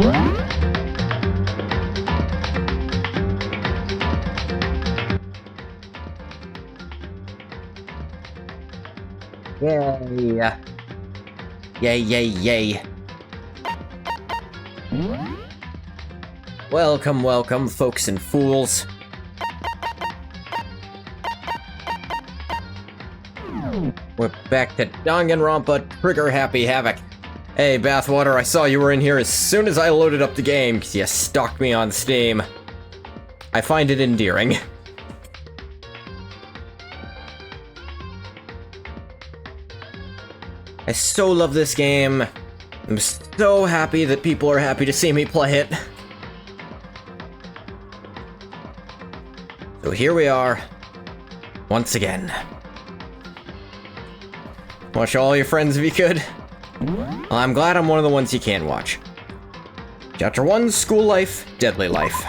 Yay. Yay, yay, yay. Welcome, welcome, folks and fools. We're back to Danganronpa Trigger Happy Havoc. Hey, Bathwater, I saw you were in here as soon as I loaded up the game, because you stalked me on Steam. I find it endearing. I so love this game. I'm so happy that people are happy to see me play it. So here we are, once again. Watch all your friends if you could. Well, I'm glad I'm one of the ones you can watch. Chapter 1, School Life, Deadly Life.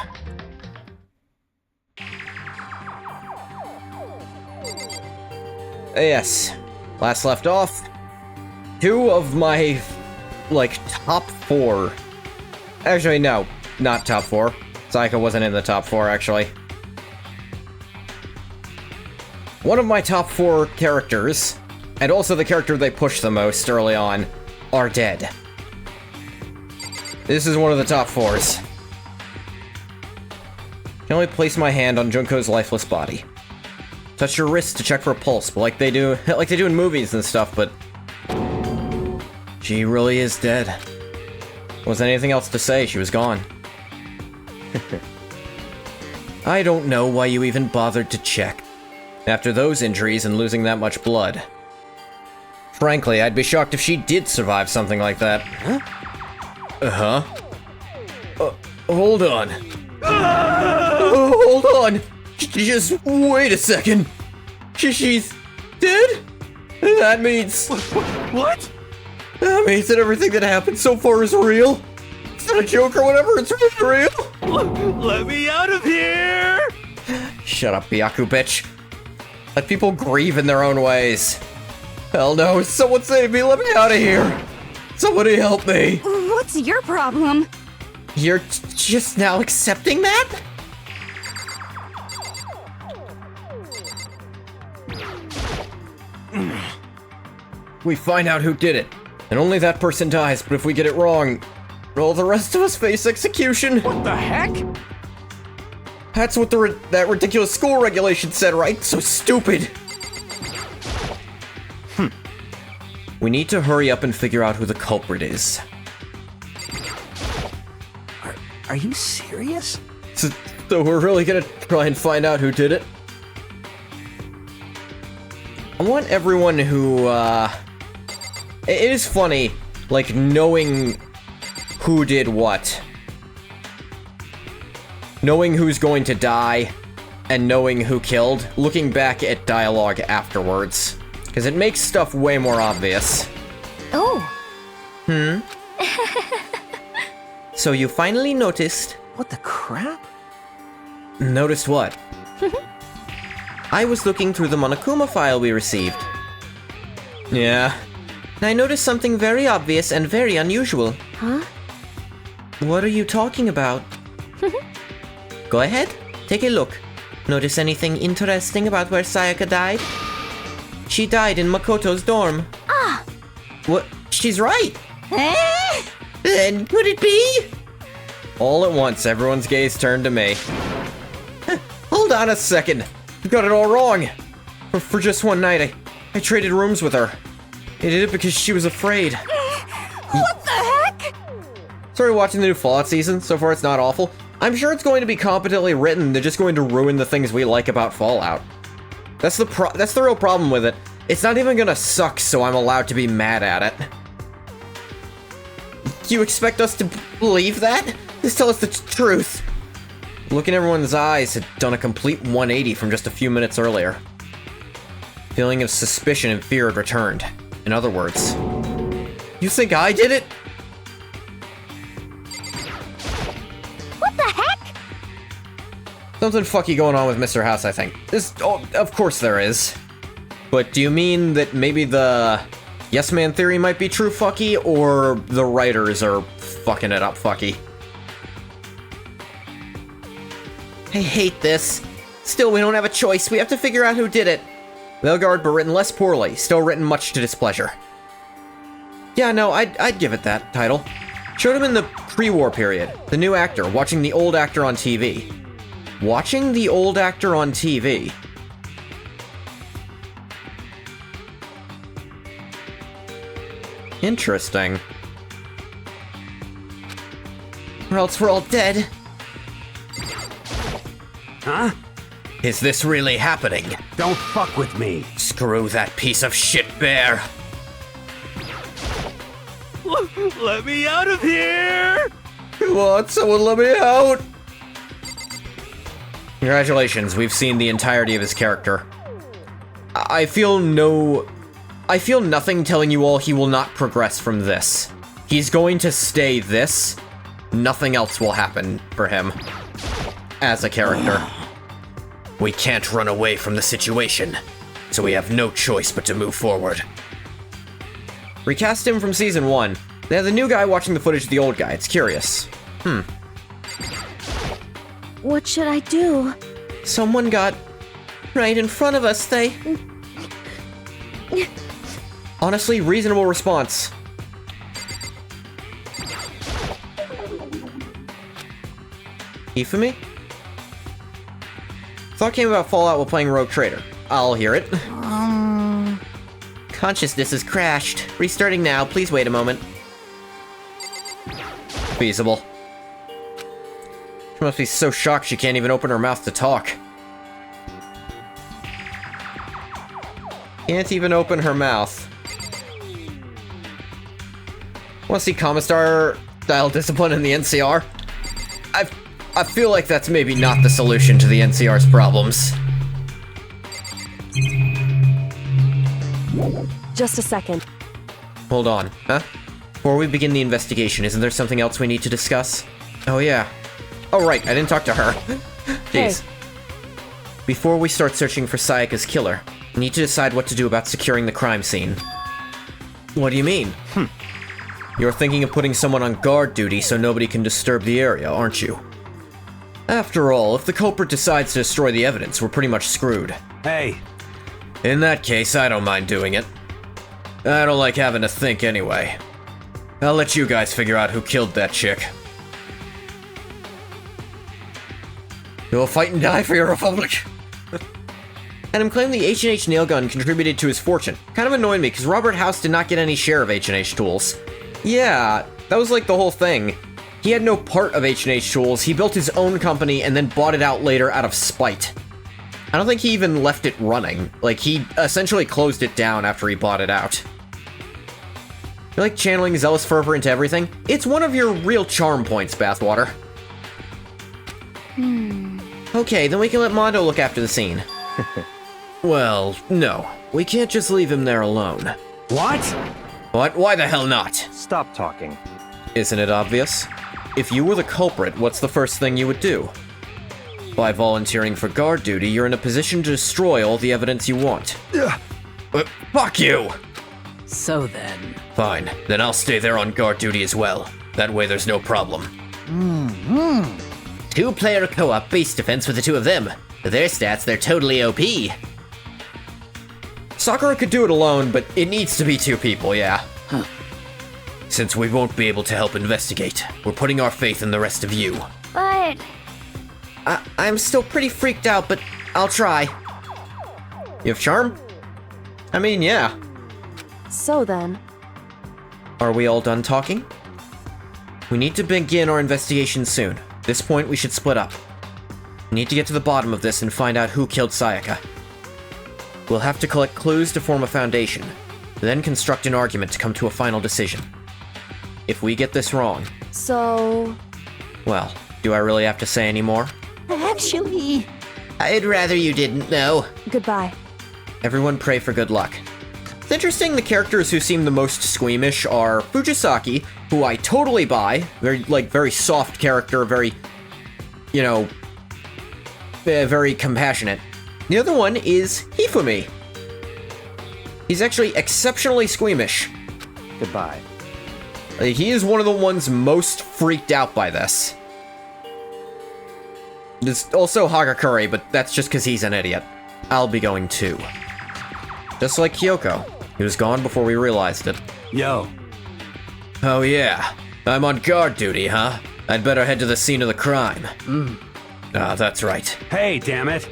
Yes, last left off. 2 of my, top 4. Actually, no, not top 4. Sayaka wasn't in the top 4, actually. One of my top 4 characters, and also the character they push the most early on, are dead. This is one of the top 4s. I can only place my hand on Junko's lifeless body. Touch your wrist to check for a pulse, but like they do in movies and stuff, but she really is dead. Wasn't anything else to say, she was gone. I don't know why you even bothered to check. After those injuries and losing that much blood. Frankly, I'd be shocked if she did survive something like that. Huh? Hold on. Hold on! Just wait a second. She's dead? That means... What? That means that everything that happened so far is real. It's not a joke or whatever, it's really real. Let me out of here! Shut up, Byaku bitch. Let people grieve in their own ways. Hell no, someone save me, let me out of here. Somebody help me. What's your problem? You're just now accepting that? We find out who did it, and only that person dies, but if we get it wrong, all the rest of us face execution. What the heck? That's what that ridiculous school regulation said, right? So stupid. We need to hurry up and figure out who the culprit is. Are you serious? So we're really gonna try and find out who did it? I want everyone who, it is funny, knowing who did what. Knowing who's going to die, and knowing who killed, looking back at dialogue afterwards. Because it makes stuff way more obvious. Oh. So you finally noticed... What the crap? Noticed what? I was looking through the Monokuma file we received. Yeah. And I noticed something very obvious and very unusual. Huh? What are you talking about? Go ahead, take a look. Notice anything interesting about where Sayaka died? She died in Makoto's dorm. Ah! What? She's right! Eh? Then could it be? All at once, everyone's gaze turned to me. Hold on a second. You got it all wrong. For just one night, I traded rooms with her. I did it because she was afraid. What the heck? Started watching the new Fallout season. So far, it's not awful. I'm sure it's going to be competently written. They're just going to ruin the things we like about Fallout. That's the real problem with it. It's not even gonna suck, so I'm allowed to be mad at it. You expect us to believe that? Just tell us the truth. Look in everyone's eyes had done a complete 180 from just a few minutes earlier. Feeling of suspicion and fear had returned. In other words, you think I did it? What the heck? Something fucky going on with Mr. House, I think. Oh, of course there is. But do you mean that maybe the Yes Man theory might be true fucky, or the writers are fucking it up, fucky. I hate this. Still, we don't have a choice. We have to figure out who did it. Velgard, but written less poorly. Still written much to displeasure. Yeah, no, I'd give it that title. Showed him in the pre-war period. The new actor, watching the old actor on TV. Watching the old actor on TV. Interesting. Or else we're all dead. Huh? Is this really happening? Don't fuck with me. Screw that piece of shit bear. Let me out of here! Come on, someone let me out! Congratulations, we've seen the entirety of his character. I feel nothing telling you all he will not progress from this. He's going to stay this. Nothing else will happen for him. As a character. We can't run away from the situation, so we have no choice but to move forward. Recast him from Season 1. They have the new guy watching the footage of the old guy. It's curious. What should I do? Someone got right in front of us, Honestly, reasonable response. Infamy? Thought came about Fallout while playing Rogue Trader. I'll hear it. Consciousness has crashed. Restarting now. Please wait a moment. Feasible. She must be so shocked she can't even open her mouth to talk. Can't even open her mouth. Want to see Commissar style discipline in the NCR? I feel like that's maybe not the solution to the NCR's problems. Just a second. Hold on, huh? Before we begin the investigation, isn't there something else we need to discuss? Oh yeah. Oh right, I didn't talk to her. Jeez. Hey. Before we start searching for Sayaka's killer, we need to decide what to do about securing the crime scene. What do you mean? You're thinking of putting someone on guard duty so nobody can disturb the area, aren't you? After all, if the culprit decides to destroy the evidence, we're pretty much screwed. Hey, In that case, I don't mind doing it. I don't like having to think anyway. I'll let you guys figure out who killed that chick. You'll fight and die for your republic. Adam claimed the H&H nail gun contributed to his fortune. Kind of annoyed me, because Robert House did not get any share of H&H Tools. Yeah, that was like the whole thing. He had no part of H&H Tools, he built his own company and then bought it out later out of spite. I don't think he even left it running. Like, he essentially closed it down after he bought it out. You like channeling zealous fervor into everything? It's one of your real charm points, Bathwater. Okay, then we can let Mondo look after the scene. Well, no. We can't just leave him there alone. what? What? Why the hell not? Stop talking. Isn't it obvious? If you were the culprit, what's the first thing you would do? By volunteering for guard duty, you're in a position to destroy all the evidence you want. Fuck you! So then... Fine, then I'll stay there on guard duty as well. That way there's no problem. Two-player co-op base defense with the two of them. For their stats, they're totally OP. Sakura could do it alone, but it needs to be two people, yeah. Since we won't be able to help investigate, we're putting our faith in the rest of you. But I'm still pretty freaked out, but I'll try. You have charm? I mean, yeah. So then, Are we all done talking? We need to begin our investigation soon. At this point, we should split up. We need to get to the bottom of this and find out who killed Sayaka. We'll have to collect clues to form a foundation, then construct an argument to come to a final decision. If we get this wrong, so... well, do I really have to say any more? actually, I'd rather you didn't know. Goodbye. Everyone pray for good luck. It's interesting the characters who seem the most squeamish are Fujisaki, who I totally buy, very soft character, very, you know, very compassionate. The other one is Hifumi. He's actually exceptionally squeamish. Goodbye. He is one of the ones most freaked out by this. There's also Hagakure, but that's just because he's an idiot. I'll be going too. Just like Kyoko. He was gone before we realized it. Yo. Oh yeah. I'm on guard duty, huh? I'd better head to the scene of the crime. Ah, that's right. Hey, damn it.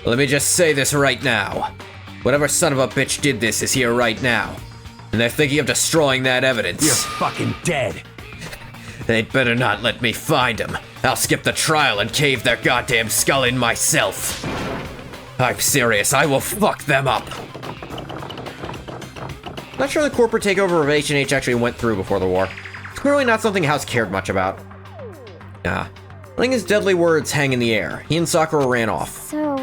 Let me just say this right now. Whatever son of a bitch did this is here right now. And they're thinking of destroying that evidence. You're fucking dead. They'd better not let me find him. I'll skip the trial and cave their goddamn skull in myself. I'm serious, I will fuck them up. Not sure the corporate takeover of H&H actually went through before the war. It's clearly not something House cared much about. Nah. Letting his deadly words hang in the air, he and Sakura ran off. So,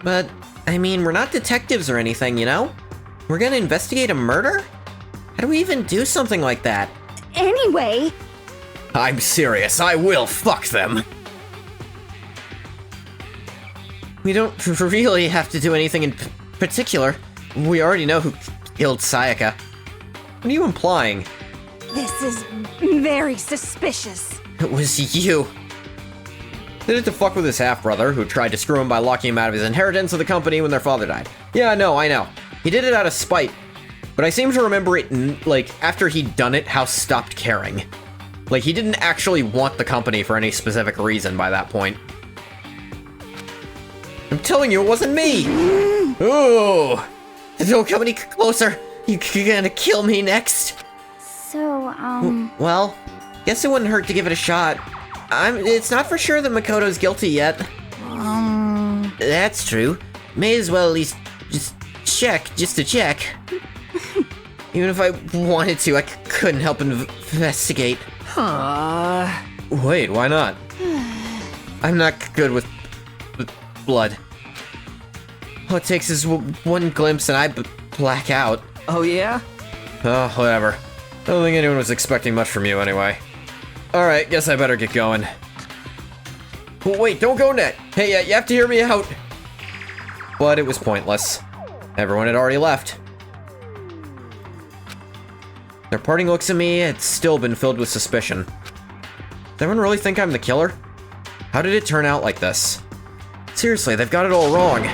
But, I mean, we're not detectives or anything, you know? We're gonna investigate a murder? How do we even do something like that? anyway, I'm serious, I will fuck them. We don't really have to do anything in particular. We already know who killed Sayaka. What are you implying? this is very suspicious. It was you. Did it to fuck with his half-brother, who tried to screw him by locking him out of his inheritance of the company when their father died. Yeah, no, I know. He did it out of spite. But I seem to remember it, like, after he'd done it, House stopped caring. Like, he didn't actually want the company for any specific reason by that point. I'm telling you, it wasn't me! Ooh! Don't come any closer! You're gonna kill me next! So, Well, guess it wouldn't hurt to give it a shot. It's not for sure that Makoto's guilty yet. That's true. May as well at least just check, just to check. Even if I wanted to, I couldn't help investigate. Wait, why not? I'm not good with blood. All it takes is one glimpse and I black out. Oh yeah? Oh, whatever. I don't think anyone was expecting much from you anyway. Alright, guess I better get going. Oh, wait, don't go net! Hey, you have to hear me out! But it was pointless. Everyone had already left. Their parting looks at me had still been filled with suspicion. Does everyone really think I'm the killer? How did it turn out like this? Seriously, they've got it all wrong.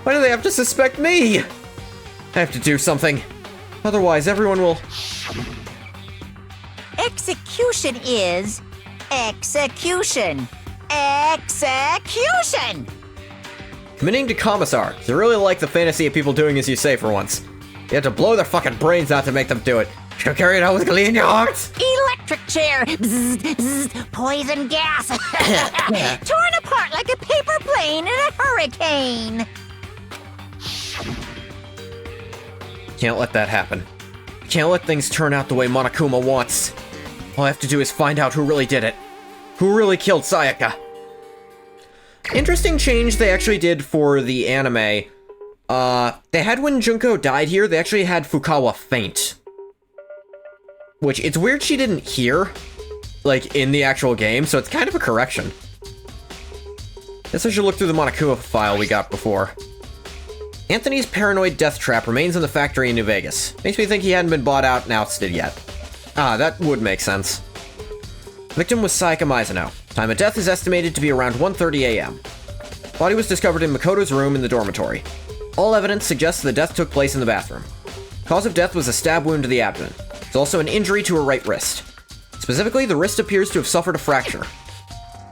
Why do they have to suspect me? I have to do something. Otherwise, everyone will... Execution is execution. Execution! Committing to commissar. I really like the fantasy of people doing as you say for once. You have to blow their fucking brains out to make them do it. You'll carry it out with glee in your heart. Electric chair. Bzz, bzz, poison gas. Torn apart like a paper plane in a hurricane. Can't let that happen. Can't let things turn out the way Monokuma wants. All I have to do is find out who really did it. Who really killed Sayaka. Interesting change they actually did for the anime. They had when Junko died here, they actually had Fukawa faint. Which, it's weird she didn't hear, like, in the actual game, so it's kind of a correction. Guess I should look through the Monokuma file we got before. Anthony's paranoid death trap remains in the factory in New Vegas. Makes me think he hadn't been bought out and ousted yet. Ah, that would make sense. Victim was Sayaka Mizuno. Time of death is estimated to be around 1:30 a.m. Body was discovered in Makoto's room in the dormitory. All evidence suggests the death took place in the bathroom. Cause of death was a stab wound to the abdomen. There's also an injury to her right wrist. Specifically, the wrist appears to have suffered a fracture.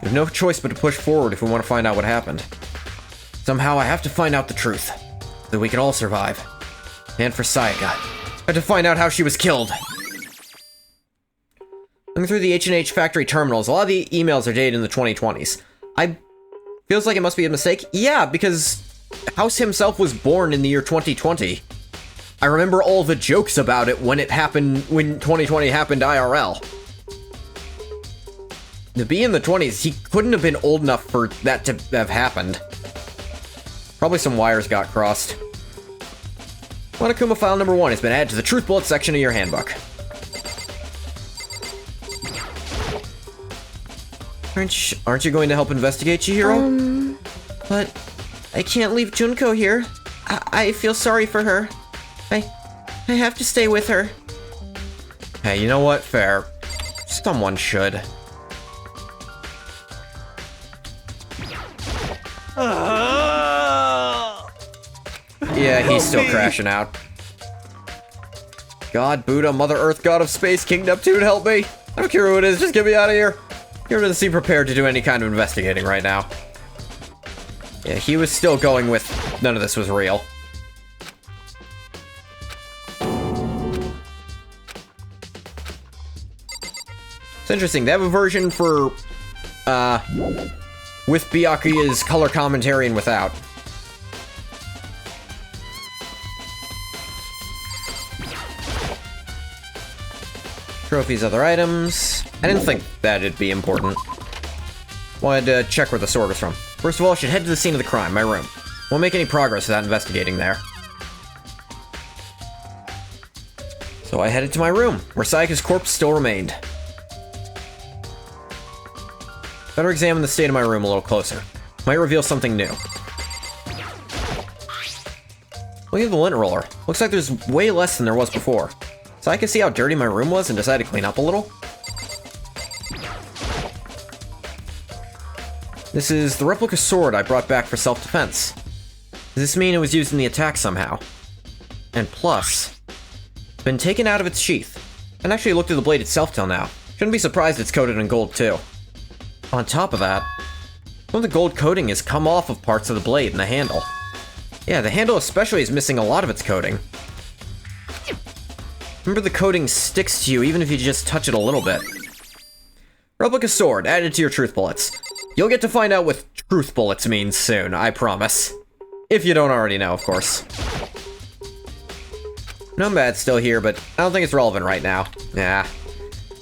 We have no choice but to push forward if we want to find out what happened. Somehow I have to find out the truth, so that we can all survive. And for Sayaka, I have to find out how she was killed. Looking through the H&H factory terminals, a lot of the emails are dated in the 2020s. Feels like it must be a mistake. Yeah, because House himself was born in the year 2020. I remember all the jokes about it when it happened, when 2020 happened IRL. To be in the 20s, he couldn't have been old enough for that to have happened. Probably some wires got crossed. Monokuma file number 1 has been added to the Truth Bullet section of your handbook. Aren't you going to help investigate, Chihiro? But I can't leave Junko here. I feel sorry for her. I have to stay with her. Hey, you know what? Fair. Someone should. Yeah, he's still crashing out. God, Buddha, Mother Earth, God of Space, King Neptune, help me! I don't care who it is, just get me out of here! He doesn't seem prepared to do any kind of investigating right now. Yeah, he was still going with none of this was real. It's interesting, they have a version for, with Byakuya's color commentary and without. Trophies, other items. I didn't think that'd be important. Wanted to check where the sword was from. First of all, I should head to the scene of the crime, my room. Won't make any progress without investigating there. So I headed to my room, where Sayaka's corpse still remained. Better examine the state of my room a little closer. Might reveal something new. Look at the lint roller. Looks like there's way less than there was before. So I can see how dirty my room was and decided to clean up a little. This is the replica sword I brought back for self-defense. Does this mean it was used in the attack somehow? And plus, it's been taken out of its sheath. I haven't actually looked at the blade itself till now. Shouldn't be surprised it's coated in gold too. On top of that, some of the gold coating has come off of parts of the blade and the handle. Yeah, the handle especially is missing a lot of its coating. Remember, the coating sticks to you even if you just touch it a little bit. Replica sword, added to your truth bullets. You'll get to find out what truth bullets means soon, I promise. If you don't already know, of course. Numbad's still here, but I don't think it's relevant right now. Nah.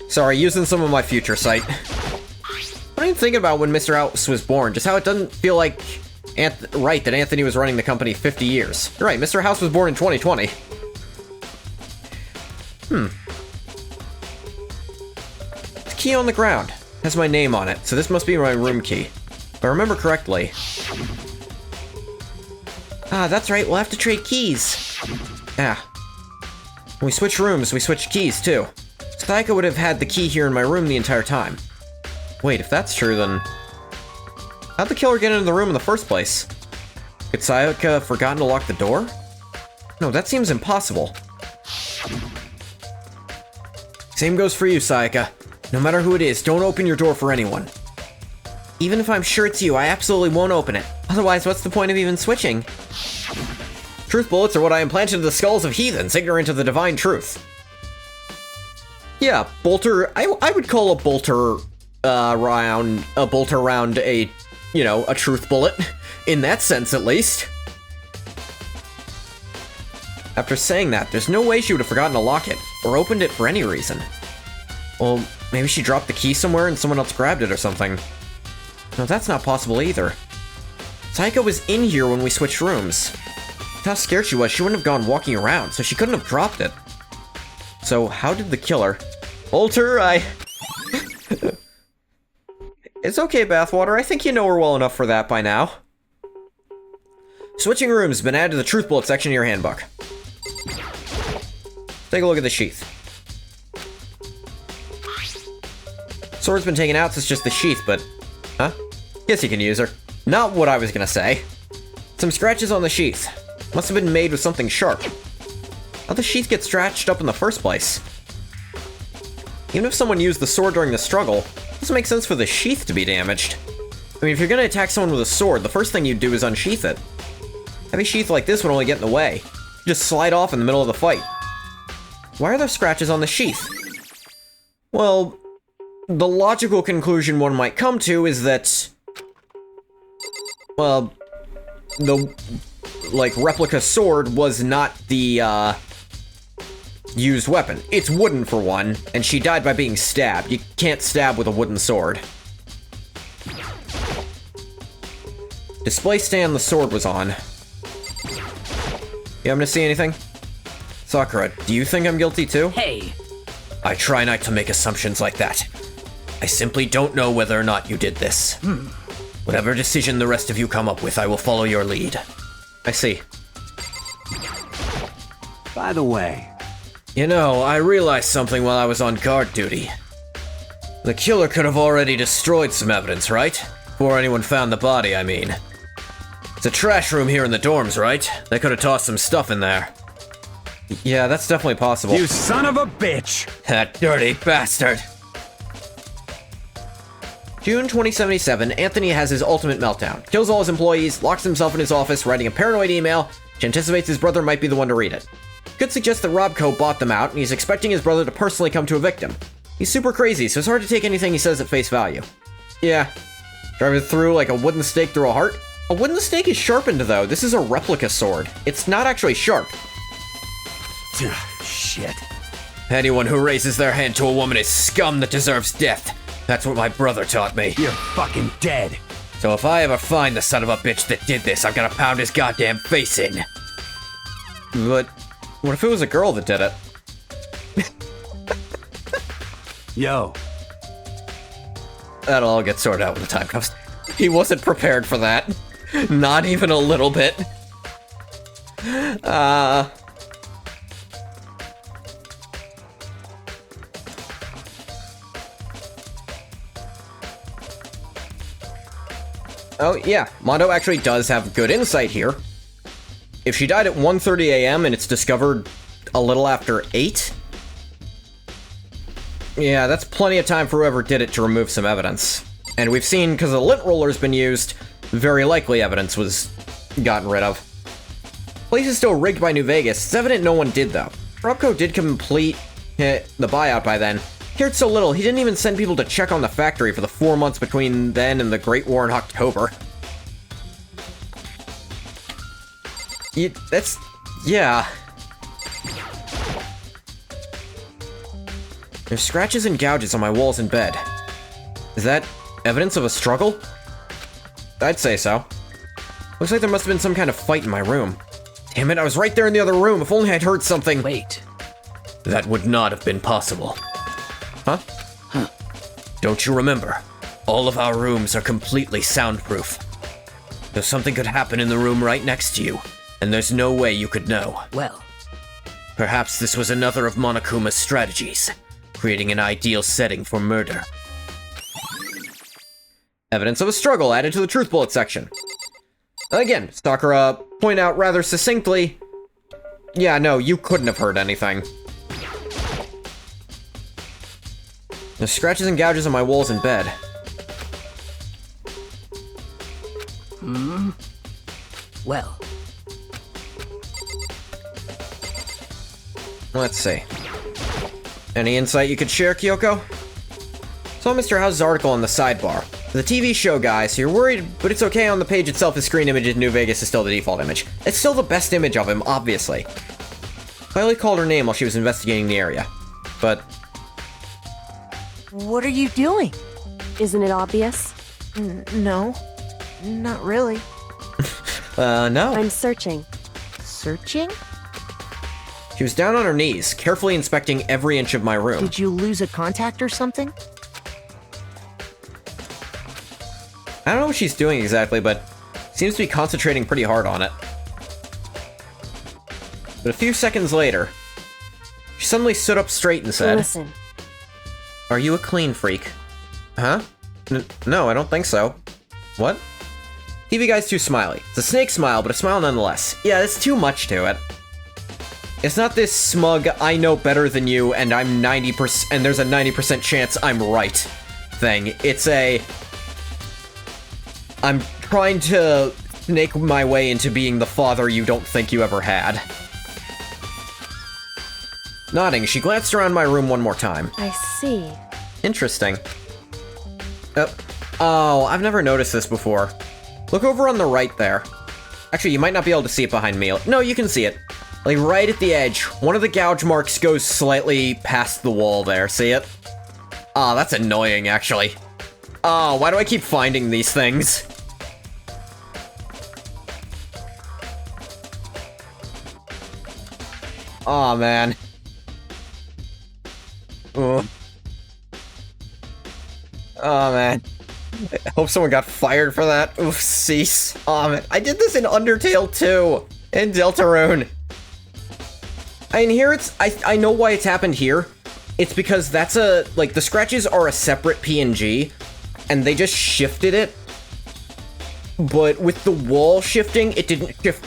Sorry, using some of my future sight. What are you thinking about when Mr. House was born? Just how it doesn't feel like right that Anthony was running the company 50 years. You're right, Mr. House was born in 2020. The key on the ground has my name on it, so this must be my room key. If I remember correctly. Ah, that's right, we'll have to trade keys. Yeah. When we switch rooms, we switch keys, too. Sayaka would have had the key here in my room the entire time. Wait, if that's true, then... how'd the killer get into the room in the first place? Could Sayaka have forgotten to lock the door? No, that seems impossible. Same goes for you, Sayaka. No matter who it is, don't open your door for anyone. Even if I'm sure it's you, I absolutely won't open it. Otherwise, what's the point of even switching? Truth bullets are what I implanted into the skulls of heathens, ignorant of the divine truth. Yeah, bolter... I would call a bolter round a, you know, a truth bullet. In that sense, at least. After saying that, there's no way she would have forgotten to lock it, or opened it for any reason. Well, maybe she dropped the key somewhere and someone else grabbed it or something. No, that's not possible either. Sayaka was in here when we switched rooms. With how scared she was, she wouldn't have gone walking around, so she couldn't have dropped it. So, how did the killer... Bolter, It's okay, Bathwater. I think you know her well enough for that by now. Switching rooms has been added to the truth bullet section of your handbook. Take a look at the sheath. Sword's been taken out, so it's just the sheath, but... huh? Guess you can use her. Not what I was gonna say. Some scratches on the sheath. Must have been made with something sharp. How'd the sheath get scratched up in the first place? Even if someone used the sword during the struggle, it doesn't make sense for the sheath to be damaged. I mean, if you're gonna attack someone with a sword, the first thing you'd do is unsheath it. Heavy sheath like this would only get in the way. Just slide off in the middle of the fight. Why are there scratches on the sheath? Well, the logical conclusion one might come to is that... well, the, like, replica sword was not the, used weapon. It's wooden, for one, and she died by being stabbed. You can't stab with a wooden sword. Display stand the sword was on. You happen to see anything? Sakura, do you think I'm guilty too? Hey! I try not to make assumptions like that. I simply don't know whether or not you did this. Whatever decision the rest of you come up with, I will follow your lead. I see. By the way, You know, I realized something while I was on guard duty. The killer could have already destroyed some evidence, right? Before anyone found the body, I mean. It's a trash room here in the dorms, right? They could have tossed some stuff in there. Yeah, that's definitely possible. You son of a bitch! That dirty bastard! June 2077, Anthony has his ultimate meltdown. Kills all his employees, locks himself in his office, writing a paranoid email, which anticipates his brother might be the one to read it. Could suggest that Robco bought them out, and he's expecting his brother to personally come to evict him. He's super crazy, so it's hard to take anything he says at face value. Yeah. Driving through like a wooden stake through a heart? A wooden stake is sharpened, though. This is a replica sword. It's not actually sharp. Shit. Anyone who raises their hand to a woman is scum that deserves death. That's what my brother taught me. You're fucking dead. So if I ever find the son of a bitch that did this, I'm gonna pound his goddamn face in. But what if it was a girl that did it? Yo. That'll all get sorted out when the time comes. He wasn't prepared for that. Not even a little bit. Oh, yeah. Mondo actually does have good insight here. If she died at 1:30 a.m. and it's discovered a little after 8? Yeah, that's plenty of time for whoever did it to remove some evidence. And we've seen, because the lint roller's been used, very likely evidence was gotten rid of. Place is still rigged by New Vegas. It's evident no one did, though. Robco did complete the buyout by then. Cared so little, he didn't even send people to check on the factory for the 4 months between then and the Great War in October. Yeah. There's scratches and gouges on my walls and bed. Is that evidence of a struggle? I'd say so. Looks like there must have been some kind of fight in my room. Damn it, I was right there in the other room. If only I'd heard something. Wait. That would not have been possible. Huh? Don't you remember? All of our rooms are completely soundproof. So something could happen in the room right next to you, and there's no way you could know. Well, Perhaps this was another of Monokuma's strategies, creating an ideal setting for murder. Evidence of a struggle added to the truth bullet section. Again, Sakura point out rather succinctly, yeah, no, you couldn't have heard anything. There's scratches and gouges on my walls and bed. well, Let's see. Any insight you could share, Kyoko? Saw Mr. House's article on the sidebar. The TV show guy, so you're worried, but it's okay. On the page itself, his screen image in New Vegas is still the default image. It's still the best image of him, obviously. Kylie called her name while she was investigating the area. But What are you doing? Isn't it obvious? No, not really. no. I'm searching. Searching? She was down on her knees, carefully inspecting every inch of my room. Did you lose a contact or something? I don't know what she's doing exactly, but seems to be concentrating pretty hard on it. But a few seconds later, she suddenly stood up straight and said, Listen, "Are you a clean freak?" Huh? No, I don't think so. What? TV guy's too smiley. It's a snake smile, but a smile nonetheless. Yeah, it's too much to it. It's not this smug, I know better than you, and I'm 90%, and there's a 90% chance I'm right thing. It's a, I'm trying to snake my way into being the father you don't think you ever had. Nodding, she glanced around my room one more time. I see. Interesting. Oh, I've never noticed this before. Look over on the right there. Actually, you might not be able to see it behind me. No, you can see it. Like, right at the edge. One of the gouge marks goes slightly past the wall there. See it? Ah, that's annoying, actually. Oh, why do I keep finding these things? Aw, man. Ugh. Oh, man. I hope someone got fired for that. Oof, cease. Oh, man. I did this in Undertale too. In Deltarune. I mean, here I know why it's happened here. It's because that's like, the scratches are a separate PNG, and they just shifted it. But with the wall shifting, it didn't shift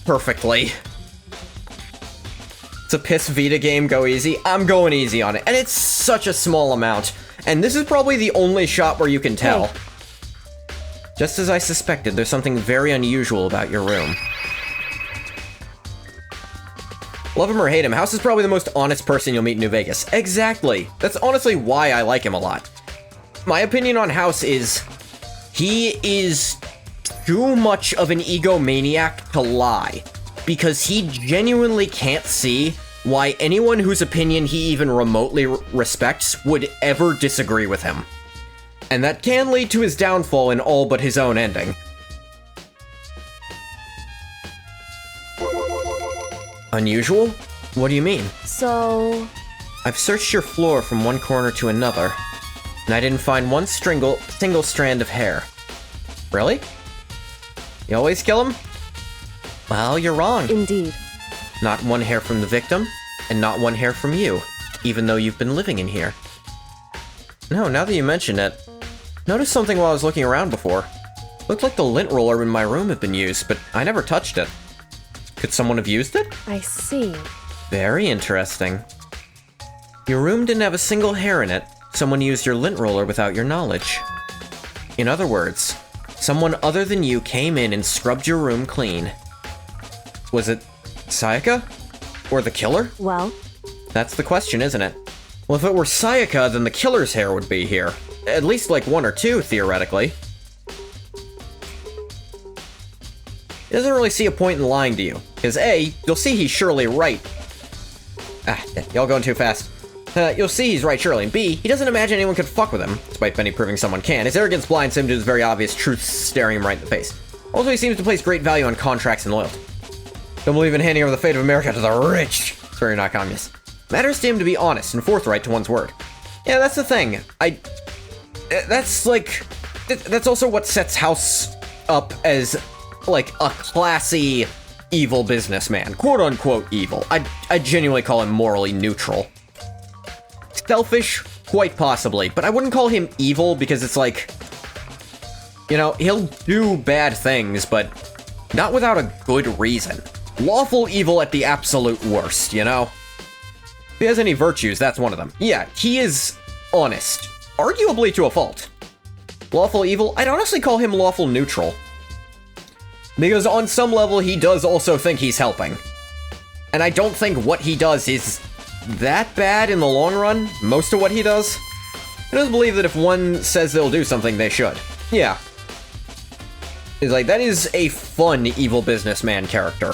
perfectly. It's a piss Vita game, go easy. I'm going easy on it, and it's such a small amount. And this is probably the only shot where you can tell. Hey. Just as I suspected, there's something very unusual about your room. Love him or hate him, House is probably the most honest person you'll meet in New Vegas. Exactly. That's honestly why I like him a lot. My opinion on House is, he is too much of an egomaniac to lie, because he genuinely can't see why anyone whose opinion he even remotely respects would ever disagree with him. And that can lead to his downfall in all but his own ending. Unusual? What do you mean? So... I've searched your floor from one corner to another, and I didn't find one single strand of hair. Really? You always kill him? Well, you're wrong. Indeed. Not one hair from the victim, and not one hair from you, even though you've been living in here. No, now that you mention it, noticed something while I was looking around before. Looked like the lint roller in my room had been used, but I never touched it. Could someone have used it? I see. Very interesting. Your room didn't have a single hair in it. Someone used your lint roller without your knowledge. In other words, someone other than you came in and scrubbed your room clean. Was it Sayaka? Or the killer? Well, That's the question, isn't it? Well, if it were Sayaka, then the killer's hair would be here. At least like one or two, theoretically. He doesn't really see a point in lying to you. Because A, you'll see he's surely right. Y'all going too fast. You'll see he's right, surely. And B, he doesn't imagine anyone could fuck with him, despite Benny proving someone can. His arrogance blinds him to his very obvious truth staring him right in the face. Also, he seems to place great value on contracts and loyalty. Don't believe in handing over the fate of America to the rich. Swear you're not communist. Matters to him to be honest and forthright to one's word. Yeah, that's the thing. That's also what sets House up as, like, a classy, evil businessman. Quote-unquote evil. I genuinely call him morally neutral. Selfish? Quite possibly, but I wouldn't call him evil because it's like, you know, he'll do bad things, but not without a good reason. Lawful evil at the absolute worst, you know? If he has any virtues, that's one of them. Yeah, he is honest. Arguably to a fault. Lawful evil? I'd honestly call him lawful neutral. Because on some level, he does also think he's helping. And I don't think what he does is that bad in the long run. Most of what he does. He does believe that if one says they'll do something, they should. Yeah. It's like, that is a fun evil businessman character.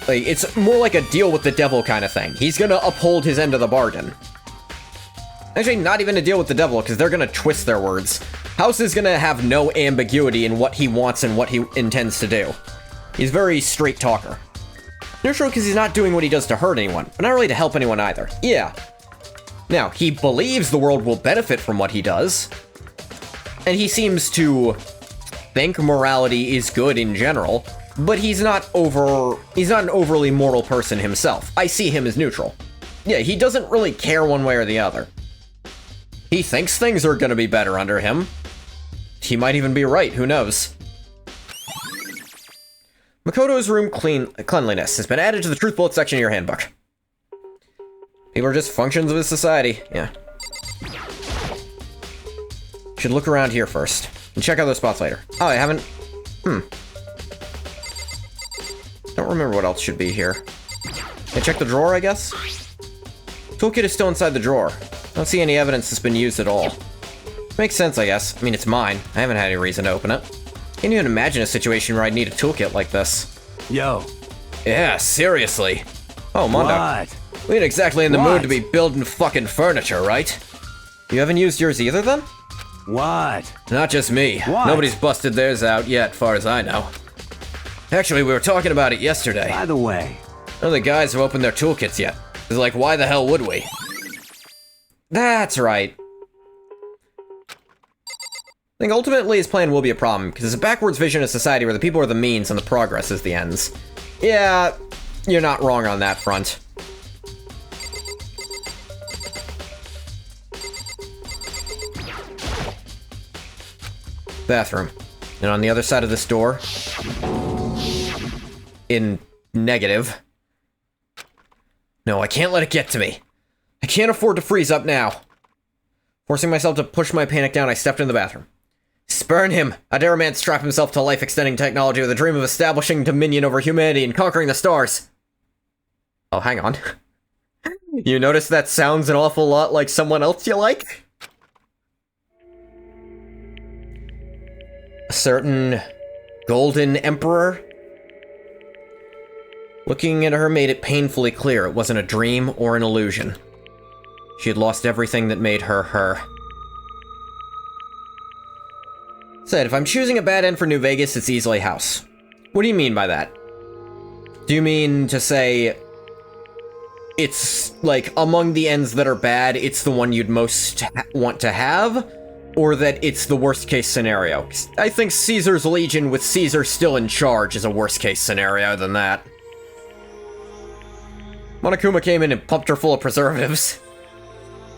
Like, it's more like a deal with the devil kind of thing. He's gonna uphold his end of the bargain. Actually, not even a deal with the devil, because they're gonna twist their words. House is gonna have no ambiguity in what he wants and what he intends to do. He's very straight talker. Neutral because he's not doing what he does to hurt anyone, but not really to help anyone either. Yeah. Now, he believes the world will benefit from what he does, and he seems to think morality is good in general, but he's not an overly moral person himself. I see him as neutral. Yeah, he doesn't really care one way or the other. He thinks things are gonna be better under him. He might even be right, who knows? Makoto's room cleanliness has been added to the truth bullet section of your handbook. People are just functions of his society, yeah. Should look around here first, and check out those spots later. Oh, I haven't... Don't remember what else should be here. Can I check the drawer, I guess? Toolkit is still inside the drawer. Don't see any evidence it's been used at all. Makes sense, I guess. I mean, it's mine. I haven't had any reason to open it. Can't even imagine a situation where I'd need a toolkit like this. Yo. Yeah, seriously. Oh, Mondo. What? We ain't exactly in the mood What? to be building fucking furniture, right? You haven't used yours either, then? What? Not just me. What? Nobody's busted theirs out yet, far as I know. Actually, we were talking about it yesterday. By the way. None of the guys have opened their toolkits yet. It's like, why the hell would we? That's right. I think ultimately his plan will be a problem, because it's a backwards vision of society where the people are the means and the progress is the ends. Yeah, you're not wrong on that front. Bathroom. And on the other side of this door, in negative. No, I can't let it get to me. I can't afford to freeze up now. Forcing myself to push my panic down, I stepped in the bathroom. Spurn him! A dare man strap himself to life-extending technology with a dream of establishing dominion over humanity and conquering the stars. Oh, hang on. You notice that sounds an awful lot like someone else you like? A certain Golden Emperor? Looking at her made it painfully clear it wasn't a dream or an illusion. She had lost everything that made her her. Said, if I'm choosing a bad end for New Vegas, it's easily House. What do you mean by that? Do you mean to say it's, like, among the ends that are bad, it's the one you'd most want to have? Or that it's the worst-case scenario? 'Cause I think Caesar's Legion with Caesar still in charge is a worst-case scenario than that. Monokuma came in and pumped her full of preservatives.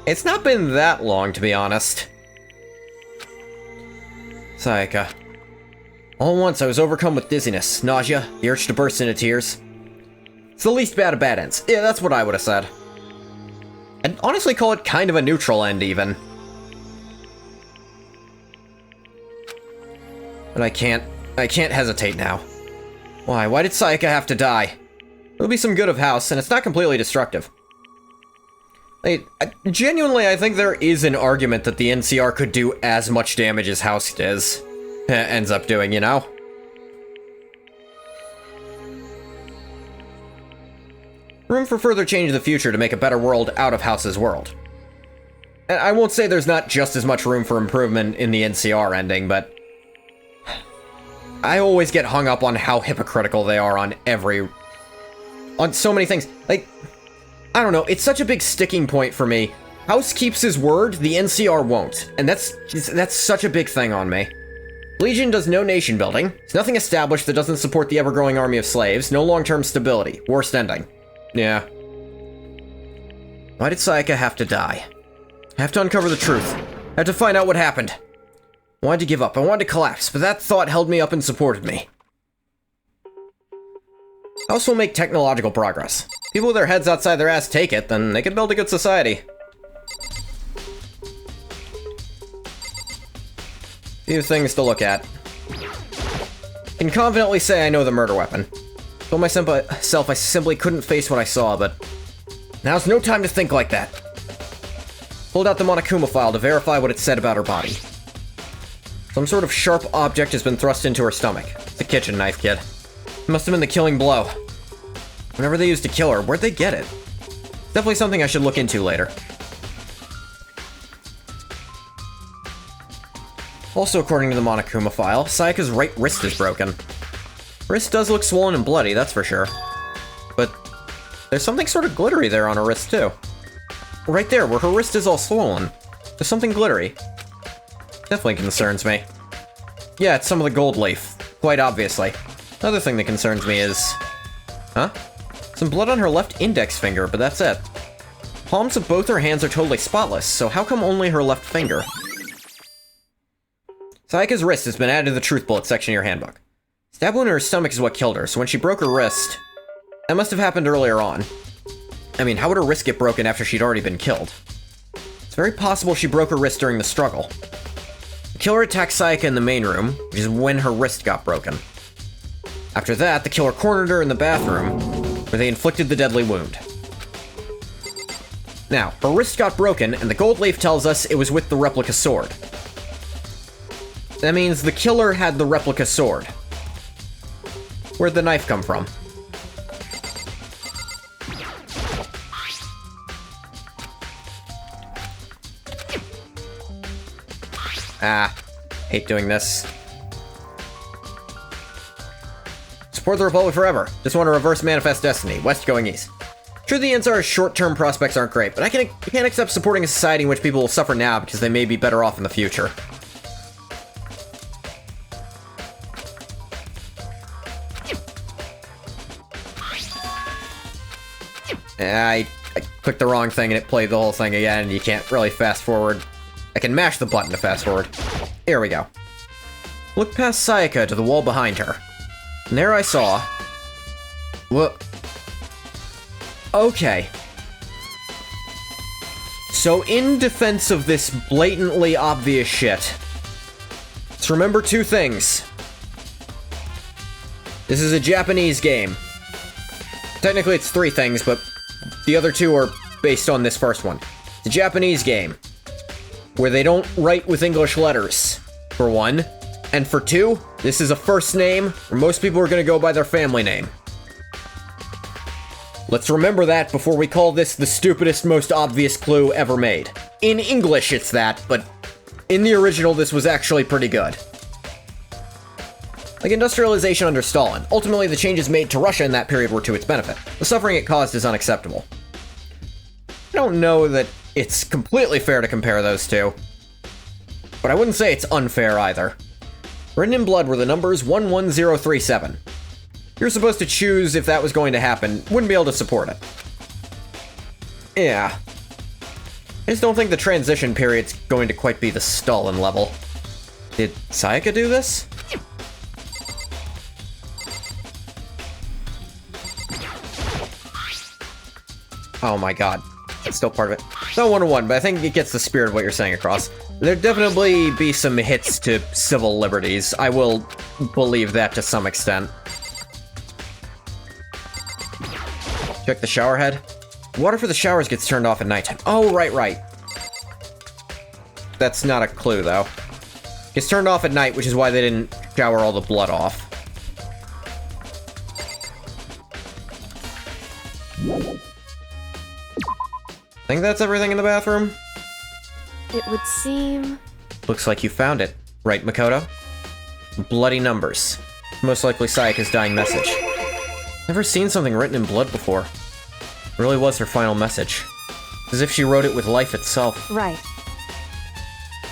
It's not been that long, to be honest. Sayaka. All at once, I was overcome with dizziness, nausea, the urge to burst into tears. It's the least bad of bad ends. Yeah, that's what I would have said. I'd honestly call it kind of a neutral end, even. But I can't hesitate now. Why? Why did Sayaka have to die? There'll be some good of House, and it's not completely destructive. Genuinely, I think there is an argument that the NCR could do as much damage as House ends up doing, you know? Room for further change in the future to make a better world out of House's world. And I won't say there's not just as much room for improvement in the NCR ending, but I always get hung up on how hypocritical they are on so many things. Like, I don't know, it's such a big sticking point for me. House keeps his word, the NCR won't. And that's such a big thing on me. Legion does no nation building. There's nothing established that doesn't support the ever-growing army of slaves. No long-term stability. Worst ending. Yeah. Why did Sayaka have to die? I have to uncover the truth. I have to find out what happened. I wanted to give up. I wanted to collapse, but that thought held me up and supported me. House will make technological progress. People with their heads outside their ass take it, then they can build a good society. Few things to look at. Can confidently say I know the murder weapon. Told myself I simply couldn't face what I saw, but now's no time to think like that. Pulled out the Monokuma file to verify what it said about her body. Some sort of sharp object has been thrust into her stomach. It's a kitchen knife, kid. It must have been the killing blow. Whenever they used to kill her, where'd they get it? Definitely something I should look into later. Also, according to the Monokuma file, Sayaka's right wrist is broken. Wrist does look swollen and bloody, that's for sure. But there's something sort of glittery there on her wrist, too. Right there, where her wrist is all swollen. There's something glittery. Definitely concerns me. Yeah, it's some of the gold leaf. Quite obviously. Another thing that concerns me is... Huh? Some blood on her left index finger, but that's it. Palms of both her hands are totally spotless, so how come only her left finger? Sayaka's wrist has been added to the truth bullet section of your handbook. Stab wound in her stomach is what killed her, so when she broke her wrist... That must have happened earlier on. I mean, how would her wrist get broken after she'd already been killed? It's very possible she broke her wrist during the struggle. The killer attacked Sayaka in the main room, which is when her wrist got broken. After that, the killer cornered her in the bathroom, where they inflicted the deadly wound. Now, her wrist got broken, and the gold leaf tells us it was with the replica sword. That means the killer had the replica sword. Where'd the knife come from? Ah, hate doing this. Support the Republic forever. Just want to reverse manifest destiny. West going east. True, the NCR's short-term prospects aren't great, but I can't accept supporting a society in which people will suffer now because they may be better off in the future. I clicked the wrong thing and it played the whole thing again, and you can't really fast forward. I can mash the button to fast forward. Here we go. Look past Sayaka to the wall behind her. And there I saw... What? Okay. So in defense of this blatantly obvious shit, let's remember two things. This is a Japanese game. Technically it's three things, but the other two are based on this first one. It's a Japanese game, where they don't write with English letters, for one. And for two, this is a first name, where most people are gonna go by their family name. Let's remember that before we call this the stupidest, most obvious clue ever made. In English it's that, but in the original this was actually pretty good. Like industrialization under Stalin, ultimately the changes made to Russia in that period were to its benefit. The suffering it caused is unacceptable. I don't know that it's completely fair to compare those two, but I wouldn't say it's unfair either. Written in blood were the numbers 11037. You're supposed to choose if that was going to happen, wouldn't be able to support it. Yeah. I just don't think the transition period's going to quite be the Stalin level. Did Sayaka do this? Oh my god. It's still part of it. It's not 1-1, but I think it gets the spirit of what you're saying across. There'd definitely be some hits to civil liberties. I will believe that to some extent. Check the shower head. Water for the showers gets turned off at nighttime. Oh, right. That's not a clue, though. Gets turned off at night, which is why they didn't shower all the blood off. I think that's everything in the bathroom. It would seem... Looks like you found it. Right, Makoto? Bloody numbers. Most likely Sayaka's dying message. Never seen something written in blood before. It really was her final message. As if she wrote it with life itself. Right.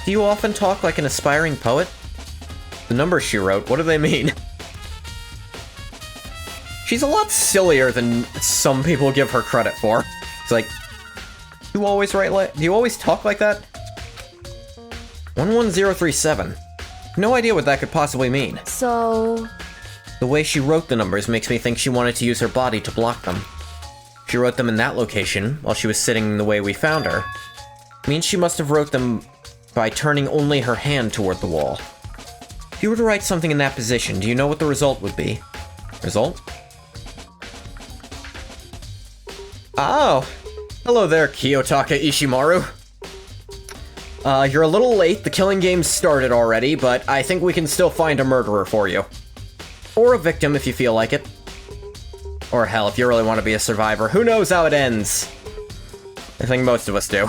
Do you often talk like an aspiring poet? The numbers she wrote, what do they mean? She's a lot sillier than some people give her credit for. It's like, do you always talk like that? 11037. No idea what that could possibly mean. So... The way she wrote the numbers makes me think she wanted to use her body to block them. She wrote them in that location, while she was sitting the way we found her. Means she must have wrote them by turning only her hand toward the wall. If you were to write something in that position, do you know what the result would be? Result? Oh! Hello there, Kiyotaka Ishimaru. You're a little late, the killing game started already, but I think we can still find a murderer for you. Or a victim if you feel like it. Or hell, if you really want to be a survivor. Who knows how it ends? I think most of us do.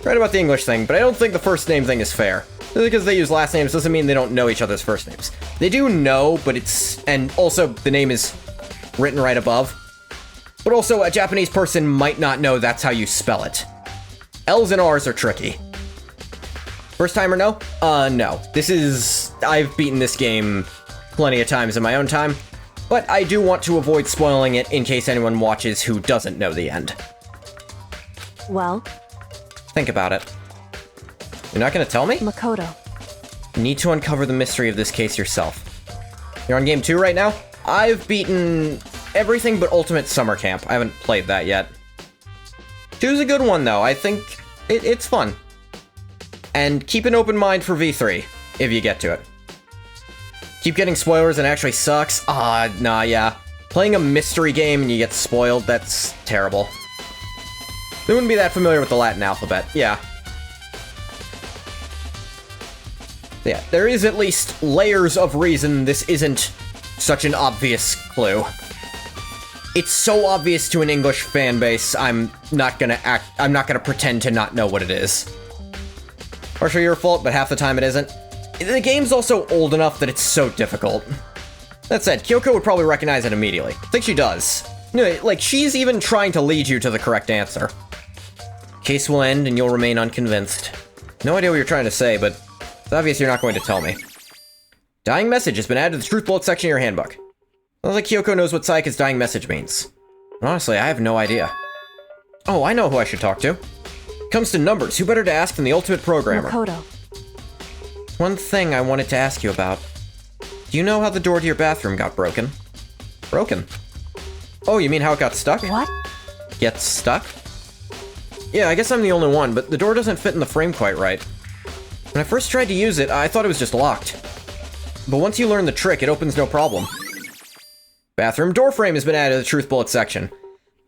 Right about the English thing, but I don't think the first name thing is fair. Just because they use last names doesn't mean they don't know each other's first names. They do know, but it's... And also, the name is written right above. But also, a Japanese person might not know that's how you spell it. L's and R's are tricky. First timer, no? No. This is... I've beaten this game plenty of times in my own time, but I do want to avoid spoiling it in case anyone watches who doesn't know the end. Well? Think about it. You're not gonna tell me? Makoto. You need to uncover the mystery of this case yourself. You're on game 2 right now? I've beaten everything but Ultimate Summer Camp. I haven't played that yet. 2's a good one, though. I think it's fun. And keep an open mind for V3, if you get to it. Keep getting spoilers and it actually sucks? Nah, yeah. Playing a mystery game and you get spoiled, that's terrible. They wouldn't be that familiar with the Latin alphabet, yeah. Yeah, there is at least layers of reason this isn't such an obvious clue. It's so obvious to an English fan base, I'm not gonna pretend to not know what it is. Partially your fault, but half the time it isn't. The game's also old enough that it's so difficult. That said, Kyoko would probably recognize it immediately. I think she does. No, like, she's even trying to lead you to the correct answer. Case will end and you'll remain unconvinced. No idea what you're trying to say, but it's obvious you're not going to tell me. Dying message has been added to the truth bullet section of your handbook. Sounds like Kyoko knows what Sayaka's dying message means. Honestly, I have no idea. Oh, I know who I should talk to. Comes to numbers, who better to ask than the ultimate programmer? Makoto. One thing I wanted to ask you about. Do you know how the door to your bathroom got broken? Broken? Oh, you mean how it got stuck? What? Gets stuck? Yeah, I guess I'm the only one, but the door doesn't fit in the frame quite right. When I first tried to use it, I thought it was just locked. But once you learn the trick, it opens no problem. Bathroom door frame has been added to the truth bullet section.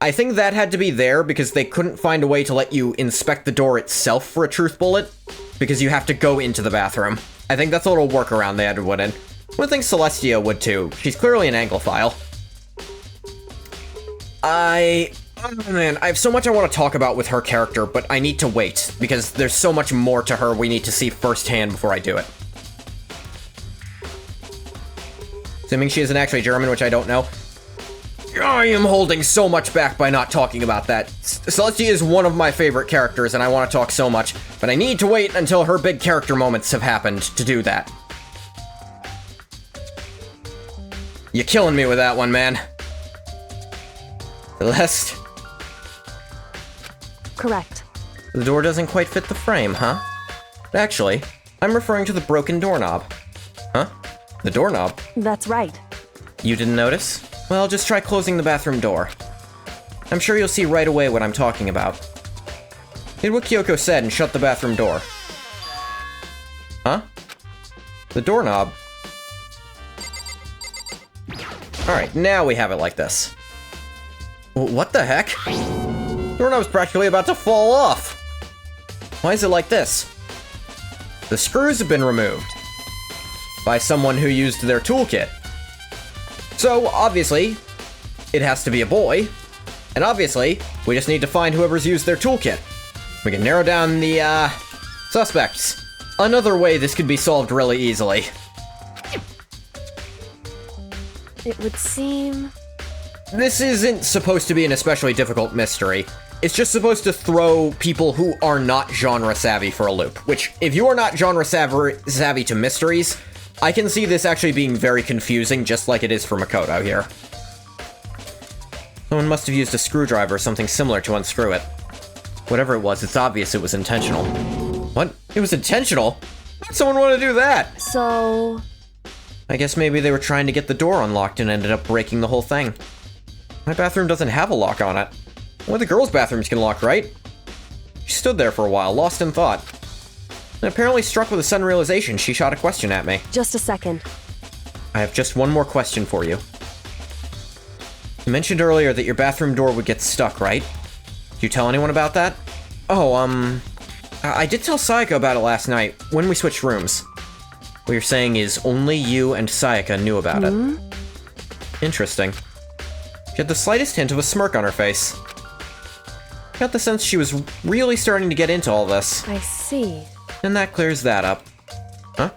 I think that had to be there because they couldn't find a way to let you inspect the door itself for a truth bullet, because you have to go into the bathroom. I think that's a little workaround they had to put in. I think Celestia would too. She's clearly an Anglophile. Oh man, I have so much I want to talk about with her character, but I need to wait, because there's so much more to her we need to see firsthand before I do it. Assuming she isn't actually German, which I don't know. I am holding so much back by not talking about that. Celestia is one of my favorite characters, and I want to talk so much, but I need to wait until her big character moments have happened to do that. You're killing me with that one, man. Celeste. Correct. The door doesn't quite fit the frame, huh? Actually, I'm referring to the broken doorknob. Huh? The doorknob? That's right. You didn't notice? Well, just try closing the bathroom door. I'm sure you'll see right away what I'm talking about. Did what Kyoko said and shut the bathroom door. Huh? The doorknob. Alright, now we have it like this. What the heck? The doorknob's practically about to fall off. Why is it like this? The screws have been removed by someone who used their toolkit. So, obviously, it has to be a boy. And obviously, we just need to find whoever's used their toolkit. We can narrow down the, suspects. Another way this could be solved really easily. It would seem... This isn't supposed to be an especially difficult mystery. It's just supposed to throw people who are not genre savvy for a loop. Which, if you are not genre savvy to mysteries, I can see this actually being very confusing, just like it is for Makoto here. Someone must have used a screwdriver or something similar to unscrew it. Whatever it was, it's obvious it was intentional. What? It was intentional? Why would someone want to do that? So... I guess maybe they were trying to get the door unlocked and ended up breaking the whole thing. My bathroom doesn't have a lock on it. Only the girls' bathrooms can lock, right? She stood there for a while, lost in thought. And apparently struck with a sudden realization, she shot a question at me. Just a second. I have just one more question for you. You mentioned earlier that your bathroom door would get stuck, right? Did you tell anyone about that? Oh, I did tell Sayaka about it last night, when we switched rooms. What you're saying is only you and Sayaka knew about it. Interesting. She had the slightest hint of a smirk on her face. Got the sense she was really starting to get into all this. I see. And that clears that up. Huh?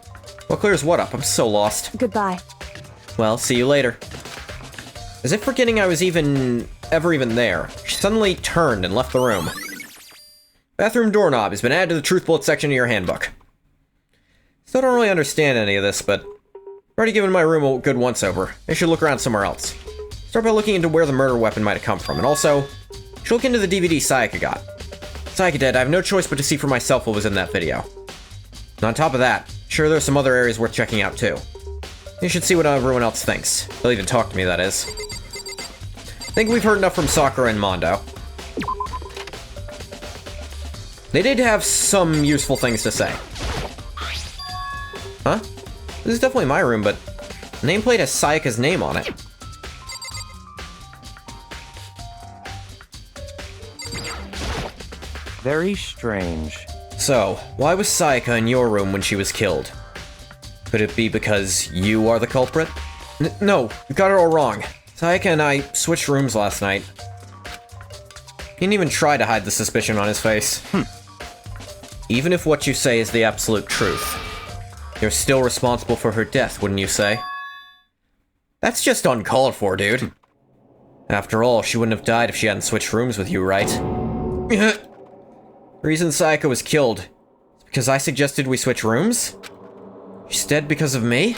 What clears what up? I'm so lost. Goodbye. Well, see you later. As if forgetting I was ever even there, she suddenly turned and left the room. Bathroom doorknob has been added to the truth bullet section of your handbook. Still don't really understand any of this, but I've already given my room a good once-over. I should look around somewhere else. Start by looking into where the murder weapon might have come from, and also, should look into the DVD Sayaka got. Sayaka dead, I have no choice but to see for myself what was in that video. And on top of that, sure there's some other areas worth checking out too. You should see what everyone else thinks. They'll even talk to me, that is. I think we've heard enough from Sakura and Mondo. They did have some useful things to say. Huh? This is definitely my room, but the nameplate has Sayaka's name on it. Very strange. So, why was Sayaka in your room when she was killed? Could it be because you are the culprit? No, you got it all wrong. Sayaka and I switched rooms last night. He didn't even try to hide the suspicion on his face. Even if what you say is the absolute truth, you're still responsible for her death, wouldn't you say? That's just uncalled for, dude. After all, she wouldn't have died if she hadn't switched rooms with you, right? The reason Sayaka was killed is because I suggested we switch rooms? She's dead because of me?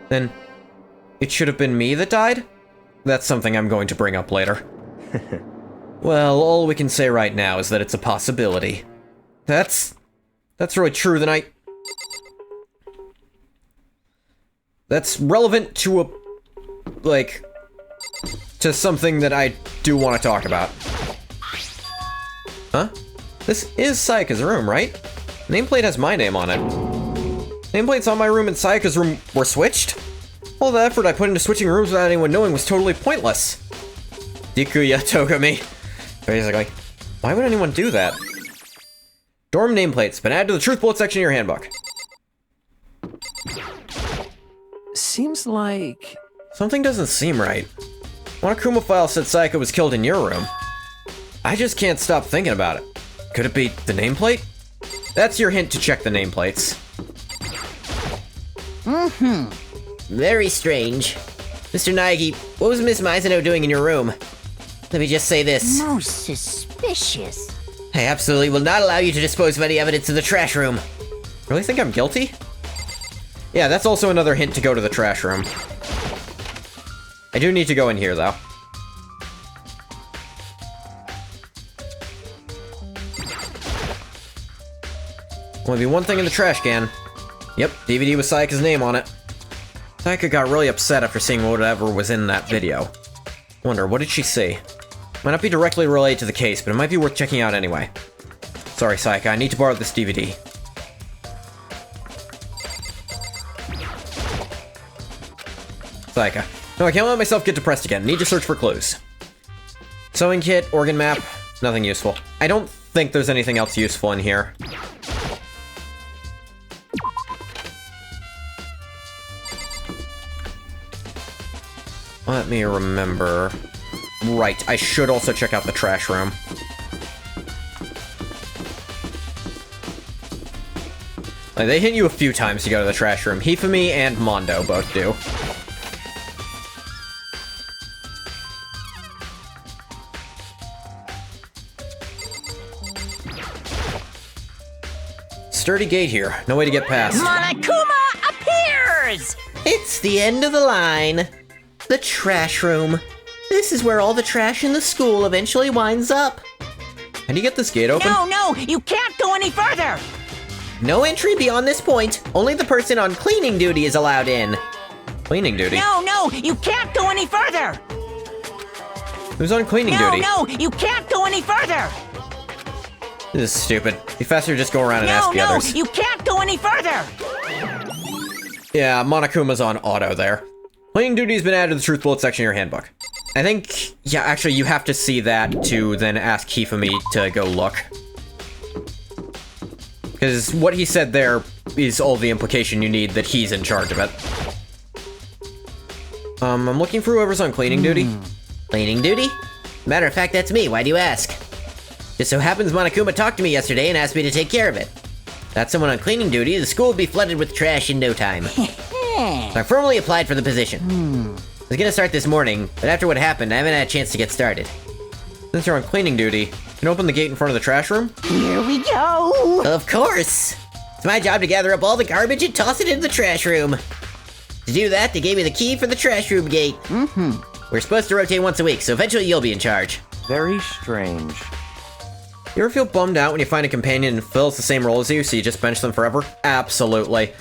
Then, it should have been me that died? That's something I'm going to bring up later. Well, all we can say right now is that it's a possibility. That's really true, then that's relevant to to something that I do want to talk about. Huh? This is Sayaka's room, right? Nameplate has my name on it. Nameplates on my room and Sayaka's room were switched? All the effort I put into switching rooms without anyone knowing was totally pointless. Dikuya Togami. Basically. Why would anyone do that? Dorm nameplates. Been added to the truth bullet section of your handbook. Seems like... Something doesn't seem right. Monokuma file said Sayaka was killed in your room. I just can't stop thinking about it. Could it be the nameplate? That's your hint to check the nameplates. Very strange. Mr. Naegi, what was Miss Mizuno doing in your room? Let me just say this. Most suspicious. I absolutely will not allow you to dispose of any evidence in the trash room. Really think I'm guilty? Yeah, that's also another hint to go to the trash room. I do need to go in here, though. Only be one thing in the trash can. Yep, DVD with Sayaka's name on it. Sayaka got really upset after seeing whatever was in that video. Wonder, what did she see? Might not be directly related to the case, but it might be worth checking out anyway. Sorry, Sayaka, I need to borrow this DVD. Sayaka. No, I can't let myself get depressed again. Need to search for clues. Sewing kit, organ map, nothing useful. I don't think there's anything else useful in here. Let me remember. Right, I should also check out the trash room. Like, they hit you a few times to go to the trash room. Hifumi and Mondo both do. Sturdy gate here. No way to get past. Monokuma appears! It's the end of the line. The trash room. This is where all the trash in the school eventually winds up. Can you get this gate open? No, you can't go any further! No entry beyond this point. Only the person on cleaning duty is allowed in. Cleaning duty? No, you can't go any further! Who's on cleaning duty? No, you can't go any further! This is stupid. Be faster to just go around and ask the others. You can't go any further! Yeah, Monokuma's on auto there. Cleaning duty has been added to the truth bullet section of your handbook. I think, yeah, actually, you have to see that to then ask Hifumi to go look. Because what he said there is all the implication you need that he's in charge of it. I'm looking for whoever's on cleaning duty. Cleaning duty? Matter of fact, that's me. Why do you ask? Just so happens Monokuma talked to me yesterday and asked me to take care of it. Without someone on cleaning duty, the school would be flooded with trash in no time. So I formally applied for the position. I was gonna start this morning, but after what happened, I haven't had a chance to get started. Since you're on cleaning duty, can you open the gate in front of the trash room? Here we go! Of course! It's my job to gather up all the garbage and toss it into the trash room. To do that, they gave me the key for the trash room gate. We're supposed to rotate once a week, so eventually you'll be in charge. Very strange. You ever feel bummed out when you find a companion and fills the same role as you, so you just bench them forever? Absolutely.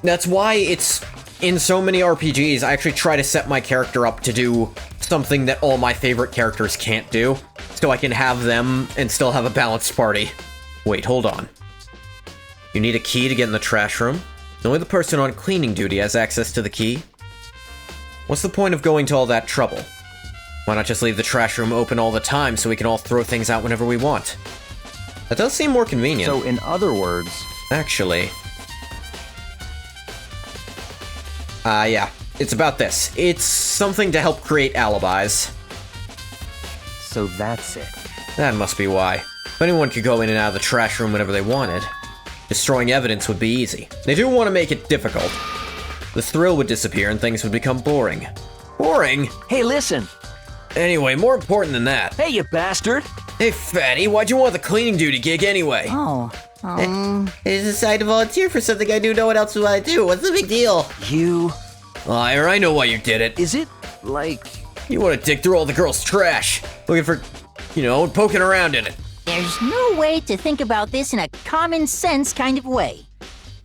That's why it's... in so many RPGs, I actually try to set my character up to do something that all my favorite characters can't do, so I can have them and still have a balanced party. Wait, hold on. You need a key to get in the trash room? Only the person on cleaning duty has access to the key? What's the point of going to all that trouble? Why not just leave the trash room open all the time so we can all throw things out whenever we want? That does seem more convenient. So, in other words... Actually... yeah. It's about this. It's something to help create alibis. So that's it. That must be why. If anyone could go in and out of the trash room whenever they wanted, destroying evidence would be easy. They do want to make it difficult. The thrill would disappear and things would become boring. Boring? Hey, listen! Anyway, more important than that. Hey, you bastard! Hey, fatty, why'd you want the cleaning duty gig anyway? I decided to volunteer for something I knew no one else would want to do. What's the big deal? You... Liar, I know why you did it. Is it, like... You want to dig through all the girls' trash, looking for, poking around in it. There's no way to think about this in a common sense kind of way.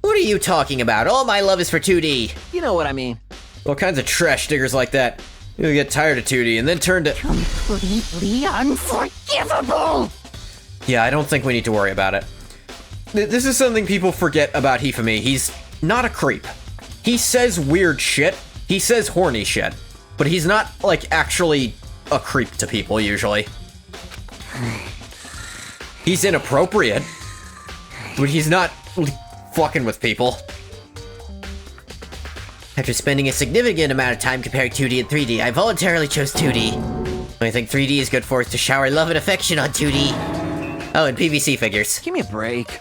What are you talking about? All my love is for 2D. You know what I mean. All kinds of trash diggers like that. You'll get tired of 2D and then turn to... Completely unforgivable! Yeah, I don't think we need to worry about it. This is something people forget about Hifumi. He's not a creep. He says weird shit. He says horny shit. But he's not, actually a creep to people, usually. He's inappropriate. But he's not fucking with people. After spending a significant amount of time comparing 2D and 3D, I voluntarily chose 2D. I think 3D is good for is to shower love and affection on 2D. Oh, and PVC figures. Give me a break.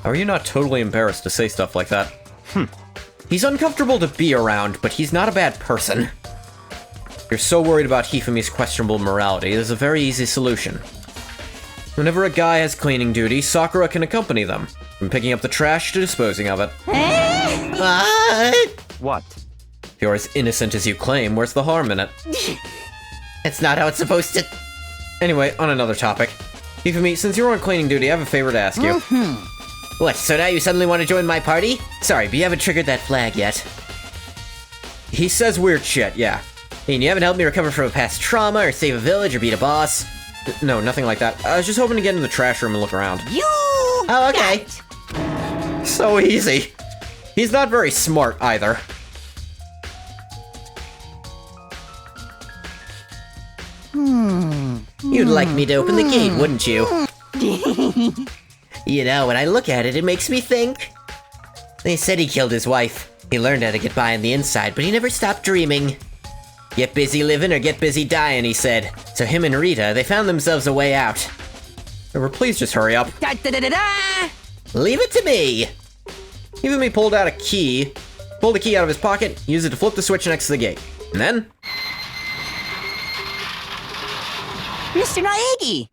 Are you not totally embarrassed to say stuff like that? He's uncomfortable to be around, but he's not a bad person. You're so worried about Hifumi's questionable morality, there's a very easy solution. Whenever a guy has cleaning duty, Sakura can accompany them, from picking up the trash to disposing of it. What? If you're as innocent as you claim, where's the harm in it? That's not how it's supposed to... Anyway, on another topic. Hifumi, since you're on cleaning duty, I have a favor to ask you. What, so now you suddenly want to join my party? Sorry, but you haven't triggered that flag yet. He says weird shit, yeah. And you haven't helped me recover from a past trauma, or save a village, or beat a boss. No, nothing like that. I was just hoping to get into the trash room and look around. Oh, okay. So easy. He's not very smart, either. You'd like me to open the gate, wouldn't you? You know, when I look at it, it makes me think. They said he killed his wife. He learned how to get by on the inside, but he never stopped dreaming. Get busy living or get busy dying, he said. So him and Rita, they found themselves a way out. Please just hurry up. Leave it to me! Hifumi pulled a key out of his pocket, used it to flip the switch next to the gate. And then... Mr. Naegi!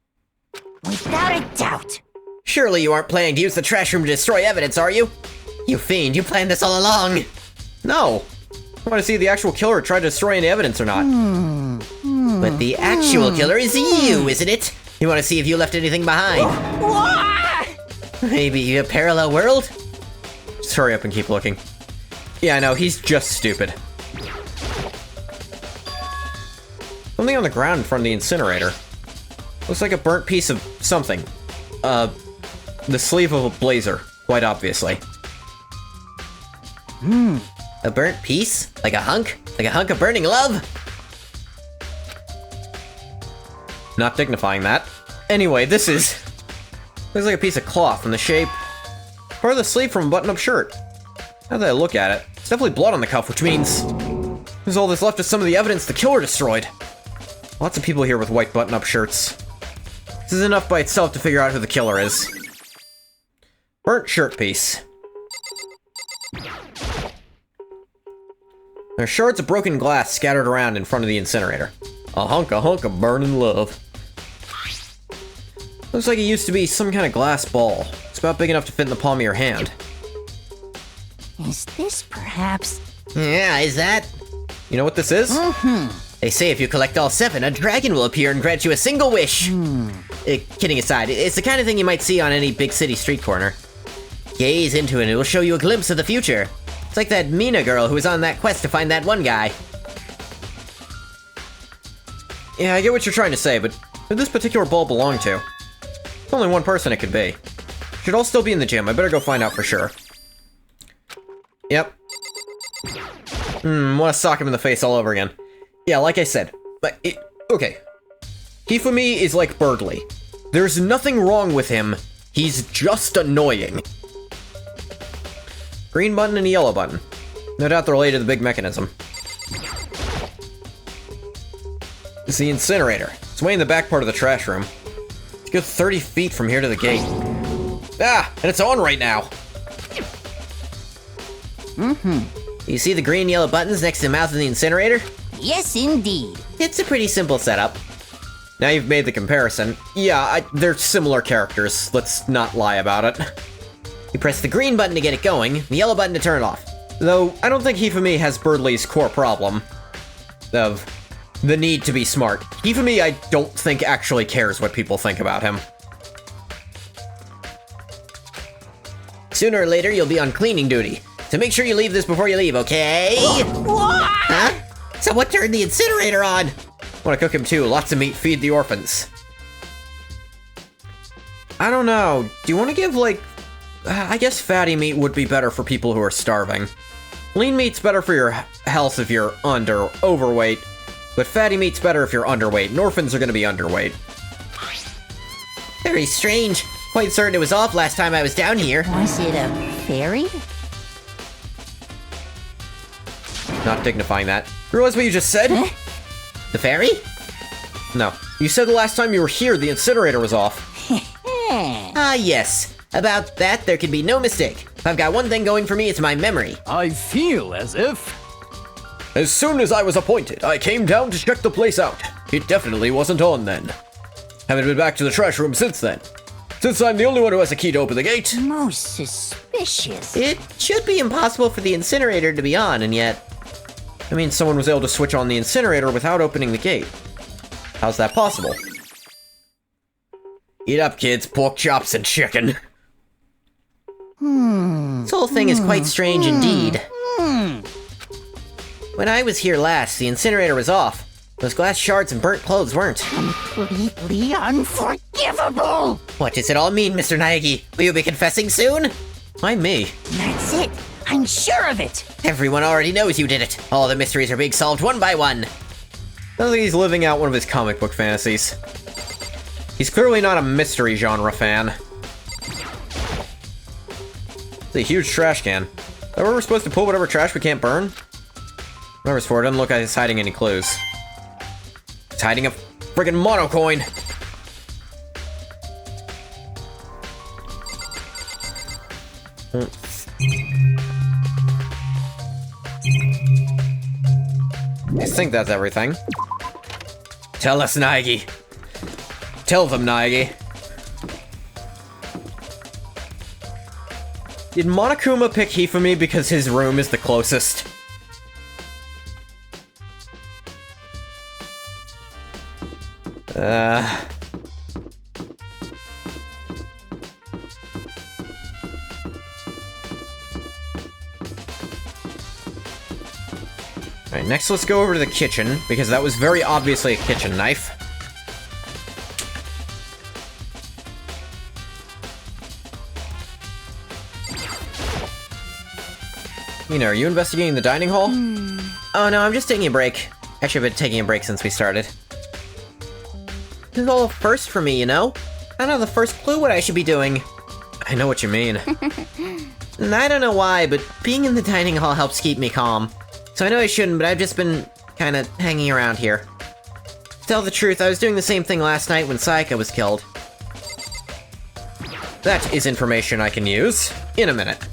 Without a doubt. Surely you aren't planning to use the trash room to destroy evidence, are you? You fiend, you planned this all along! No! I want to see if the actual killer tried to destroy any evidence or not. But the actual killer is you, isn't it? You want to see if you left anything behind? Maybe a parallel world? Just hurry up and keep looking. Yeah, I know, he's just stupid. Something on the ground in front of the incinerator. Looks like a burnt piece of something. The sleeve of a blazer, quite obviously. A burnt piece? Like a hunk? Like a hunk of burning love? Not dignifying that. Anyway, this is... looks like a piece of cloth in the shape... part of the sleeve from a button-up shirt. Now that I look at it, it's definitely blood on the cuff, which means... there's all that's left of some of the evidence the killer destroyed. Lots of people here with white button-up shirts. This is enough by itself to figure out who the killer is. Burnt shirt piece. There's shards of broken glass scattered around in front of the incinerator. A hunk of burning love. Looks like it used to be some kind of glass ball. It's about big enough to fit in the palm of your hand. Is this perhaps... Yeah, is that? You know what this is? They say if you collect all 7, a dragon will appear and grant you a single wish. Kidding aside, it's the kind of thing you might see on any big city street corner. Gaze into it and it will show you a glimpse of the future. It's like that Mina girl who was on that quest to find that one guy. Yeah, I get what you're trying to say, but who did this particular ball belong to? There's only one person it could be. Should all still be in the gym. I better go find out for sure. Yep. Want to sock him in the face all over again. Yeah, like I said. But okay. Hifumi is like Birdly. There's nothing wrong with him. He's just annoying. Green button and a yellow button. No doubt they're related to the big mechanism. It's the incinerator. It's way in the back part of the trash room. It's a good 30 feet from here to the gate. Ah, and it's on right now. You see the green and yellow buttons next to the mouth of the incinerator? Yes, indeed. It's a pretty simple setup. Now you've made the comparison. Yeah, they're similar characters. Let's not lie about it. You press the green button to get it going, the yellow button to turn it off. Though, I don't think Hifumi has Birdly's core problem of the need to be smart. Hifumi, I don't think actually cares what people think about him. Sooner or later, you'll be on cleaning duty. So make sure you leave this before you leave, okay? What? Huh? Someone turned the incinerator on! Want to cook him too. Lots of meat. Feed the orphans. I don't know. Do you want to give, like... I guess fatty meat would be better for people who are starving. Lean meat's better for your health if you're overweight. But fatty meat's better if you're underweight. And orphans are going to be underweight. Very strange. Quite certain it was off last time I was down here. Was it a fairy? Not dignifying that. Realize what you just said? Huh? The fairy? No. You said the last time you were here, the incinerator was off. Ah, yes. About that, there can be no mistake. If I've got one thing going for me, it's my memory. I feel as if... As soon as I was appointed, I came down to check the place out. It definitely wasn't on then. Haven't been back to the trash room since then. Since I'm the only one who has a key to open the gate. Most suspicious. It should be impossible for the incinerator to be on, and yet... I mean, someone was able to switch on the incinerator without opening the gate. How's that possible? Eat up, kids. Pork chops and chicken. This whole thing is quite strange indeed. When I was here last, the incinerator was off. Those glass shards and burnt clothes weren't. Completely unforgivable. What does it all mean, Mr. Naegi? Will you be confessing soon? Why me? That's it. I'm sure of it. Everyone already knows you did it. All the mysteries are being solved one by one. Sounds like he's living out one of his comic book fantasies. He's clearly not a mystery genre fan. It's a huge trash can. Is that where we're supposed to put whatever trash we can't burn? Whatever it's for, it doesn't look like it's hiding any clues. It's hiding a friggin' mono coin. I think that's everything. Tell us, Naegi. Tell them, Naegi. Did Monokuma pick Hifumi because his room is the closest? Alright, next let's go over to the kitchen, because that was very obviously a kitchen knife. Mina, are you investigating the dining hall? Oh no, I'm just taking a break. Actually, I've been taking a break since we started. This is all a first for me, you know? I don't have the first clue what I should be doing. I know what you mean. And I don't know why, but being in the dining hall helps keep me calm. So I know I shouldn't, but I've just been kinda hanging around here. To tell the truth, I was doing the same thing last night when Sayaka was killed. That is information I can use in a minute.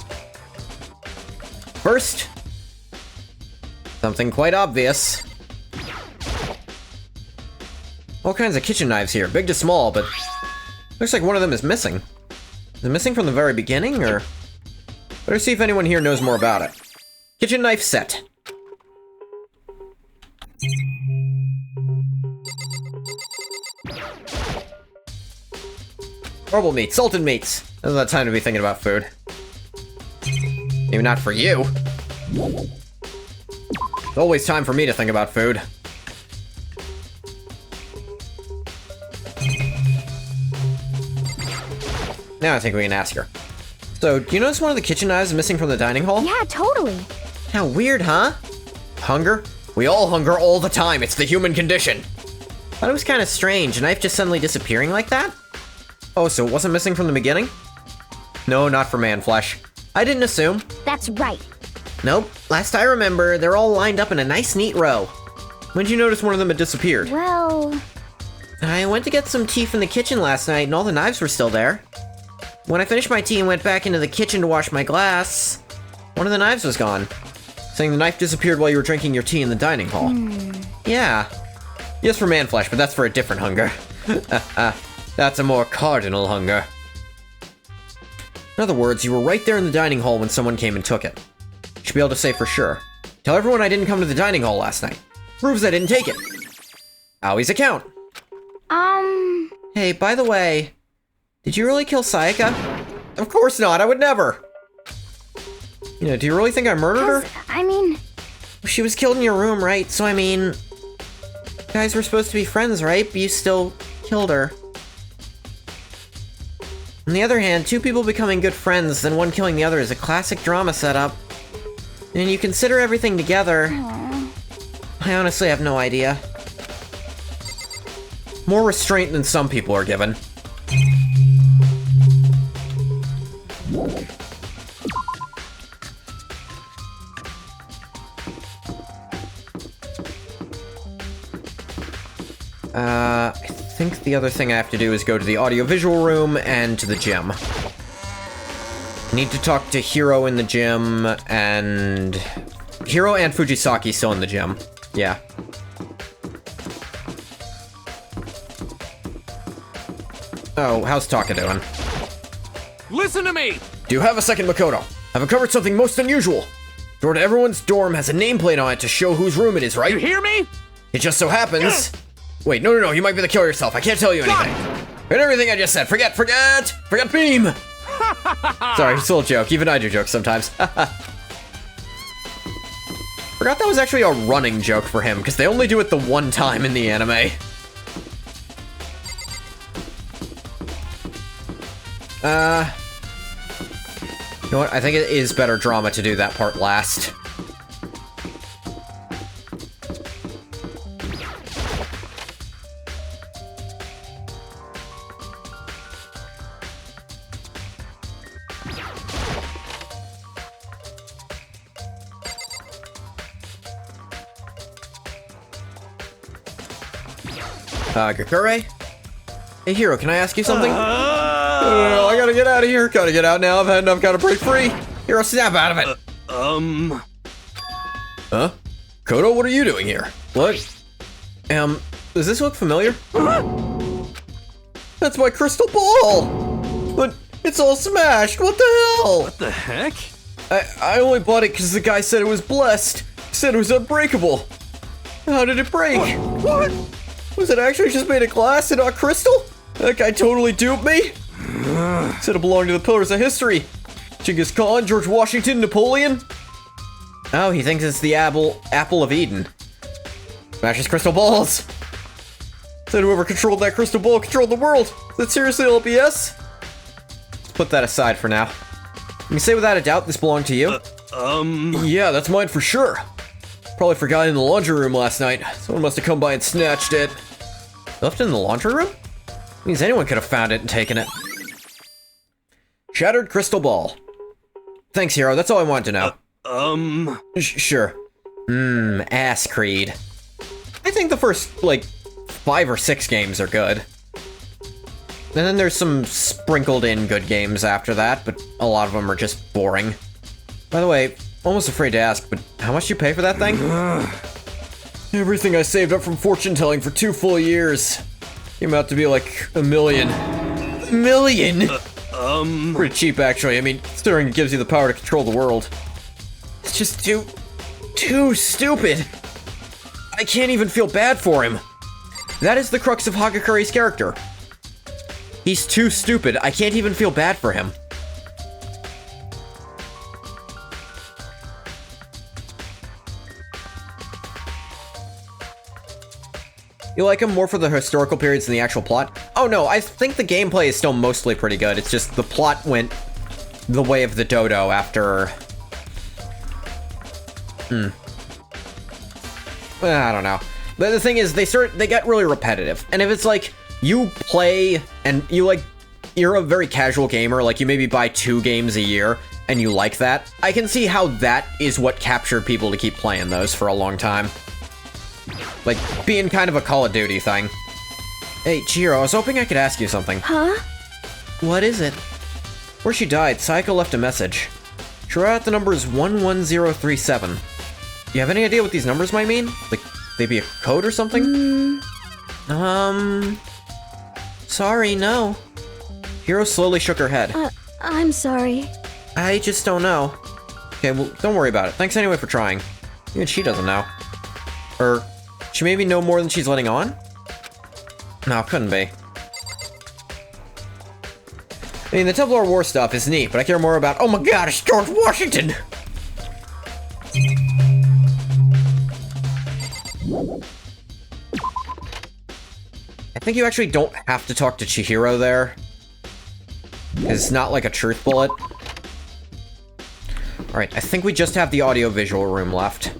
First, something quite obvious. All kinds of kitchen knives here, big to small, but looks like one of them is missing. Is it missing from the very beginning, or? Better see if anyone here knows more about it. Kitchen knife set. Horrible meat, salted meats. This is not time to be thinking about food. Maybe not for you. It's always time for me to think about food. Now I think we can ask her. So, do you notice one of the kitchen knives is missing from the dining hall? Yeah, totally. How weird, huh? Hunger? We all hunger all the time. It's the human condition. Thought it was kinda strange, a knife just suddenly disappearing like that? Oh, so it wasn't missing from the beginning? No, not for man flesh. I didn't assume. That's right. Nope. Last I remember, they're all lined up in a nice neat row. When'd you notice one of them had disappeared? Well, I went to get some tea from the kitchen last night and all the knives were still there. When I finished my tea and went back into the kitchen to wash my glass, one of the knives was gone. Saying the knife disappeared while you were drinking your tea in the dining hall. Yeah. Yes, for man flesh, but that's for a different hunger. That's a more cardinal hunger. In other words, you were right there in the dining hall when someone came and took it. You should be able to say for sure. Tell everyone I didn't come to the dining hall last night. Proves I didn't take it. Aoi's account. Hey, by the way, did you really kill Sayaka? Of course not, I would never. You know, do you really think I murdered her? I mean, She was killed in your room, right? So, I mean, you guys were supposed to be friends, right? But you still killed her. On the other hand, two people becoming good friends, then one killing the other is a classic drama setup. And you consider everything together, I honestly have no idea. More restraint than some people are given. I think the other thing I have to do is go to the audiovisual room and to the gym. Need to talk to Hiro in the gym, and... Hiro and Fujisaki still in the gym. Yeah. Oh, how's Taka doing? Listen to me! Do you have a second, Makoto? I've uncovered something most unusual. Door to everyone's dorm has a nameplate on it to show whose room it is, right? You hear me? It just so happens... Wait, no, you might be the killer yourself. I can't tell you anything. And everything I just said. Forget beam! Sorry, it's a little joke. Even I do jokes sometimes. Forgot that was actually a running joke for him, because they only do it the one time in the anime. You know what? I think it is better drama to do that part last. Gakure? Hey, Hiro, can I ask you something? I gotta get out of here. Gotta get out now. I've had enough. Gotta break free. Hiro, snap out of it. Huh? Koto, what are you doing here? What? Does this look familiar? That's my crystal ball! But it's all smashed. What the hell? What the heck? I only bought it because the guy said it was blessed. Said it was unbreakable. How did it break? What? Was it actually just made of glass and not crystal? That guy totally duped me. Said it belonged to the pillars of history. Genghis Khan, George Washington, Napoleon. Oh, he thinks it's the apple of Eden. Smashes crystal balls. Said whoever controlled that crystal ball controlled the world. Is that seriously LBS? Let's put that aside for now. You can say without a doubt this belonged to you. Yeah, that's mine for sure. Probably forgot it in the laundry room last night. Someone must have come by and snatched it. Left it in the laundry room? Means anyone could have found it and taken it. Shattered crystal ball. Thanks, Hiro. That's all I wanted to know. Sure. Ass Creed. I think the first, like, 5 or 6 games are good. And then there's some sprinkled in good games after that, but a lot of them are just boring. By the way, almost afraid to ask, but how much do you pay for that thing? Everything I saved up from fortune telling for 2 full years. Came out to be like $1 million. $1 million? Pretty cheap, actually. I mean, considering it gives you the power to control the world. It's just too stupid. I can't even feel bad for him. That is the crux of Hagakure's character. He's too stupid. I can't even feel bad for him. You like him more for the historical periods than the actual plot? Oh no, I think the gameplay is still mostly pretty good. It's just the plot went the way of the dodo after... I don't know. But the thing is, they get really repetitive. And if it's like, you play, and you're a very casual gamer, like you maybe buy 2 games a year, and you like that, I can see how that is what captured people to keep playing those for a long time. Like, being kind of a Call of Duty thing. Hey, Chihiro, I was hoping I could ask you something. Huh? What is it? Where she died, Sayaka left a message. She wrote out the numbers 11037. Do you have any idea what these numbers might mean? Like, maybe a code or something? Sorry, no. Hiro slowly shook her head. I'm sorry. I just don't know. Okay, well, don't worry about it. Thanks anyway for trying. Even she doesn't know. Or, she maybe know more than she's letting on? No, it couldn't be. I mean, the Templar War stuff is neat, but I care more about, oh my god, it's George Washington! I think you actually don't have to talk to Chihiro there. It's not like a truth bullet. Alright, I think we just have the audio-visual room left.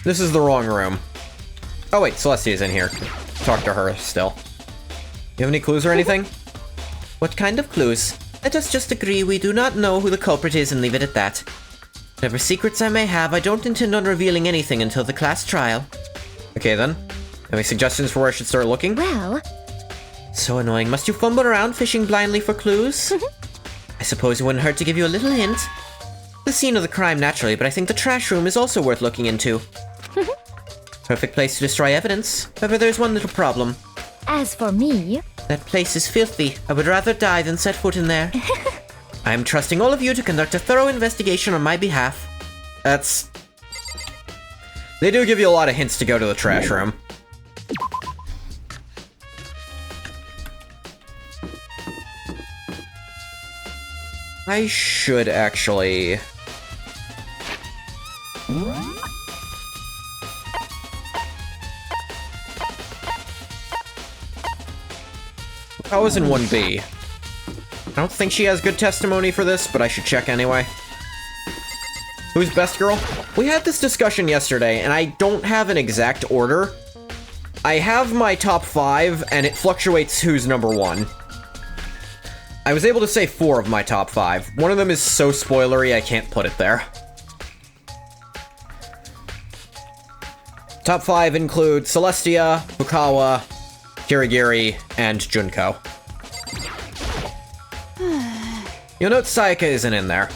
This is the wrong room. Oh wait, Celestia's in here. Talk to her still. You have any clues or anything? What kind of clues? Let us just agree we do not know who the culprit is and leave it at that. Whatever secrets I may have, I don't intend on revealing anything until the class trial. Okay then. Any suggestions for where I should start looking? Well, So annoying. Must you fumble around fishing blindly for clues? I suppose it wouldn't hurt to give you a little hint. The scene of the crime, naturally, but I think the trash room is also worth looking into. Perfect place to destroy evidence. However, there's one little problem. as for me, That place is filthy. I would rather die than set foot in there. I am trusting all of you to conduct a thorough investigation on my behalf. That's... They do give you a lot of hints to go to the trash room. I should actually... I was in 1B. I don't think she has good testimony for this, but I should check anyway. Who's best girl? We had this discussion yesterday, and I don't have an exact order. I have my top 5, and it fluctuates who's number 1. I was able to say 4 of my top 5. One of them is so spoilery, I can't put it there. Top 5 include Celestia, Fukawa, Kirigiri, and Junko. You'll note Sayaka isn't in there.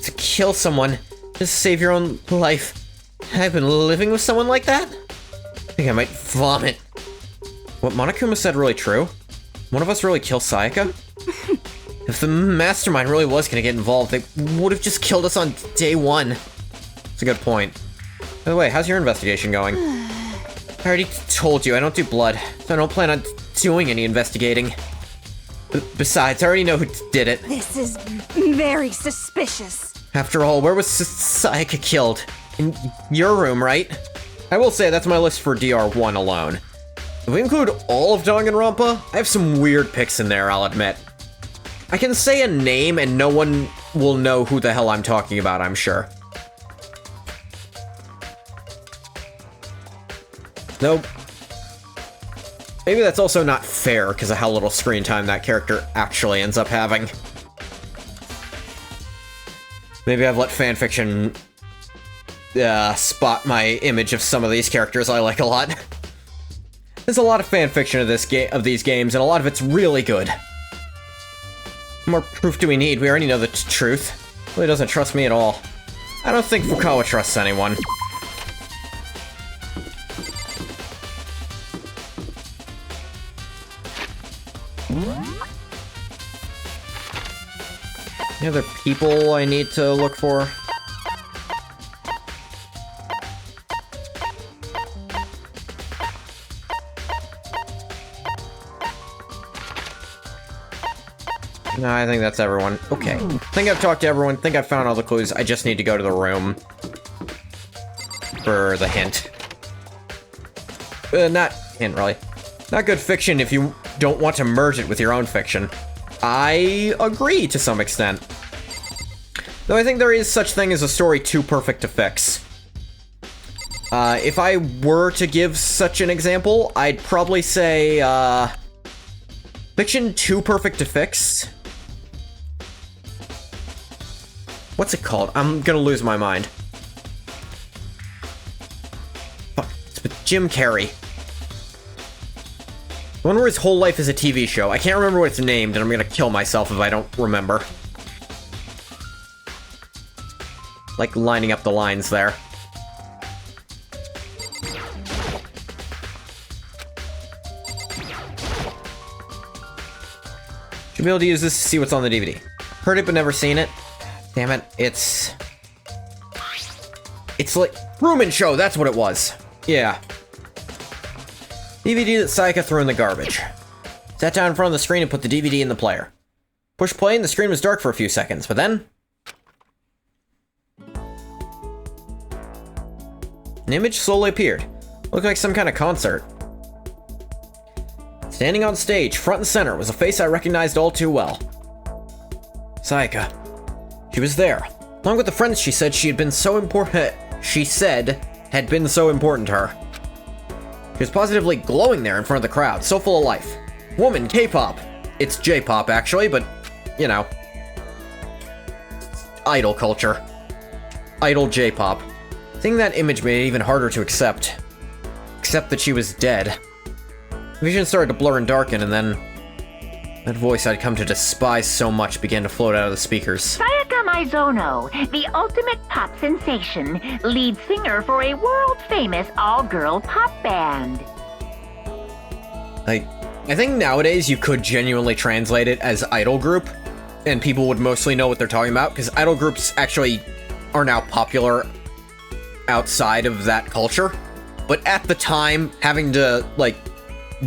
To kill someone, to save your own life. I've been living with someone like that? I think I might vomit. What Monokuma said really true? One of us really kill Sayaka? If the mastermind really was gonna get involved, they would have just killed us on day 1. That's a good point. By the way, how's your investigation going? I already told you, I don't do blood, so I don't plan on doing any investigating. Besides, I already know who did it. this is very suspicious. After all, where was Sayaka killed? In your room, right? I will say, that's my list for DR1 alone. If we include all of Danganronpa, I have some weird picks in there, I'll admit. I can say a name and no one will know who the hell I'm talking about, I'm sure. Nope. Maybe that's also not fair because of how little screen time that character actually ends up having. Maybe I've let fanfiction spot my image of some of these characters I like a lot. There's a lot of fanfiction of these games, and a lot of it's really good. What more proof do we need? We already know the truth. Really doesn't trust me at all. I don't think Fukawa trusts anyone. Any other people I need to look for? No, I think that's everyone. Okay. I think I've talked to everyone. I think I've found all the clues. I just need to go to the room for the hint. Not hint, really. Not good fiction if you don't want to merge it with your own fiction. I agree to some extent. Though I think there is such thing as a story too perfect to fix. If I were to give such an example, I'd probably say, fiction too perfect to fix. What's it called? I'm gonna lose my mind. Fuck, it's with Jim Carrey. The one where his whole life is a TV show. I can't remember what it's named, and I'm gonna kill myself if I don't remember. Like lining up the lines there. Should be able to use this to see what's on the DVD. Heard it but never seen it. Damn it, it's... It's like Truman Show, that's what it was. Yeah. DVD that Sayaka threw in the garbage. Sat down in front of the screen and put the DVD in the player. Push play and the screen was dark for a few seconds, but then... an image slowly appeared. Looked like some kind of concert. Standing on stage, front and center, was a face I recognized all too well. Sayaka. She was there, along with the friends she said had been so important to her. She was positively glowing there in front of the crowd, so full of life. Woman, K-pop. It's J-pop, actually, but, you know. Idol culture. Idol J-pop. Seeing that image made it even harder to accept. Except that she was dead. Vision started to blur and darken, and then... that voice I'd come to despise so much began to float out of the speakers. Sayaka Maizono, the ultimate pop sensation, lead singer for a world-famous all-girl pop band. I think nowadays you could genuinely translate it as idol group, and people would mostly know what they're talking about, because idol groups actually are now popular outside of that culture. But at the time, having to, like,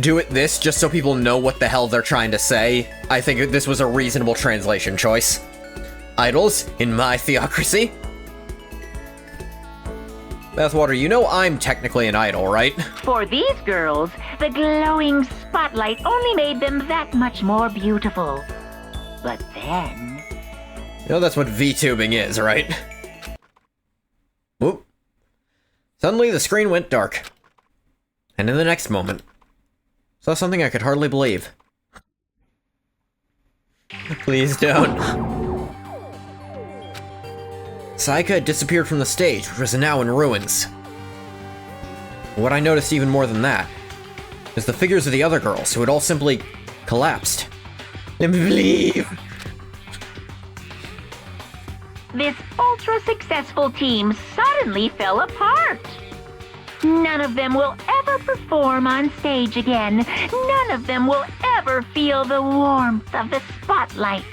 do it this just so people know what the hell they're trying to say, I think this was a reasonable translation choice. Idols in my theocracy. Bathwater, you know I'm technically an idol, right? For these girls, the glowing spotlight only made them that much more beautiful. But then... you know that's what VTubing is, right? Whoop. Suddenly the screen went dark. And in the next moment, saw something I could hardly believe. Please don't. Sayaka had disappeared from the stage, which was now in ruins. What I noticed even more than that was the figures of the other girls, who had all simply collapsed. Let me believe. This ultra-successful team suddenly fell apart. None of them will ever perform on stage again. None of them will ever feel the warmth of the spotlight.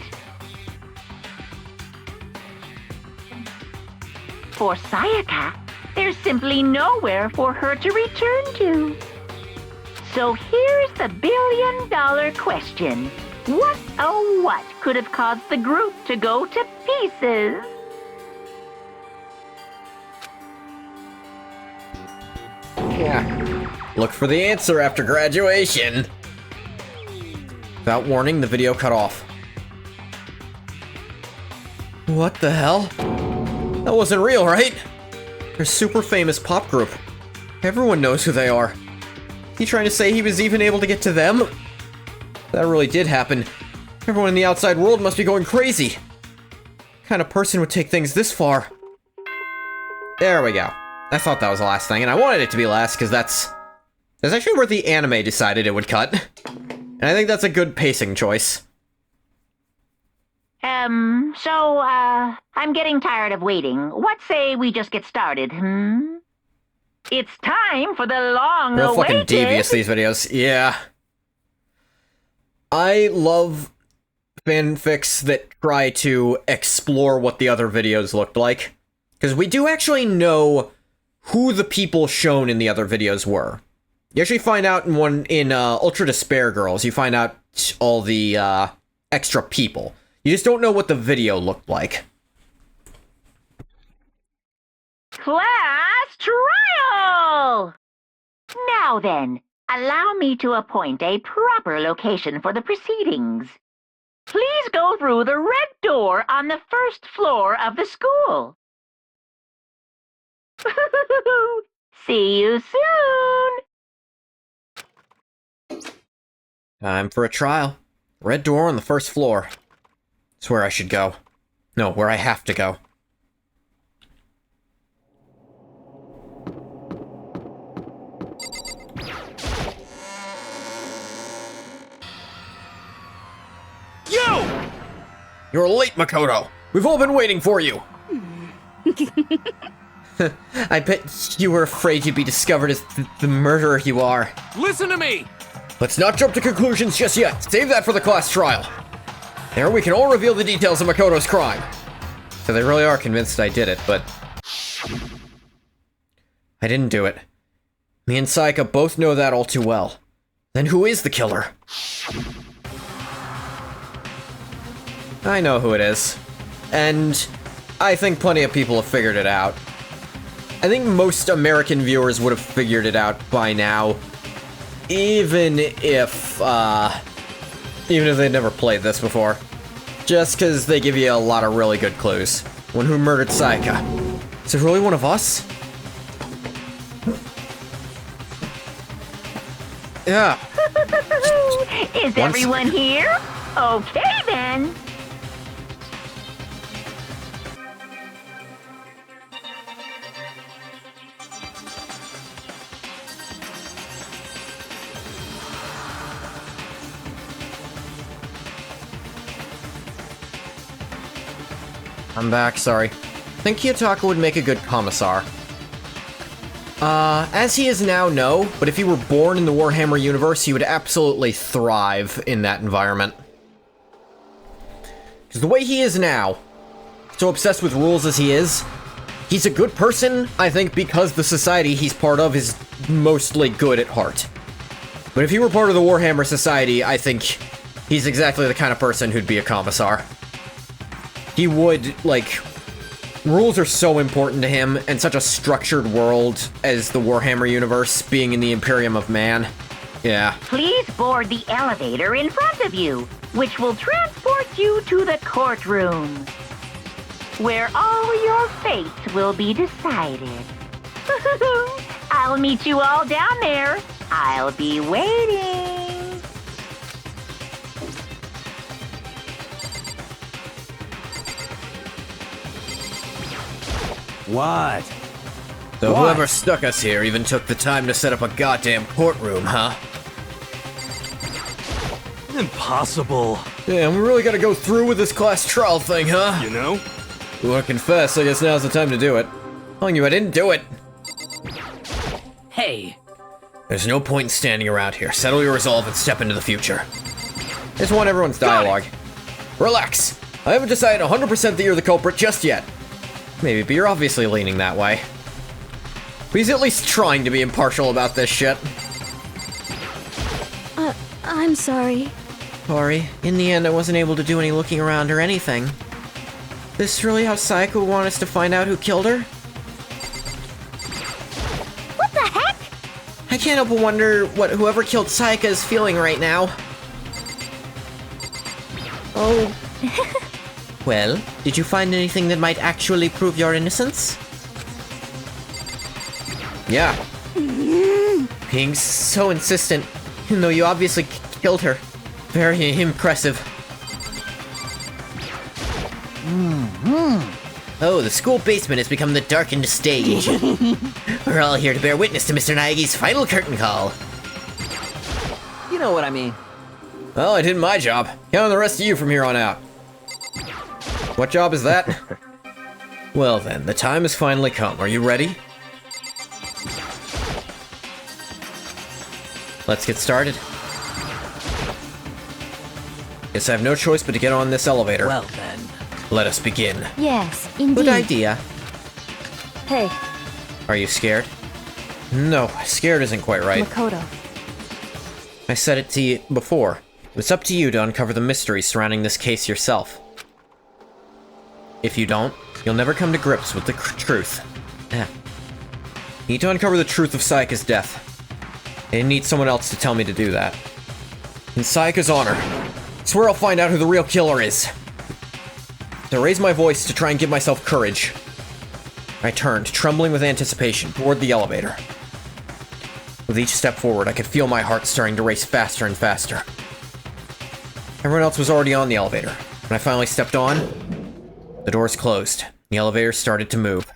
For Sayaka, there's simply nowhere for her to return to. So here's the billion-dollar question. What, oh what, could have caused the group to go to pieces? Yeah. Look for the answer after graduation. Without warning, the video cut off. What the hell? That wasn't real, right? They're a super famous pop group. Everyone knows who they are. He trying to say he was even able to get to them? That really did happen. Everyone in the outside world must be going crazy. What kind of person would take things this far? There we go. I thought that was the last thing, and I wanted it to be last, because that's actually where the anime decided it would cut. And I think that's a good pacing choice. I'm getting tired of waiting. What say we just get started, hmm? It's time for the long-awaited... Real fucking devious, these videos. Yeah. I love fanfics that try to explore what the other videos looked like. Because we do actually know who the people shown in the other videos were. You actually find out in Ultra Despair Girls, you find out all the extra people. You just don't know what the video looked like. Class trial! Now then, allow me to appoint a proper location for the proceedings. Please go through the red door on the first floor of the school. See you soon! Time for a trial. Red door on the first floor. It's where I should go. No, where I have to go. You! You're late, Makoto! We've all been waiting for you! I bet you were afraid you'd be discovered as the murderer you are. Listen to me! Let's not jump to conclusions just yet. Save that for the class trial. There we can all reveal the details of Makoto's crime. So they really are convinced I did it, but... I didn't do it. Me and Sayaka both know that all too well. Then who is the killer? I know who it is. And I think plenty of people have figured it out. I think most American viewers would have figured it out by now. Even if they'd never played this before. Just because they give you a lot of really good clues. One who murdered Sayaka. Is it really one of us? Yeah. Is everyone here? Okay, then. I'm back, sorry. I think Kiyotaka would make a good commissar. As he is now, no, but if he were born in the Warhammer universe, he would absolutely thrive in that environment. Because the way he is now, so obsessed with rules as he is, he's a good person, I think, because the society he's part of is mostly good at heart. But if he were part of the Warhammer society, I think he's exactly the kind of person who'd be a commissar. He would, like... Rules are so important to him, and such a structured world as the Warhammer universe, being in the Imperium of Man. Yeah. Please board the elevator in front of you, which will transport you to the courtroom, where all your fates will be decided. I'll meet you all down there. I'll be waiting. What? So What? whoever stuck us here even took the time to set up a goddamn courtroom, huh? Impossible. Damn, we really gotta go through with this class trial thing, huh? You know? You wanna confess, I guess now's the time to do it. Telling you I didn't do it. Hey, There's no point in standing around here. Settle your resolve and step into the future. I just want everyone's dialogue. Relax. I haven't decided 100% that you're the culprit just yet. Maybe, but you're obviously leaning that way. But he's at least trying to be impartial about this shit. I'm sorry. Sorry, in the end I wasn't able to do any looking around or anything. This really how Sayaka would want us to find out who killed her? What the heck? I can't help but wonder what whoever killed Sayaka is feeling right now. Oh. Well, did you find anything that might actually prove your innocence? Yeah. Being so insistent, even though you obviously killed her. Very impressive. Oh, the school basement has become the darkened stage. We're all here to bear witness to Mr. Naegi's final curtain call. You know what I mean. Well, I did my job. Count on the rest of you from here on out. What job is that? Well then, the time has finally come. Are you ready? Let's get started. Guess I have no choice but to get on this elevator. Well then. Let us begin. Yes, indeed. Good idea. Hey, Are you scared? No, scared isn't quite right. Makoto. I said it to you before. It's up to you to uncover the mystery surrounding this case yourself. If you don't, you'll never come to grips with the truth. Yeah. You need to uncover the truth of Sayaka's death. I didn't need someone else to tell me to do that. In Sayaka's honor, I swear I'll find out who the real killer is. I raised my voice to try and give myself courage. I turned, trembling with anticipation, toward the elevator. With each step forward, I could feel my heart starting to race faster and faster. Everyone else was already on the elevator. When I finally stepped on, the doors closed. The elevator started to move.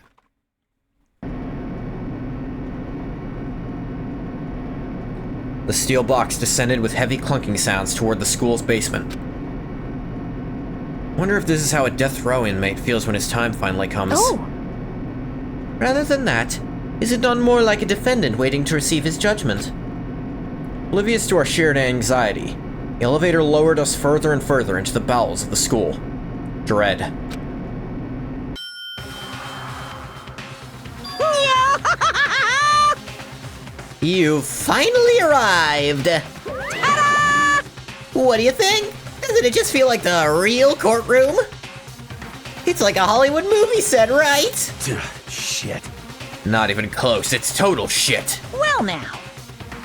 The steel box descended with heavy clunking sounds toward the school's basement. Wonder if this is how a death row inmate feels when his time finally comes. Oh! Rather than that, is it not more like a defendant waiting to receive his judgment? Oblivious to our shared anxiety, the elevator lowered us further and further into the bowels of the school. Dread. You finally arrived! Ta-da! What do you think? Doesn't it just feel like the real courtroom? It's like a Hollywood movie set, right? Shit. Not even close, it's total shit. Well now.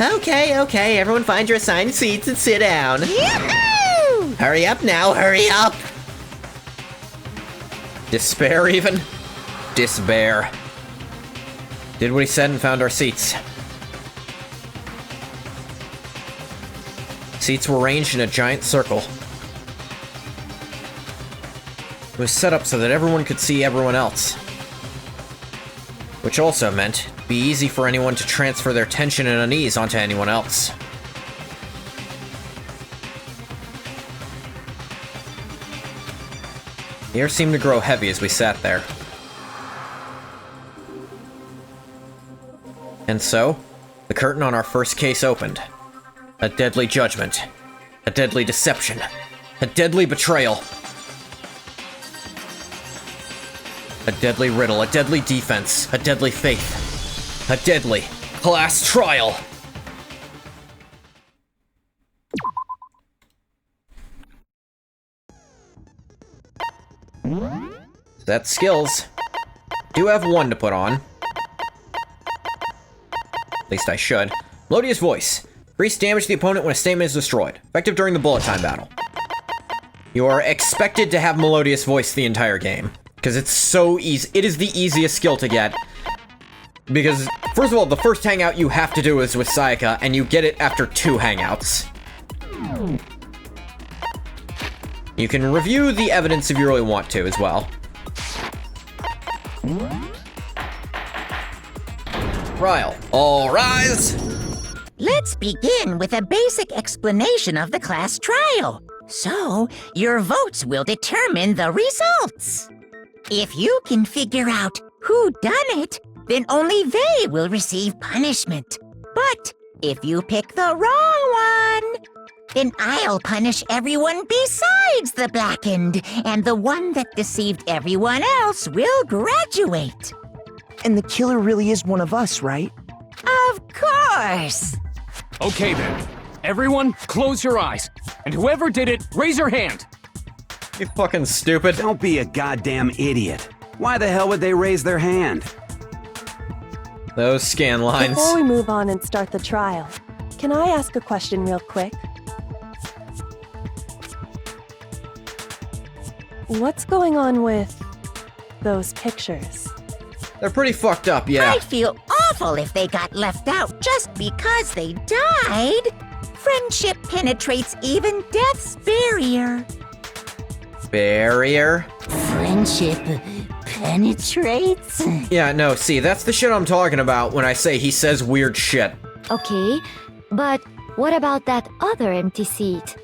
Okay, everyone find your assigned seats and sit down. Yoo-hoo! Hurry up now, hurry up! Despair even? Despair. Did what he said and found our seats. Seats were arranged in a giant circle. It was set up so that everyone could see everyone else. Which also meant it'd be easy for anyone to transfer their tension and unease onto anyone else. The air seemed to grow heavy as we sat there. And so, the curtain on our first case opened. A deadly judgment. A deadly deception. A deadly betrayal. A deadly riddle, a deadly defense, a deadly faith. A deadly class trial! That's skills. Do have one to put on. At least I should. Melodious voice. Increase damage to the opponent when a statement is destroyed. Effective during the bullet time battle. You are expected to have melodious voice the entire game. Because it's so easy. It is the easiest skill to get. Because, first of all, the first hangout you have to do is with Sayaka, and you get it after 2 hangouts. You can review the evidence if you really want to, as well. Trial. All rise! Let's begin with a basic explanation of the class trial. So, your votes will determine the results. If you can figure out who done it, then only they will receive punishment. But if you pick the wrong one, then I'll punish everyone besides the blackened, and the one that deceived everyone else will graduate. And the killer really is one of us, right? Of course! Okay then. Everyone, close your eyes. And whoever did it, raise your hand. You fucking stupid. Don't be a goddamn idiot. Why the hell would they raise their hand? Those scan lines. Before we move on and start the trial, can I ask a question real quick? What's going on with those pictures? They're pretty fucked up, yeah. I'd feel awful if they got left out just because they died. Friendship penetrates even death's barrier. Barrier? Friendship penetrates? Yeah, no, see, that's the shit I'm talking about when I say he says weird shit. Okay, but what about that other empty seat?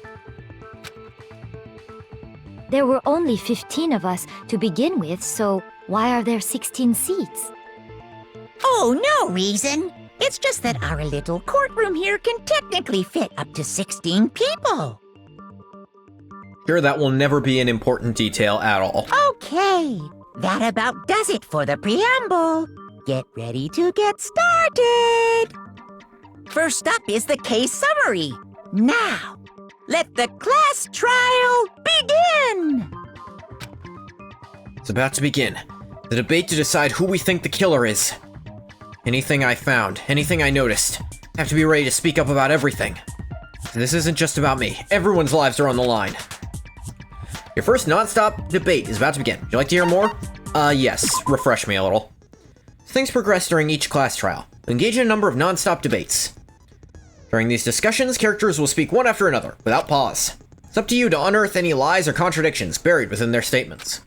There were only 15 of us to begin with, so why are there 16 seats? Oh, no reason. It's just that our little courtroom here can technically fit up to 16 people. Sure, that will never be an important detail at all. Okay, that about does it for the preamble. Get ready to get started. First up is the case summary. Now, let the class trial begin! It's about to begin. The debate to decide who we think the killer is. Anything I found, anything I noticed, I have to be ready to speak up about everything. This isn't just about me. Everyone's lives are on the line. Your first non-stop debate is about to begin. Would you like to hear more? Yes. Refresh me a little. Things progress during each class trial. Engage in a number of non-stop debates. During these discussions, characters will speak one after another, without pause. It's up to you to unearth any lies or contradictions buried within their statements.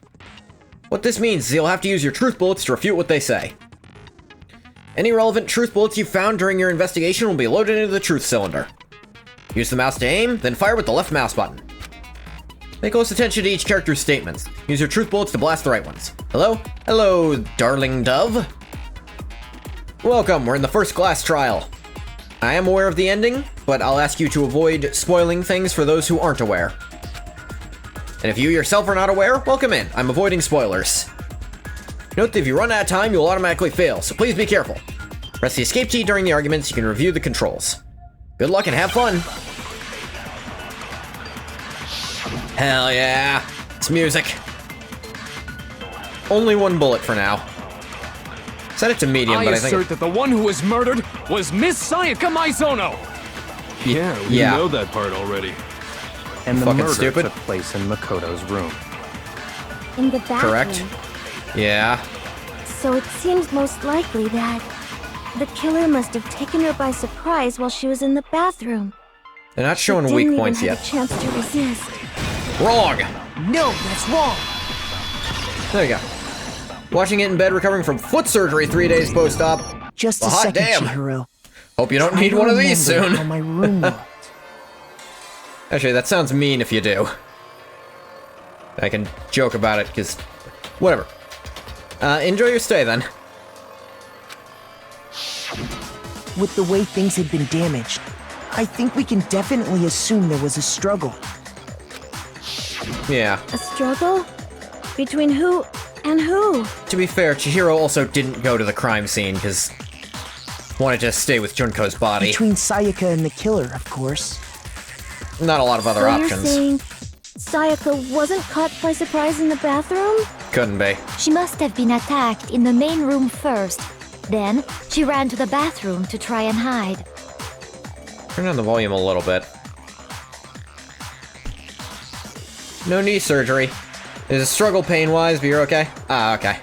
What this means is you'll have to use your truth bullets to refute what they say. Any relevant truth bullets you found during your investigation will be loaded into the truth cylinder. Use the mouse to aim, then fire with the left mouse button. Pay close attention to each character's statements. Use your truth bullets to blast the right ones. Hello? Hello, darling dove. Welcome, we're in the first class trial. I am aware of the ending, but I'll ask you to avoid spoiling things for those who aren't aware. And if you yourself are not aware, welcome in. I'm avoiding spoilers. Note that if you run out of time, you'll automatically fail, so please be careful. Press the escape key during the arguments, you can review the controls. Good luck and have fun! Hell yeah! It's music. Only one bullet for now. Set it to medium, but I think... I assert that the one who was murdered was Miss Sayaka Maizono! Yeah, we know that part already. And the Fucking murder stupid. took place in Makoto's room. In the bathroom. Correct. Yeah. So it seems most likely that the killer must have taken her by surprise while she was in the bathroom. They're not showing Didn't weak even points have yet. a chance to resist. Wrong! No, that's wrong. There you go. Watching it in bed, recovering from foot surgery 3 days post-op. Just Well, a hot second, damn. Chihiro. Hope you don't Try need to one of these remember soon. How my room looked. Actually, that sounds mean if you do. I can joke about it, because... whatever. Enjoy your stay, then. With the way things had been damaged, I think we can definitely assume there was a struggle. Yeah. A struggle? Between who and who? To be fair, Chihiro also didn't go to the crime scene, because... wanted to stay with Junko's body. Between Sayaka and the killer, of course. Not a lot of other So options. you're saying Sayaka wasn't caught by surprise in the bathroom? Couldn't be. She must have been attacked in the main room first. Then, she ran to the bathroom to try and hide. Turn down the volume a little bit. No knee surgery. There's a struggle pain-wise, but you're okay? Ah, okay.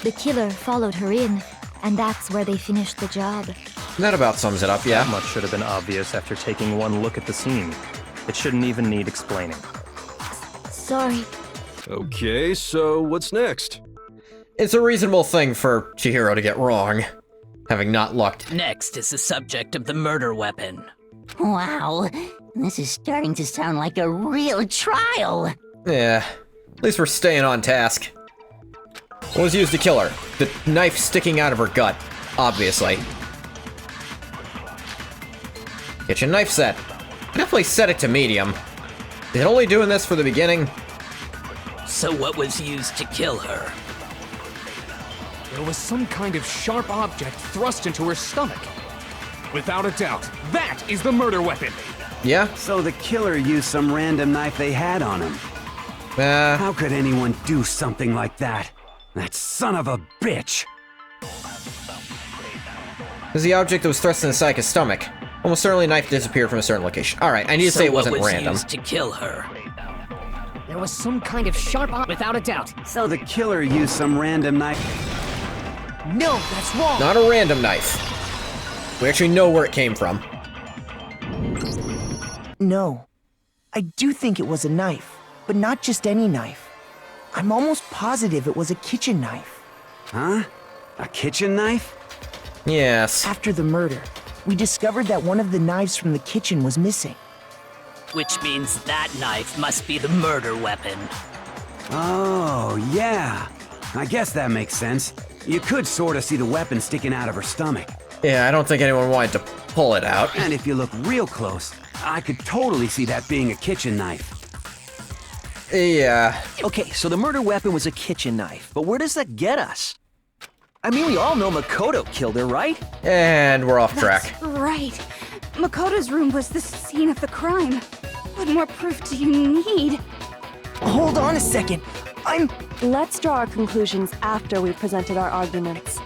The killer followed her in, and that's where they finished the job. That about sums it up, yeah. That much should have been obvious after taking one look at the scene. It shouldn't even need explaining. Sorry. Okay, so what's next? It's a reasonable thing for Chihiro to get wrong, having not looked. Next is the subject of the murder weapon. Wow, this is starting to sound like a real trial. Yeah, at least we're staying on task. What was used to kill her? The knife sticking out of her gut, obviously. Kitchen knife set. Definitely set it to medium. Is it only doing this for the beginning? So what was used to kill her? There was some kind of sharp object thrust into her stomach. Without a doubt, that is the murder weapon. Yeah? So the killer used some random knife they had on him. How could anyone do something like that? That son of a bitch! This is the object that was thrust in the Sayaka's stomach. Almost certainly a knife disappeared from a certain location. Alright, I need to say it wasn't random. Used to kill her? There was some kind of sharp without a doubt. So the killer used some random knife. No, that's wrong. Not a random knife. We actually know where it came from. No. I do think it was a knife, but not just any knife. I'm almost positive it was a kitchen knife. Huh? A kitchen knife? Yes. After the murder, we discovered that one of the knives from the kitchen was missing. Which means that knife must be the murder weapon. Oh, yeah. I guess that makes sense. You could sort of see the weapon sticking out of her stomach. Yeah, I don't think anyone wanted to pull it out. And if you look real close, I could totally see that being a kitchen knife. Yeah. Okay, so the murder weapon was a kitchen knife, but where does that get us? I mean, we all know Makoto killed her, right? And we're off track. Right. Makoto's room was the scene of the crime. What more proof do you need? Hold on a second. Let's draw our conclusions after we've presented our arguments.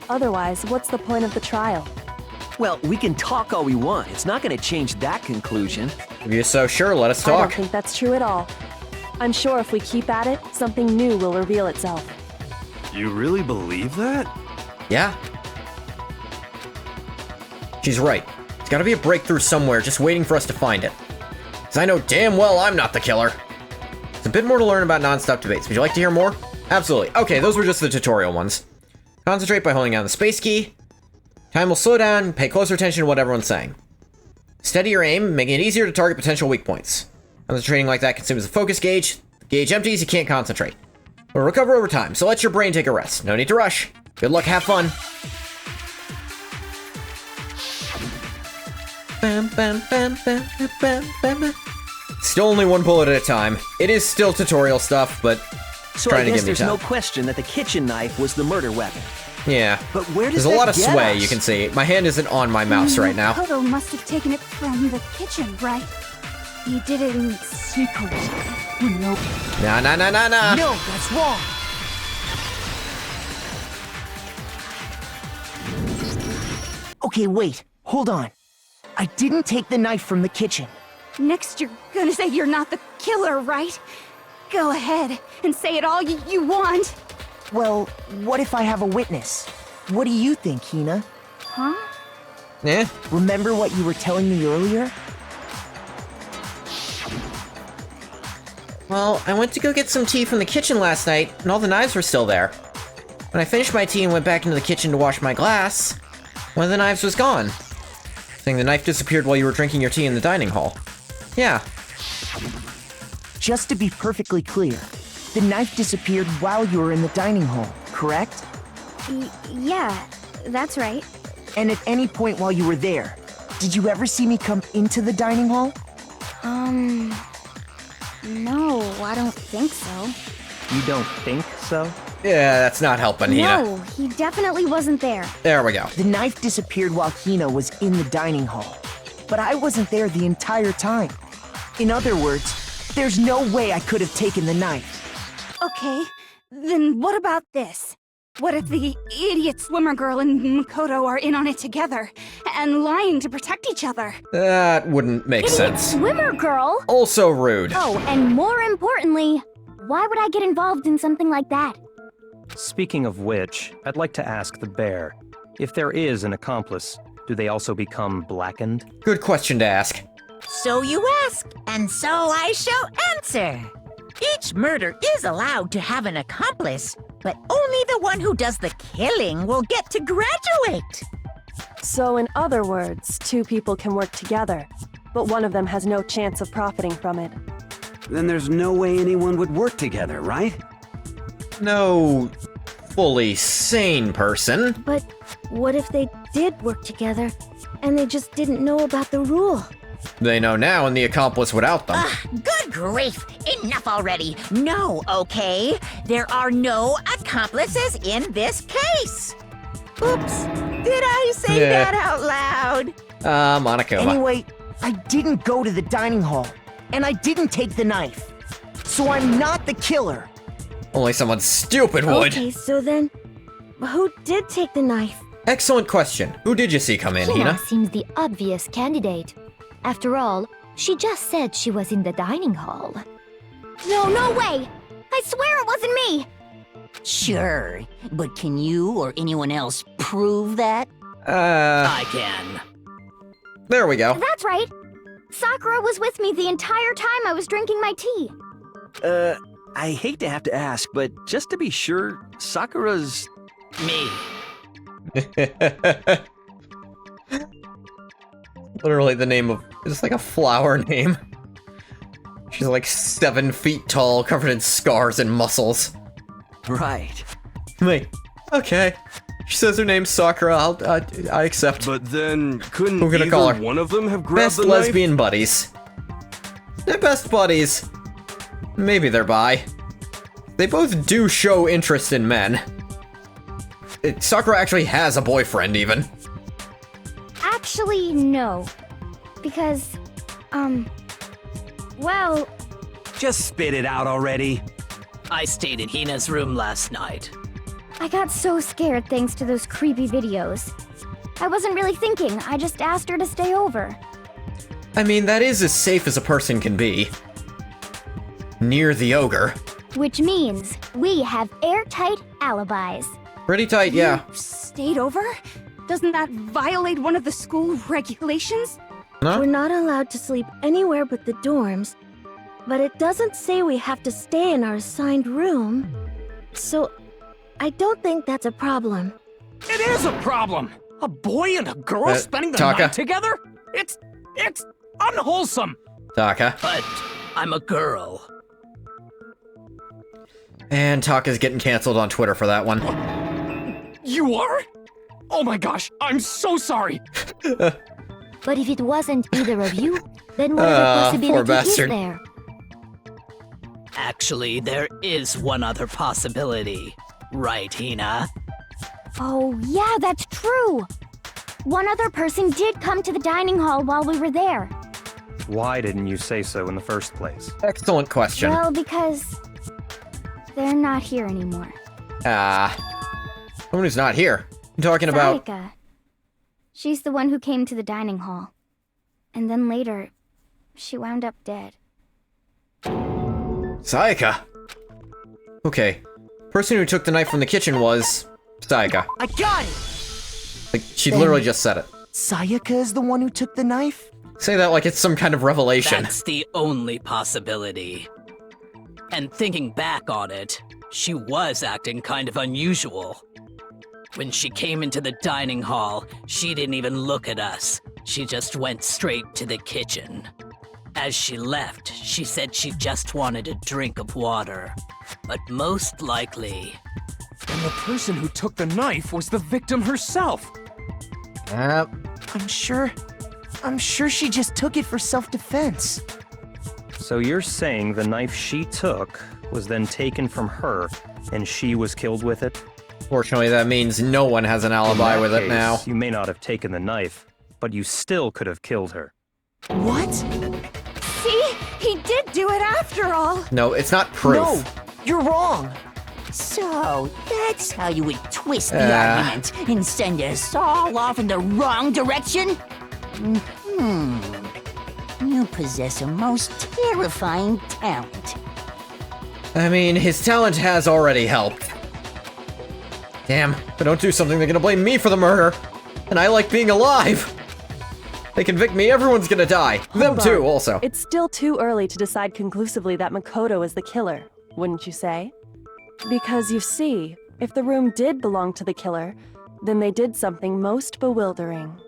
Otherwise, what's the point of the trial? Well, we can talk all we want. It's not going to change that conclusion. If you're so sure, let us I don't talk. think that's true at all. I'm sure if we keep at it, something new will reveal itself. You really believe that? Yeah. She's right. There's gotta be a breakthrough somewhere just waiting for us to find it. Because I know damn well I'm not the killer. There's a bit more to learn about non-stop debates. Would you like to hear more? Absolutely. Okay, those were just the tutorial ones. Concentrate by holding down the space key. Time will slow down, pay closer attention to what everyone's saying. Steady your aim, making it easier to target potential weak points. Concentrating like that consumes the focus gauge. The gauge empties, you can't concentrate. We'll recover over time, so let your brain take a rest. No need to rush. Good luck, have fun. Still only one bullet at a time. It is still tutorial stuff, but So Trying I to guess give me there's time. no question that the kitchen knife was the murder weapon. Yeah. But where does There's a that lot of get sway, us? you can see. My hand isn't on my mouse right now. Makoto must have taken it from the kitchen, right? He did it in secret. No. Nah. No, that's wrong. Okay, wait. Hold on. I didn't take the knife from the kitchen. Next, you're gonna say you're not the killer, right? Go ahead and say it all you want. Well, what if I have a witness? What do you think, Hina? Huh? Yeah. Remember what you were telling me earlier? Well, I went to go get some tea from the kitchen last night, and all the knives were still there. When I finished my tea and went back into the kitchen to wash my glass, one of the knives was gone. Saying the knife disappeared while you were drinking your tea in the dining hall. Yeah. Just to be perfectly clear, the knife disappeared while you were in the dining hall, correct? Yeah, that's right. And at any point while you were there, did you ever see me come into the dining hall? No, I don't think so. You don't think so? Yeah, that's not helping, Hina. No, he definitely wasn't there. There we go. The knife disappeared while Hina was in the dining hall, but I wasn't there the entire time. In other words, there's no way I could have taken the knife. Okay, then what about this? What if the idiot swimmer girl and Makoto are in on it together and lying to protect each other? That wouldn't make Idiot sense. swimmer girl? Also rude. Oh, and more importantly, why would I get involved in something like that? Speaking of which, I'd like to ask the bear, if there is an accomplice, do they also become blackened? Good question to ask. So you ask, and so I shall answer. Each murder is allowed to have an accomplice, but only the one who does the killing will get to graduate. So in other words, two people can work together, but one of them has no chance of profiting from it. Then there's no way anyone would work together, right? No fully sane person. But what if they did work together and they just didn't know about the rule? They know now and the accomplice would out them. Good grief! Enough already! No, okay? There are no accomplices in this case! Oops! Did I say Yeah. that out loud? Monaco. Anyway, I didn't go to the dining hall, and I didn't take the knife. So I'm not the killer. Only someone stupid would. Okay, so then, who did take the knife? Excellent question. Who did you see come in, Hina Hina? seems the obvious candidate. After all, she just said she was in the dining hall. No way! I swear it wasn't me! Sure, but can you or anyone else prove that? I can. There we go. That's right! Sakura was with me the entire time I was drinking my tea. I hate to have to ask, but just to be sure, Sakura's... Me. Literally the name of... It's like a flower name. She's like 7 feet tall, covered in scars and muscles. Right. Wait. Okay. She says her name's Sakura. I accept. But then, couldn't Who gonna either call her? one of them have grabbed Best the lesbian buddies. They're best buddies. Maybe they're bi. They both do show interest in men. Sakura actually has a boyfriend, even. Actually, no. Because, well... Just spit it out already. I stayed in Hina's room last night. I got so scared thanks to those creepy videos. I wasn't really thinking, I just asked her to stay over. I mean, that is as safe as a person can be. Near the ogre. Which means we have airtight alibis. Pretty tight, yeah. Stayed over? Doesn't that violate one of the school regulations? No? We're not allowed to sleep anywhere but the dorms, but it doesn't say we have to stay in our assigned room. So, I don't think that's a problem. It is a problem! A boy and a girl spending the Taka. night together? It's unwholesome! Taka. But I'm a girl. And Taka's getting canceled on Twitter for that one. You are? Oh my gosh, I'm so sorry! But if it wasn't either of you, then what other poor possibility is bastard. there? Actually, there is one other possibility. Right, Hina? Oh, yeah, that's true. One other person did come to the dining hall while we were there. Why didn't you say so in the first place? Excellent question. Well, because they're not here anymore. Someone who's not here. I'm talking about... Sayaka. She's the one who came to the dining hall. And then later, she wound up dead. Sayaka? Okay. Person who took the knife from the kitchen was... Sayaka. I got it! Like, she literally just said it. Sayaka is the one who took the knife? Say that like it's some kind of revelation. That's the only possibility. And thinking back on it, she was acting kind of unusual. When she came into the dining hall, she didn't even look at us. She just went straight to the kitchen. As she left, she said she just wanted a drink of water. But most likely... And the person who took the knife was the victim herself. I'm sure she just took it for self-defense. So you're saying the knife she took was then taken from her, and she was killed with it? Fortunately, that means no one has an alibi with it now. You may not have taken the knife, but you still could have killed her. What? See? He did do it after all. No, it's not proof. No, you're wrong. So, that's how you would twist the argument and send us all off in the wrong direction? You possess a most terrifying talent. I mean, his talent has already helped. Damn, if I don't do something, they're gonna blame me for the murder. And I like being alive. They convict me, everyone's gonna die. Them too, also. It's still too early to decide conclusively that Makoto is the killer, wouldn't you say? Because you see, if the room did belong to the killer, then they did something most bewildering.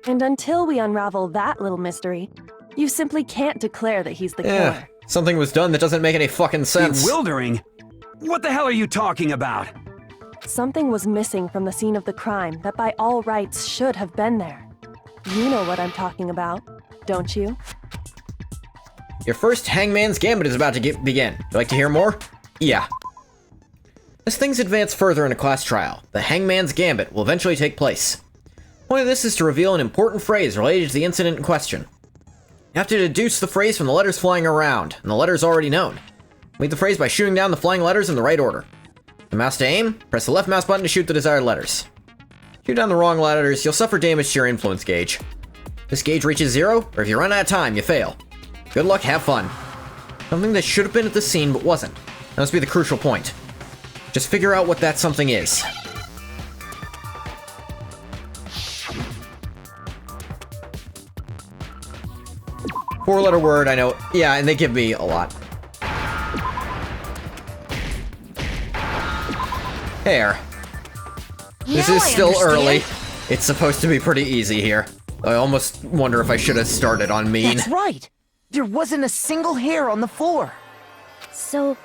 And until we unravel that little mystery, you simply can't declare that he's the killer. Something was done that doesn't make any fucking sense. Bewildering? What the hell are you talking about? Something was missing from the scene of the crime that by all rights should have been there. You know what I'm talking about, don't you? Your first Hangman's Gambit is about to begin. Would you like to hear more? Yeah. As things advance further in a class trial, the Hangman's Gambit will eventually take place. The point of this is to reveal an important phrase related to the incident in question. You have to deduce the phrase from the letters flying around, and the letters already known. Complete the phrase by shooting down the flying letters in the right order. The mouse to aim, press the left mouse button to shoot the desired letters. Shoot down the wrong letters, you'll suffer damage to your influence gauge. If this gauge reaches 0, or if you run out of time, you fail. Good luck, have fun. Something that should have been at the scene but wasn't. That must be the crucial point. Just figure out what that something is. Four-letter word, I know. Yeah, and they give me a lot. Hair. This is still early. It's supposed to be pretty easy here. I almost wonder if I should have started on mean. That's right. There wasn't a single hair on the floor. So,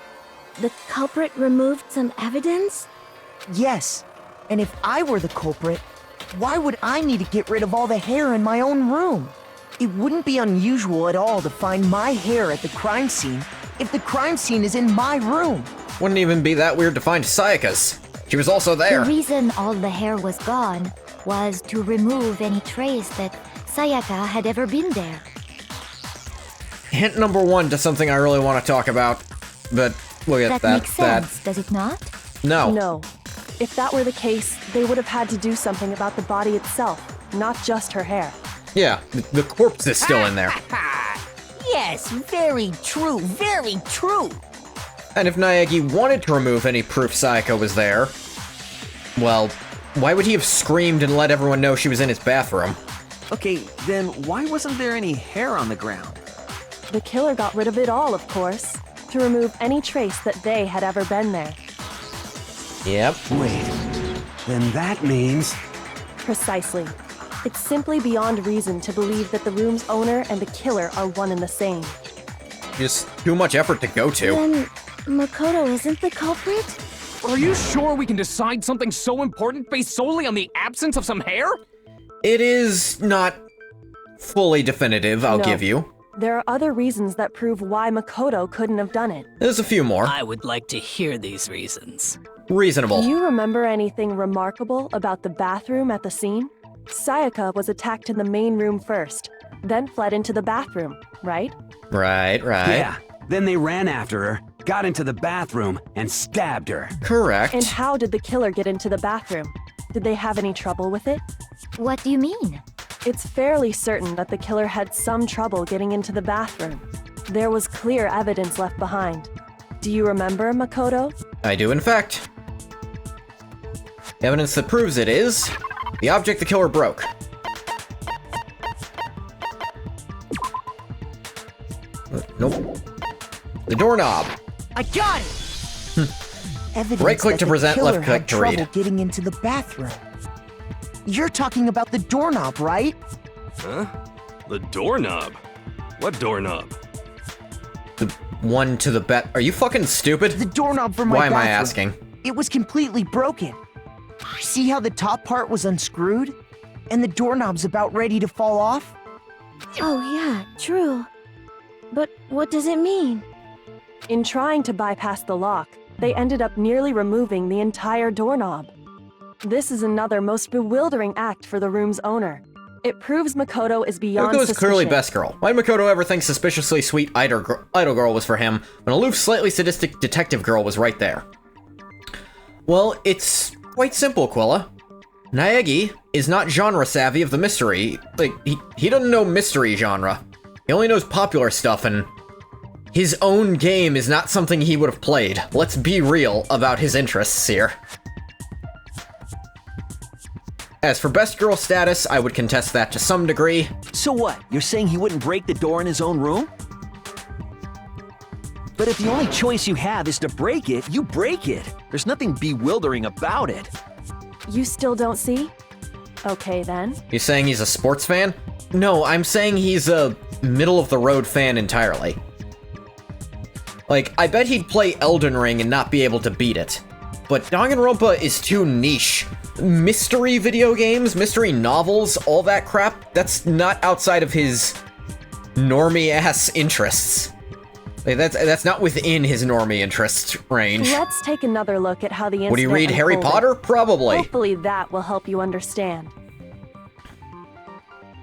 the culprit removed some evidence? Yes. And if I were the culprit, why would I need to get rid of all the hair in my own room? It wouldn't be unusual at all to find my hair at the crime scene if the crime scene is in my room. Wouldn't even be that weird to find Sayaka's. She was also there. The reason all the hair was gone was to remove any trace that Sayaka had ever been there. Hint number 1 to something I really want to talk about, but we'll get that makes sense, does it not? No. No. If that were the case, they would have had to do something about the body itself, not just her hair. Yeah, the corpse is still in there. Yes, very true, very true. And if Naegi wanted to remove any proof Sayaka was there, well, why would he have screamed and let everyone know she was in his bathroom? Okay, then why wasn't there any hair on the ground? The killer got rid of it all, of course, to remove any trace that they had ever been there. Yep. Wait, then that means... Precisely. It's simply beyond reason to believe that the room's owner and the killer are one and the same. Just too much effort to go to. Then Makoto isn't the culprit? Are you sure we can decide something so important based solely on the absence of some hair? It is not fully definitive, I'll give you. There are other reasons that prove why Makoto couldn't have done it. There's a few more. I would like to hear these reasons. Reasonable. Do you remember anything remarkable about the bathroom at the scene? Sayaka was attacked in the main room first, then fled into the bathroom, right? Right. Yeah. Then they ran after her, got into the bathroom, and stabbed her. Correct. And how did the killer get into the bathroom? Did they have any trouble with it? What do you mean? It's fairly certain that the killer had some trouble getting into the bathroom. There was clear evidence left behind. Do you remember, Makoto? I do, in fact. Evidence that proves it is the object the killer broke. Nope. The doorknob. I got it! Evidence Right click that to the present, killer left click had to trouble read. getting into the bathroom. You're talking about the doorknob, right? Huh? The doorknob? What doorknob? The one to the bet. Are you fucking stupid? The doorknob for my Why am I bathroom. asking? It was completely broken. See how the top part was unscrewed? And the doorknob's about ready to fall off? Oh yeah, true. But what does it mean? In trying to bypass the lock, they ended up nearly removing the entire doorknob. This is another most bewildering act for the room's owner. It proves Makoto is beyond Yoko is suspicion. clearly best girl. Why did Makoto ever think suspiciously sweet idol girl was for him, when aloof, slightly sadistic detective girl was right there? Well, it's quite simple, Quilla. Naegi is not genre savvy of the mystery. Like, he doesn't know mystery genre. He only knows popular stuff, and his own game is not something he would have played. Let's be real about his interests here. As for best girl status, I would contest that to some degree. So what? You're saying he wouldn't break the door in his own room? But if the only choice you have is to break it, you break it. There's nothing bewildering about it. You still don't see? Okay then. You saying he's a sports fan? No, I'm saying he's a middle-of-the-road fan entirely. Like, I bet he'd play Elden Ring and not be able to beat it. But Danganronpa is too niche. Mystery video games, mystery novels, all that crap, that's not outside of his normie-ass interests. Like, that's not within his normie interest range. Let's take another look at how the incident Would he read Harry unfolded. Potter? Probably. Hopefully that will help you understand.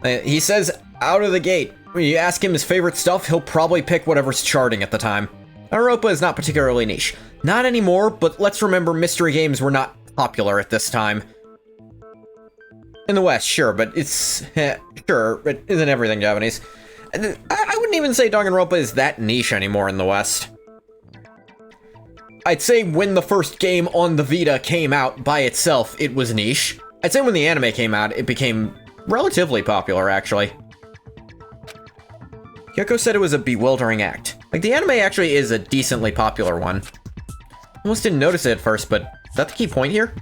He says out of the gate, when you ask him his favorite stuff, he'll probably pick whatever's charting at the time. Danganronpa is not particularly niche. Not anymore, but let's remember mystery games were not popular at this time. In the West, sure, but it's... sure, it isn't everything Japanese. And I wouldn't even say Danganronpa is that niche anymore in the West. I'd say when the first game on the Vita came out by itself, it was niche. I'd say when the anime came out, it became relatively popular, actually. Yoko said it was a bewildering act. Like, the anime actually is a decently popular one. Almost didn't notice it at first, but is that the key point here?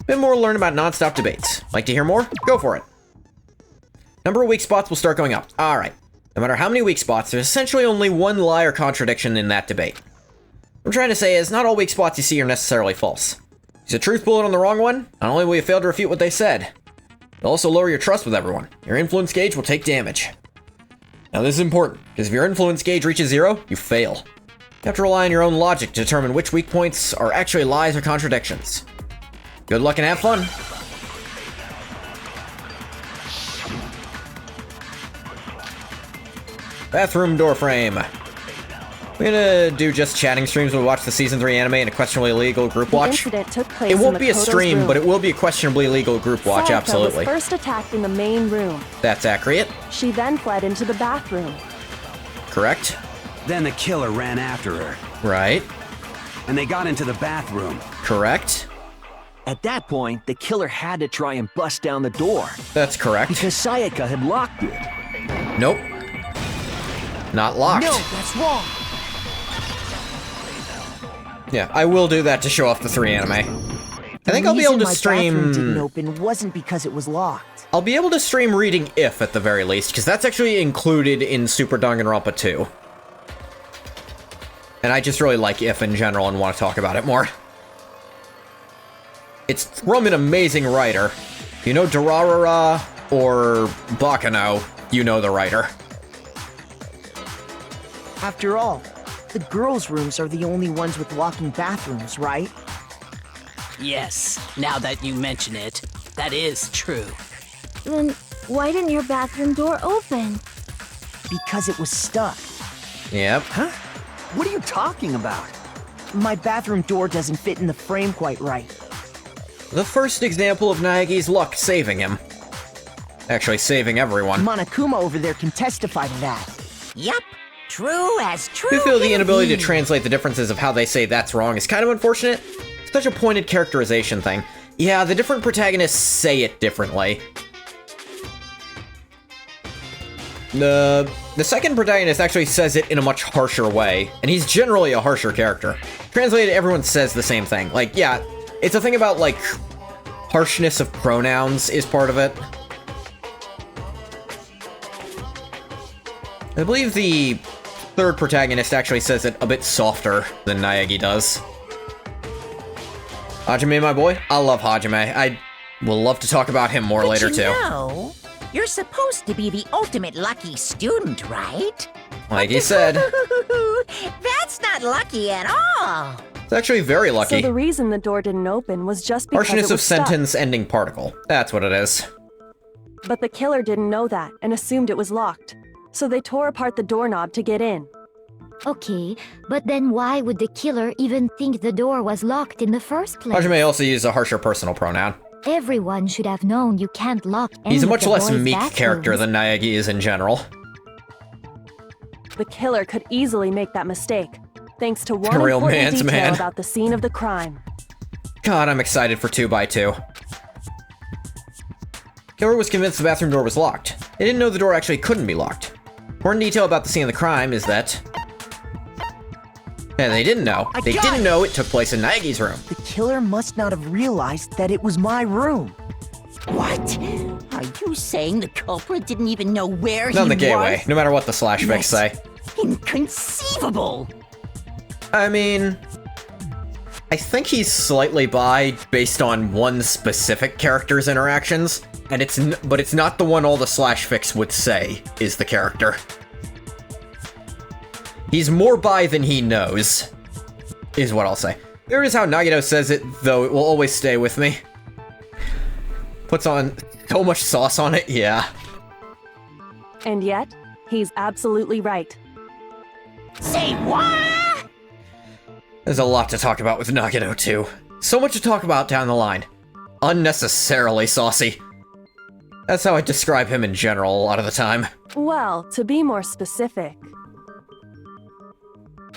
Bit more to learn about non-stop debates. Like to hear more? Go for it. Number of weak spots will start going up. Alright. No matter how many weak spots, there's essentially only one lie or contradiction in that debate. What I'm trying to say is, not all weak spots you see are necessarily false. Use a truth bullet on the wrong one, not only will you fail to refute what they said, it'll also lower your trust with everyone. Your influence gauge will take damage. Now this is important, because if your influence gauge reaches 0, you fail. You have to rely on your own logic to determine which weak points are actually lies or contradictions. Good luck and have fun. Bathroom door frame. We're gonna do just chatting streams when we watch the Season 3 anime in a questionably illegal group The watch. incident took place It won't in be a Makoto's stream, room. but it will be a questionably illegal group watch, Sayaka absolutely. was first attacked in the main room. That's accurate. She then fled into the bathroom. Correct. Then the killer ran after her. Right. And they got into the bathroom. Correct. At that point, the killer had to try and bust down the door. That's correct. Because Sayaka had locked it. Nope. Not locked. No, that's wrong. Yeah, I will do that to show off the 3 anime. I think I'll be able to The reason my bathroom didn't stream... open wasn't because it was locked. I'll be able to stream reading If at the very least, because that's actually included in Super Danganronpa 2. And I just really like If in general and want to talk about it more. It's from an amazing writer. If you know Durarara or Bakano, you know the writer. After all, the girls' rooms are the only ones with locking bathrooms, right? Yes, now that you mention it, that is true. Then why didn't your bathroom door open? Because it was stuck. Yep. Huh? What are you talking about? My bathroom door doesn't fit in the frame quite right. The first example of Naegi's luck saving him. Actually, saving everyone. Monokuma over there can testify to that. Yup, true as true. I feel the inability to indeed. translate the differences of how they say that's wrong is kind of unfortunate. Such a pointed characterization thing. Yeah, the different protagonists say it differently. The second protagonist actually says it in a much harsher way, and he's generally a harsher character. Translated, everyone says the same thing. Like, yeah, it's a thing about, like, harshness of pronouns is part of it. I believe the third protagonist actually says it a bit softer than Naegi does. Hajime, my boy, I love Hajime. I will love to talk about him more later, too. No, you're supposed to be the ultimate lucky student, right? Like he said. That's not lucky at all. It's actually very lucky. So the reason the door didn't open was just because Harshness it was of stuck. sentence ending particle. That's what it is. But the killer didn't know that and assumed it was locked. So they tore apart the doorknob to get in. Okay, but then why would the killer even think the door was locked in the first place? Hajime also used a harsher personal pronoun. Everyone should have known you can't lock any He's a of much the less boys' meek character bathrooms. than Naegi is in general. The killer could easily make that mistake, thanks to one A real important man's detail man. about the scene of the crime. God, I'm excited for 2x2. Killer was convinced the bathroom door was locked. They didn't know the door actually couldn't be locked. Important detail about the scene of the crime is that... Yeah, they didn't know. They didn't know it took place in Naegi's room. The killer must not have realized that it was my room. What? Are you saying the culprit didn't even know where Not in the he gay was? way, no matter what the slash fics say. Inconceivable! I mean... I think he's slightly bi based on one specific character's interactions, and but it's not the one all the slash fics would say is the character. He's more bi than he knows, is what I'll say. Here is how Nagito says it, though it will always stay with me. Puts on so much sauce on it, yeah. And yet, he's absolutely right. Say what? There's a lot to talk about with Nagito, too. So much to talk about down the line. Unnecessarily saucy. That's how I describe him in general a lot of the time. Well, to be more specific,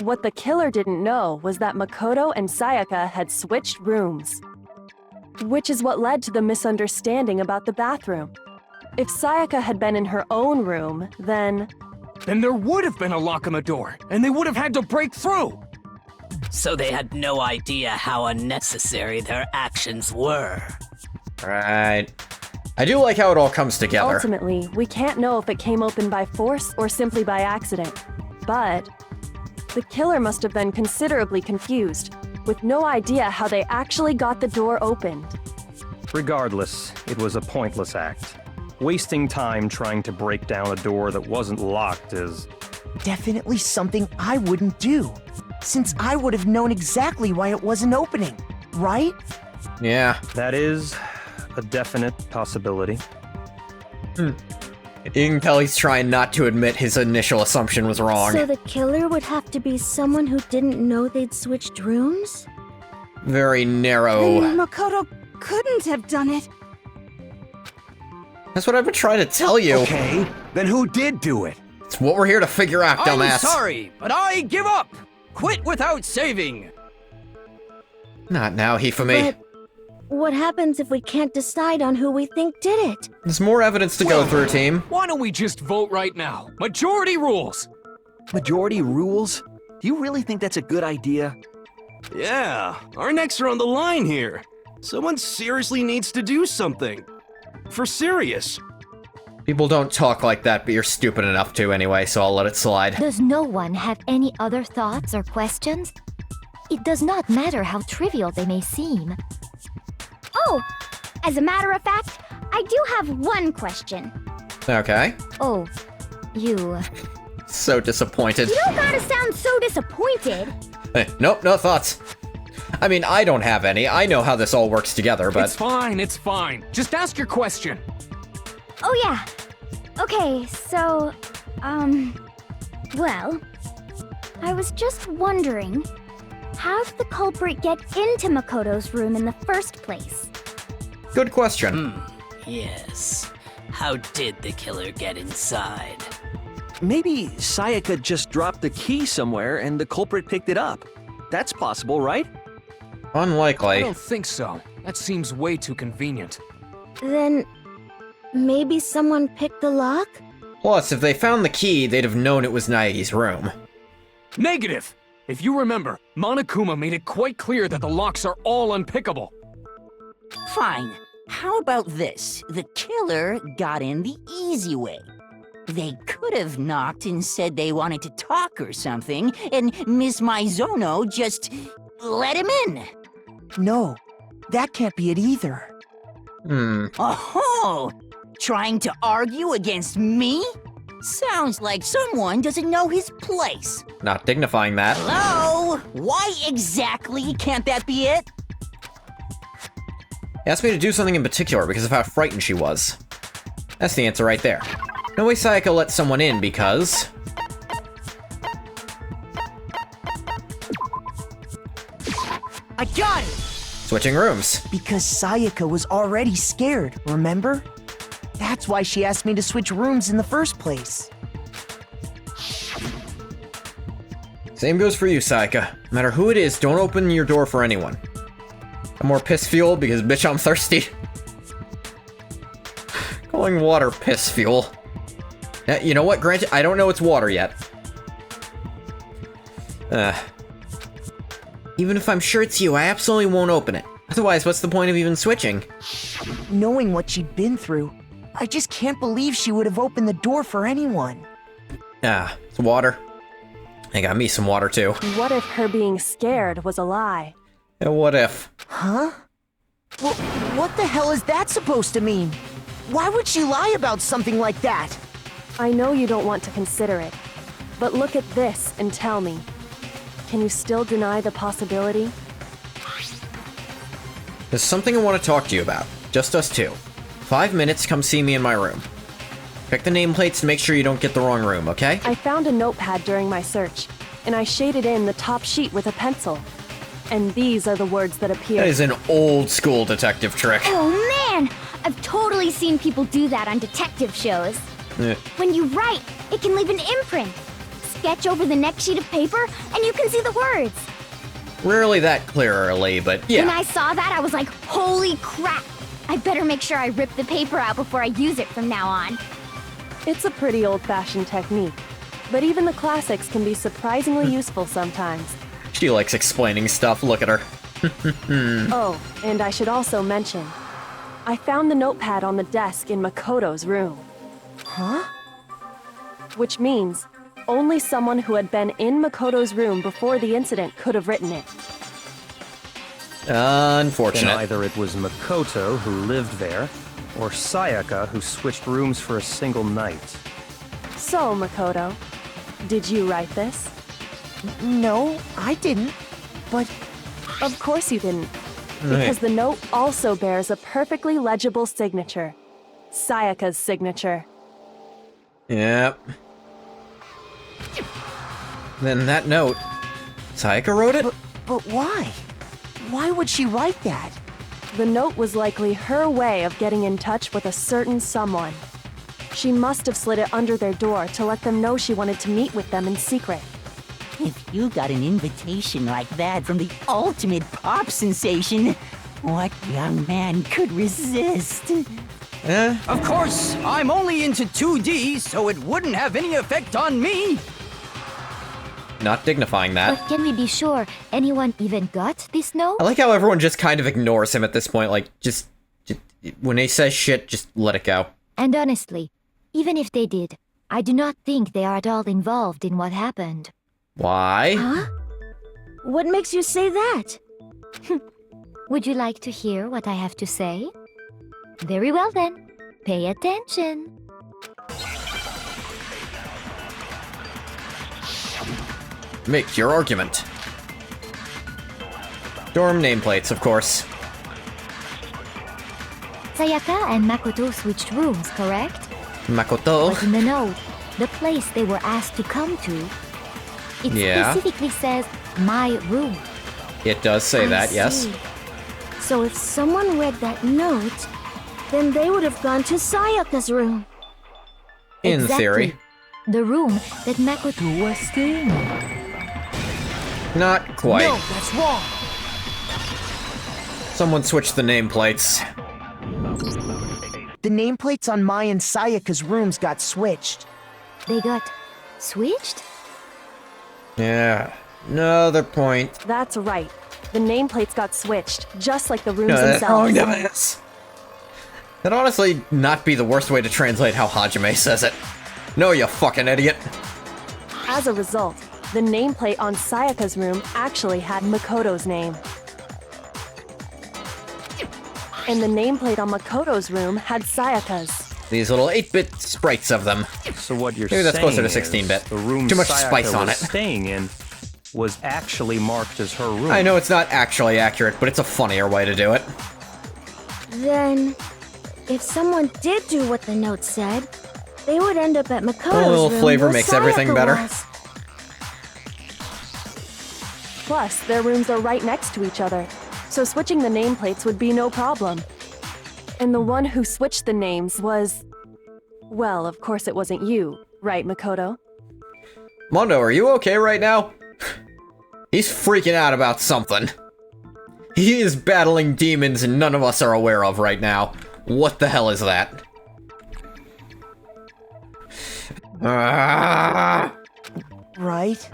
what the killer didn't know was that Makoto and Sayaka had switched rooms. Which is what led to the misunderstanding about the bathroom. If Sayaka had been in her own room, then there would have been a lock on the door, and they would have had to break through! So they had no idea how unnecessary their actions were. Right. I do like how it all comes together. ultimately, we can't know if it came open by force or simply by accident. But the killer must have been considerably confused, with no idea how they actually got the door opened. Regardless, it was a pointless act. Wasting time trying to break down a door that wasn't locked is... Definitely something I wouldn't do, since I would have known exactly why it wasn't opening, right? Yeah. That is a definite possibility. You can tell he's trying not to admit his initial assumption was wrong. So the killer would have to be someone who didn't know they'd switched rooms? Very narrow. Then Makoto couldn't have done it. That's what I've been trying to tell you. Okay, then who did do it? It's what we're here to figure out, dumbass. I'm sorry, but I give up! Quit without saving! Not now, Hifumi. But what happens if we can't decide on who we think did it? There's more evidence to go through, team. Why don't we just vote right now? Majority rules! Majority rules? Do you really think that's a good idea? Yeah, our necks are on the line here. Someone seriously needs to do something. For serious. People don't talk like that, but you're stupid enough to anyway, so I'll let it slide. Does no one have any other thoughts or questions? It does not matter how trivial they may seem. Oh, as a matter of fact, I do have one question. Okay. Oh, you... So disappointed. You don't gotta sound so disappointed. Nope, no thoughts. I mean, I don't have any. I know how this all works together, but... It's fine. Just ask your question. Oh yeah. Okay, so, well, I was just wondering, how did the culprit get into Makoto's room in the first place? Good question. Yes. How did the killer get inside? Maybe Sayaka just dropped the key somewhere and the culprit picked it up. That's possible, right? Unlikely. I don't think so. That seems way too convenient. Then, maybe someone picked the lock? Plus, if they found the key, they'd have known it was Naegi's room. Negative! If you remember, Monokuma made it quite clear that the locks are all unpickable. Fine. How about this? The killer got in the easy way. They could have knocked and said they wanted to talk or something, and Miss Maizono just let him in. No, that can't be it either. Oh, trying to argue against me? Sounds like someone doesn't know his place. Not dignifying that. Hello? Why exactly can't that be it? He asked me to do something in particular because of how frightened she was. That's the answer right there. No way Sayaka let someone in because... I got it! Switching rooms. Because Sayaka was already scared, remember? That's why she asked me to switch rooms in the first place. Same goes for you, Sayaka. No matter who it is, don't open your door for anyone. I'm more piss fuel because bitch, I'm thirsty. Calling water piss fuel. You know what, granted, I don't know it's water yet. Even if I'm sure it's you, I absolutely won't open it. Otherwise, what's the point of even switching? Knowing what she'd been through, I just can't believe she would have opened the door for anyone. It's water. I got me some water too. What if her being scared was a lie? What if? Huh? Well, what the hell is that supposed to mean? Why would she lie about something like that? I know you don't want to consider it, but look at this and tell me. Can you still deny the possibility? There's something I want to talk to you about. Just us two. 5 minutes, come see me in my room. Check the nameplates to make sure you don't get the wrong room, okay? I found a notepad during my search, and I shaded in the top sheet with a pencil. And these are the words that appear. That is an old school detective trick. Oh man! I've totally seen people do that on detective shows. When you write, it can leave an imprint. Sketch over the next sheet of paper, and you can see the words. Rarely that clearly, but yeah. When I saw that, I was like, holy crap! I better make sure I rip the paper out before I use it from now on. It's a pretty old-fashioned technique, but even the classics can be surprisingly useful sometimes. She likes explaining stuff, look at her. Oh, and I should also mention, I found the notepad on the desk in Makoto's room. Huh? Which means only someone who had been in Makoto's room before the incident could have written it. Unfortunate. Then either it was Makoto who lived there, or Sayaka who switched rooms for a single night. So, Makoto, did you write this? No, I didn't. But... Of course you didn't. Because the note also bears a perfectly legible signature. Sayaka's signature. Yep. Then that note... Sayaka wrote it? But why? Why would she write that? The note was likely her way of getting in touch with a certain someone. She must have slid it under their door to let them know she wanted to meet with them in secret. If you got an invitation like that from the ultimate pop sensation, what young man could resist? Of course, I'm only into 2D, so it wouldn't have any effect on me. Not dignifying that. But can we be sure anyone even got this note? I like how everyone just kind of ignores him at this point, like, just when he says shit, just let it go. And honestly, even if they did, I do not think they are at all involved in what happened. Why? Huh? What makes you say that? Would you like to hear what I have to say? Very well then, pay attention. Make your argument. Dorm nameplates, of course. Sayaka and Makoto switched rooms, correct? Makoto? But in the note, the place they were asked to come to, it specifically says, my room. It does say that, yes. So if someone read that note, then they would have gone to Sayaka's room. In theory. The room that Makoto was staying in. Not quite. No, that's wrong. Someone switched the nameplates. The nameplates on Mai and Sayaka's rooms got switched. They got switched? Yeah. Another point. That's right. The nameplates got switched, just like the rooms That's wrong, themselves. dumbass. That'd honestly not be the worst way to translate how Hajime says it. No, you fucking idiot. As a result, the nameplate on Sayaka's room actually had Makoto's name. And the nameplate on Makoto's room had Sayaka's. These little 8-bit sprites of them. So what you're Maybe that's saying closer to is 16-bit. the room Too much Sayaka spice on was it. staying in was actually marked as her room. I know it's not actually accurate, but it's a funnier way to do it. Then, if someone did do what the note said, they would end up at Makoto's A little room flavor where makes everything Sayaka better. was. Plus, their rooms are right next to each other, so switching the nameplates would be no problem. And the one who switched the names was... Well, of course it wasn't you, right, Makoto? Mondo, are you okay right now? He's freaking out about something. He is battling demons and none of us are aware of right now. What the hell is that? Right?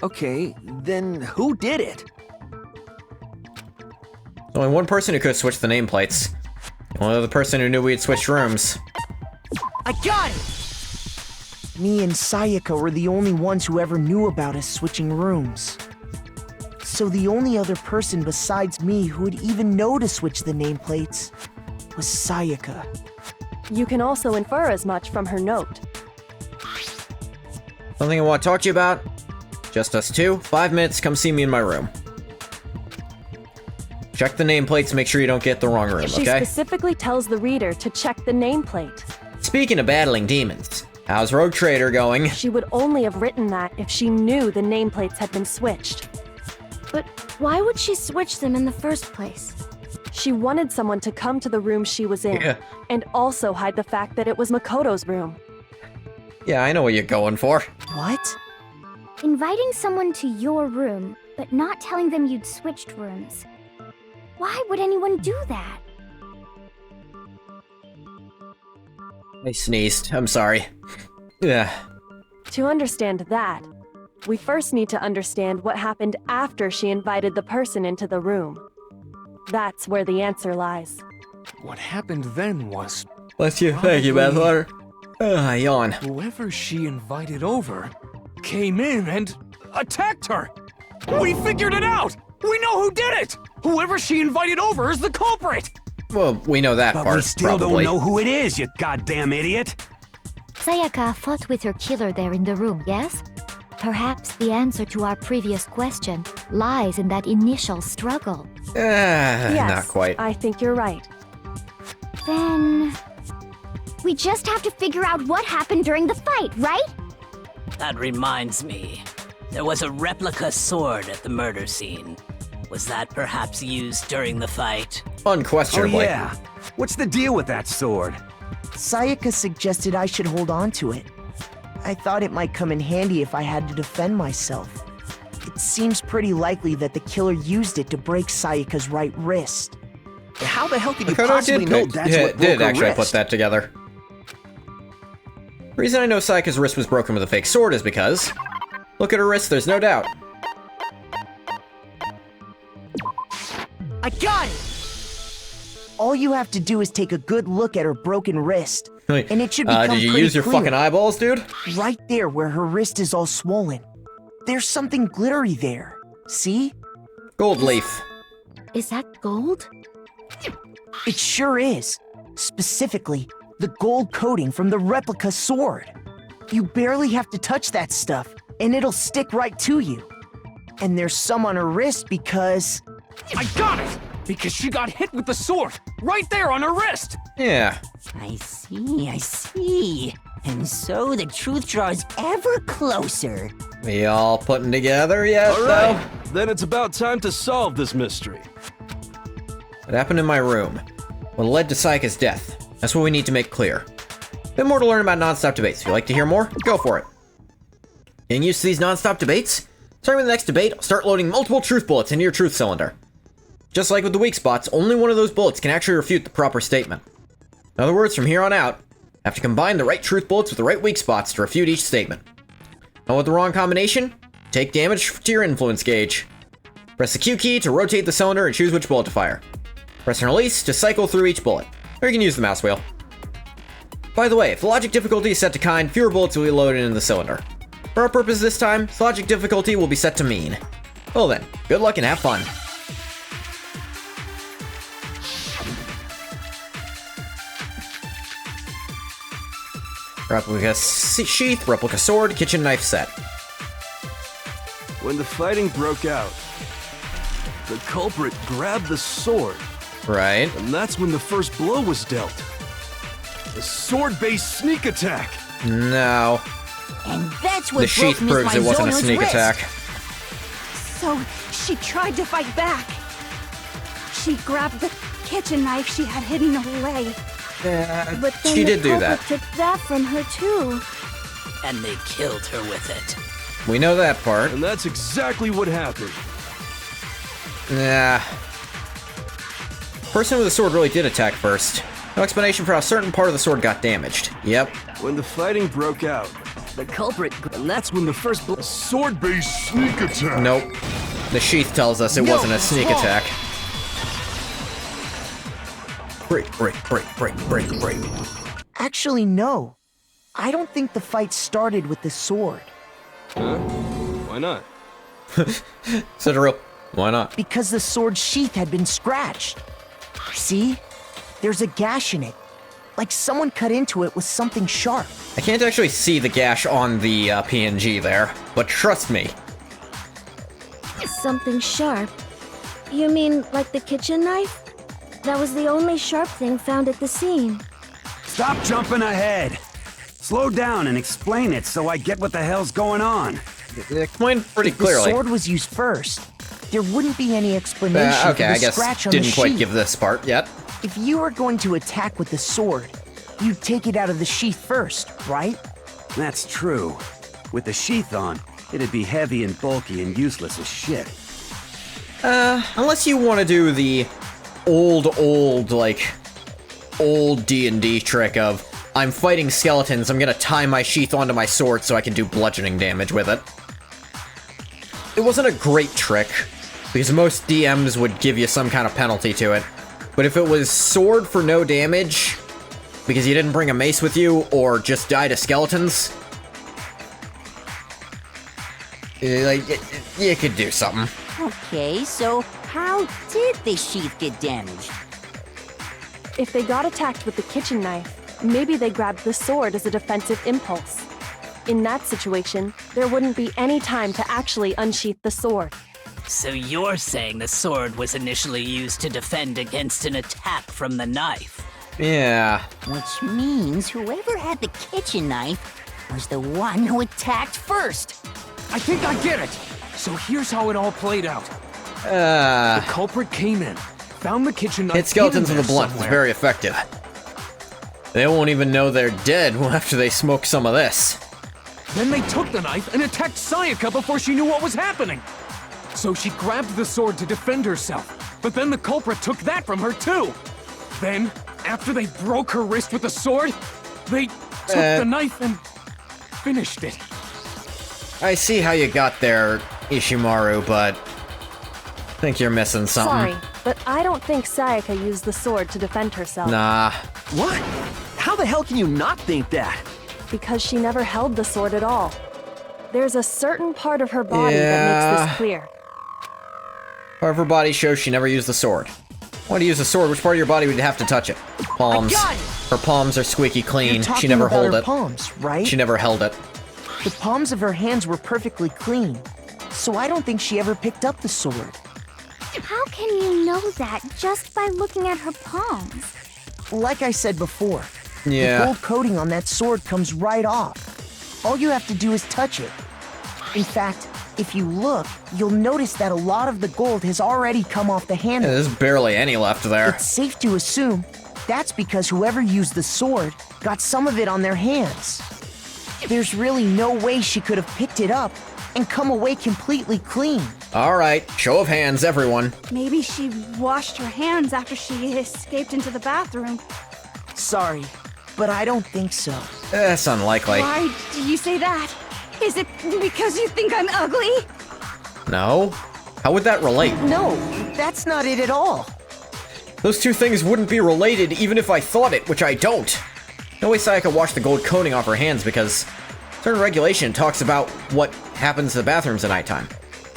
Okay, then who did it? There's only one person who could have switched the nameplates. The only other person who knew we had switched rooms. I got it! Me and Sayaka were the only ones who ever knew about us switching rooms. So the only other person besides me who would even know to switch the nameplates was Sayaka. You can also infer as much from her note. Something I want to talk to you about? Just us two. 5 minutes, come see me in my room. Check the nameplates, make sure you don't get the wrong room, She okay? specifically tells the reader to check the nameplate. Speaking of battling demons, how's Rogue Trader going? She would only have written that if she knew the nameplates had been switched. But why would she switch them in the first place? She wanted someone to come to the room she was in, and also hide the fact that it was Makoto's room. Yeah, I know what you're going for. What? Inviting someone to your room, but not telling them you'd switched rooms. Why would anyone do that? I sneezed. I'm sorry. Yeah. To understand that, we first need to understand what happened after she invited the person into the room. That's where the answer lies. What happened then was... Bless you. Thank you, Bathwater. Yawn. Whoever she invited over came in and attacked her! We figured it out! We know who did it! Whoever she invited over is the culprit! Well, we know that But part, we still probably. don't know who it is, you goddamn idiot! Sayaka fought with her killer there in the room, yes? Perhaps the answer to our previous question lies in that initial struggle. Yes, not quite. I think you're right. Then... we just have to figure out what happened during the fight, right? That reminds me. There was a replica sword at the murder scene. Was that perhaps used during the fight? Unquestionably. Oh yeah. What's the deal with that sword? Sayaka suggested I should hold on to it. I thought it might come in handy if I had to defend myself. It seems pretty likely that the killer used it to break Sayaka's right wrist. How the hell could you Makoto possibly did know pick- that's yeah, what broke did her actually wrist? put that together. The reason I know Sayaka's wrist was broken with a fake sword is because... look at her wrist, there's no doubt. I got it! All you have to do is take a good look at her broken wrist, and it should become did you pretty use your clear. fucking eyeballs, dude? Right there where her wrist is all swollen. There's something glittery there. See? Gold leaf. Is that gold? It sure is. Specifically, the gold coating from the replica sword. You barely have to touch that stuff, and it'll stick right to you. And there's some on her wrist because... I got it! Because she got hit with the sword, right there on her wrist! Yeah. I see. And so the truth draws ever closer. We all putting together yet, All right, then it's about time to solve this mystery. What happened in my room? What led to Sayaka's death? That's what we need to make clear. Bit more to learn about non-stop debates. If you'd like to hear more, go for it. Getting used to these non-stop debates? Starting with the next debate, I'll start loading multiple truth bullets into your truth cylinder. Just like with the weak spots, only one of those bullets can actually refute the proper statement. In other words, from here on out, I have to combine the right truth bullets with the right weak spots to refute each statement. And with the wrong combination, take damage to your influence gauge. Press the Q key to rotate the cylinder and choose which bullet to fire. Press and release to cycle through each bullet, or you can use the mouse wheel. By the way, if the logic difficulty is set to kind, fewer bullets will be loaded into the cylinder. For our purpose this time, the logic difficulty will be set to mean. Well then, good luck and have fun. Replica sheath, replica sword, kitchen knife set. When the fighting broke out, the culprit grabbed the sword. Right. And that's when the first blow was dealt. A sword-based sneak attack. No. And that's what the sheath proves it wasn't a sneak attack. So she tried to fight back. She grabbed the kitchen knife she had hidden away. But then she did do that. Took that from her too. And they killed her with it. We know that part. And that's exactly what happened. Nah. Person with the sword really did attack first. No explanation for how a certain part of the sword got damaged. Yep. When the fighting broke out, the culprit, and that's when the first sword-based sneak attack. Nope. The sheath tells us it wasn't a sneak attack. Break. Actually, no. I don't think the fight started with the sword. Huh? Why not? Said real. Why not? Because the sword sheath had been scratched. See? There's a gash in it. Like someone cut into it with something sharp. I can't actually see the gash on the PNG there, but trust me. Something sharp? You mean like the kitchen knife? That was the only sharp thing found at the scene. Stop jumping ahead. Slow down and explain it so I get what the hell's going on. Explain pretty clearly. If the sword was used first, there wouldn't be any explanation okay, for I the guess scratch on the didn't quite sheath. give this part yet. If you were going to attack with the sword, you'd take it out of the sheath first, right? That's true. With the sheath on, it'd be heavy and bulky and useless as shit. Unless you want to do the old D&D trick of, I'm fighting skeletons, I'm gonna tie my sheath onto my sword so I can do bludgeoning damage with it. It wasn't a great trick, because most DMs would give you some kind of penalty to it. But if it was sword for no damage, because you didn't bring a mace with you, or just die to skeletons, like, you could do something. Okay, so how did the sheath get damaged? If they got attacked with the kitchen knife, maybe they grabbed the sword as a defensive impulse. In that situation, there wouldn't be any time to actually unsheath the sword. So you're saying the sword was initially used to defend against an attack from the knife? Yeah. Which means whoever had the kitchen knife was the one who attacked first. I think I get it. So here's how it all played out. The culprit came in, found the kitchen knife. Hit skeletons hidden with a there blunt. It's somewhere. very effective. They won't even know they're dead after they smoke some of this. Then they took the knife and attacked Sayaka before she knew what was happening. So she grabbed the sword to defend herself, but then the culprit took that from her too. Then, after they broke her wrist with the sword, they took the knife and finished it. I see how you got there, Ishimaru, but I think you're missing something. Sorry, but I don't think Sayaka used the sword to defend herself. Nah. What? How the hell can you not think that? Because she never held the sword at all. There's a certain part of her body that makes this clear. Part of her body shows she never used the sword. Why to use the sword? Which part of your body would you have to touch it? Palms. Her palms are squeaky clean. You're talking She never about held her it. palms, right? She never held it. The palms of her hands were perfectly clean, so I don't think she ever picked up the sword. How can you know that just by looking at her palms? Like I said before, Yeah. the gold coating on that sword comes right off. All you have to do is touch it. In fact, if you look, you'll notice that a lot of the gold has already come off the handle. Yeah, there's barely any left there. It's safe to assume that's because whoever used the sword got some of it on their hands. There's really no way she could have picked it up and come away completely clean. Alright, show of hands, everyone. Maybe she washed her hands after she escaped into the bathroom. Sorry, but I don't think so. That's unlikely. Why do you say that? Is it because you think I'm ugly? No? How would that relate? No, that's not it at all. Those two things wouldn't be related even if I thought it, which I don't. No way Sayaka washed the gold coating off her hands because certain regulation talks about what happens to the bathrooms at nighttime.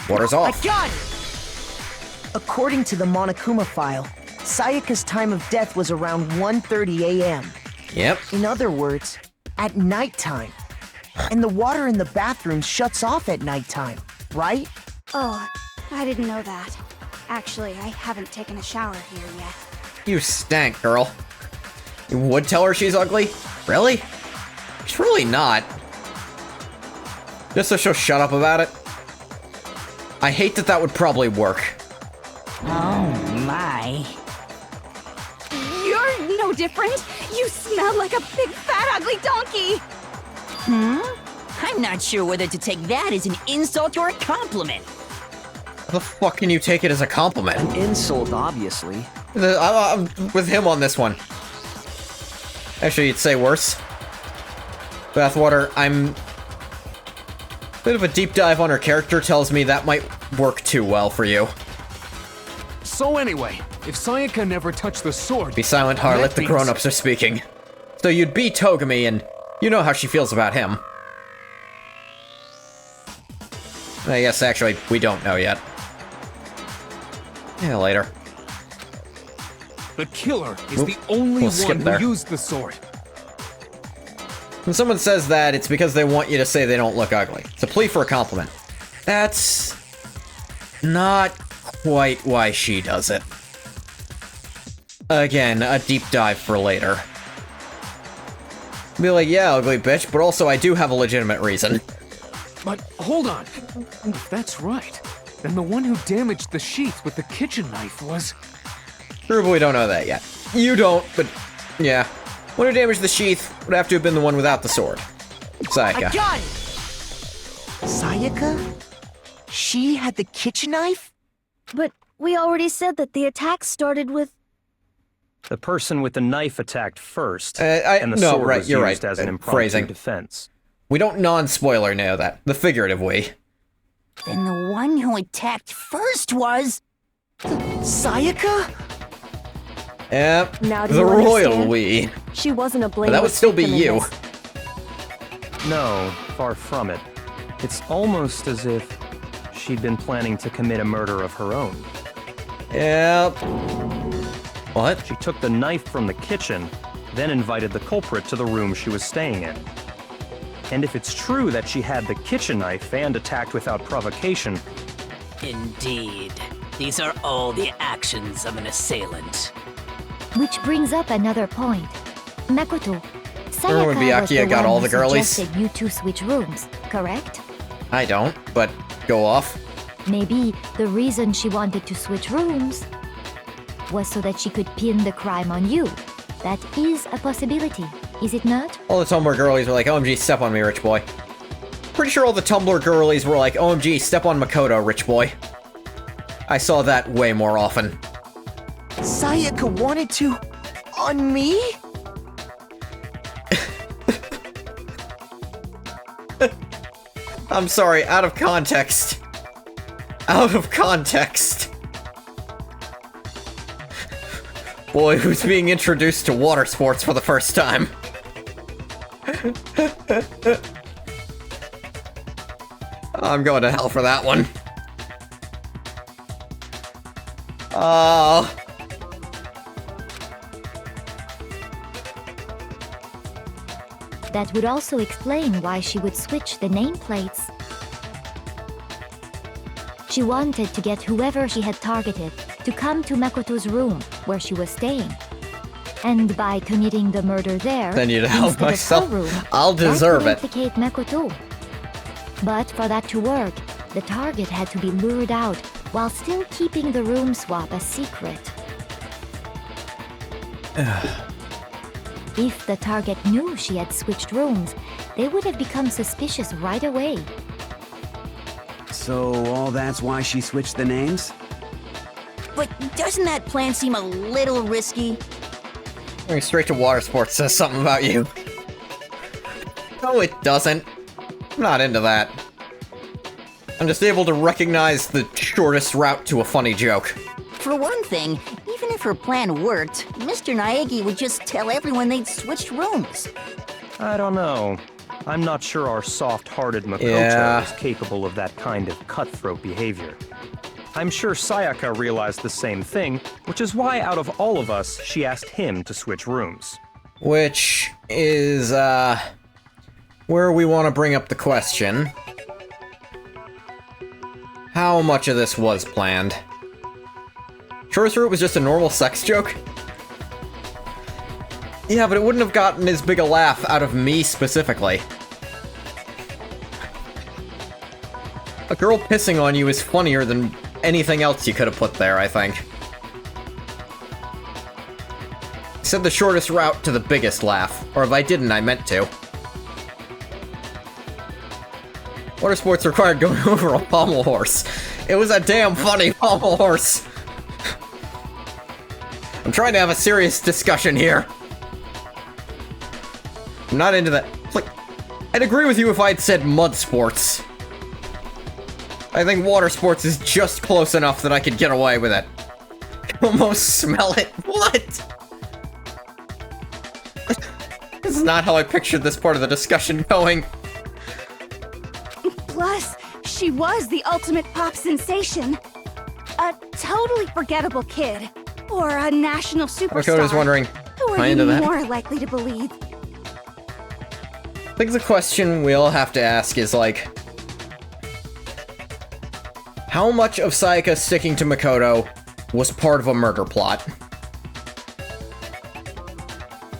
Water's off. I got it! According to the Monokuma file, Sayaka's time of death was around 1:30 a.m. Yep. In other words, at nighttime. And the water in the bathroom shuts off at nighttime, right? Oh, I didn't know that. Actually, I haven't taken a shower here yet. You stank, girl. You would tell her she's ugly? Really? She's really not. Just so she'll shut up about it? I hate that that would probably work. Oh my. You're no different. You smell like a big fat ugly donkey. I'm not sure whether to take that as an insult or a compliment. How the fuck can you take it as a compliment? An insult, obviously. I'm with him on this one. Actually, you'd say worse. Bathwater, I'm... Bit of a deep dive on her character tells me that might work too well for you. So anyway, if Sayaka never touched the sword... Be silent, Harlot, that the means- grown-ups are speaking. So you'd be Togami, and you know how she feels about him. I guess, actually, we don't know yet. Yeah, later. The killer is Oop, the only we'll skip one who there. used the sword. When someone says that, it's because they want you to say they don't look ugly. It's a plea for a compliment. That's... not quite why she does it. Again, a deep dive for later. Be like, yeah, ugly bitch, but also I do have a legitimate reason. But hold on. If that's right, then the one who damaged the sheath with the kitchen knife was... True, but we don't know that yet. You don't, but yeah. One who damaged the sheath would have to have been the one without the sword. Sayaka. I got it! Sayaka? She had the kitchen knife? But we already said that the attack started with... The person with the knife attacked first, and the no, sword right, was you're used right. as an impromptu Phrasing. defense. We don't non-spoiler know that. The figurative we. Then the one who attacked first was... Sayaka? Yep, Now do the you royal understand? we. She wasn't a But blameless that would still be victim in you. this. No, far from it. It's almost as if she'd been planning to commit a murder of her own. Yep. What? She took the knife from the kitchen, then invited the culprit to the room she was staying in. And if it's true that she had the kitchen knife and attacked without provocation, Indeed. These are all the actions of an assailant. Which brings up another point. Makoto, Remember when Sayaka was Byakuya the got one all who the girlies? suggested you two switch rooms, correct? I don't, but go off. Maybe the reason she wanted to switch rooms was so that she could pin the crime on you. That is a possibility, is it not? All the Tumblr girlies were like, OMG, step on me, rich boy. Pretty sure all the Tumblr girlies were like, OMG, step on Makoto, rich boy. I saw that way more often. Sayaka wanted to... on me? I'm sorry, out of context. Out of context. Boy who's being introduced to water sports for the first time. I'm going to hell for that one. That would also explain why she would switch the nameplates. She wanted to get whoever she had targeted to come to Makoto's room where she was staying. And by committing the murder there, then you'd help instead myself. of her room, I'll deserve that it. would implicate Makoto. But for that to work, the target had to be lured out while still keeping the room swap a secret. If the target knew she had switched rooms, they would have become suspicious right away. So all that's why she switched the names? But doesn't that plan seem a little risky? Going straight to water sports says something about you. No, it doesn't. I'm not into that. I'm just able to recognize the shortest route to a funny joke. For one thing, even if her plan worked, Mr. Naegi would just tell everyone they'd switched rooms. I don't know. I'm not sure our soft-hearted Makoto is capable of that kind of cutthroat behavior. I'm sure Sayaka realized the same thing, which is why out of all of us, she asked him to switch rooms. Which is, where we want to bring up the question. How much of this was planned? Sure as it was just a normal sex joke? Yeah, but it wouldn't have gotten as big a laugh out of me specifically. A girl pissing on you is funnier than anything else you could have put there, I think. I said the shortest route to the biggest laugh. Or if I didn't, I meant to. Water sports required going over a pommel horse. It was a damn funny pommel horse. I'm trying to have a serious discussion here. I'm not into that. Like, I'd agree with you if I'd said mud sports. I think water sports is just close enough that I could get away with it. I can almost smell it. What? This is not how I pictured this part of the discussion going. Plus, she was the ultimate pop sensation. A totally forgettable kid. Or a national superstar. Makoto's wondering, who am I are into you that? more likely to believe? I think the question we all have to ask is, like, how much of Sayaka sticking to Makoto was part of a murder plot?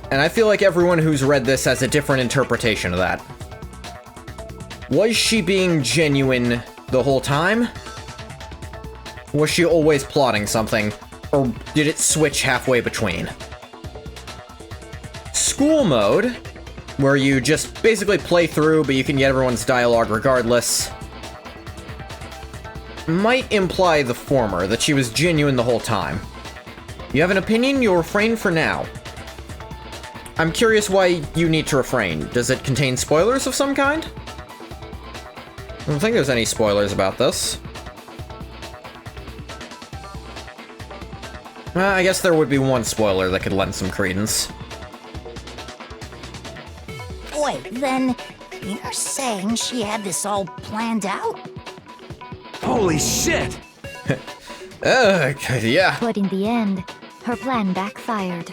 And I feel like everyone who's read this has a different interpretation of that. Was she being genuine the whole time? Was she always plotting something? Or did it switch halfway between? School mode, where you just basically play through, but you can get everyone's dialogue regardless, might imply the former, that she was genuine the whole time. You have an opinion? You'll refrain for now. I'm curious why you need to refrain. Does it contain spoilers of some kind? I don't think there's any spoilers about this. I guess there would be one spoiler that could lend some credence. Wait, then you're saying she had this all planned out? Holy shit! Yeah. But in the end, her plan backfired.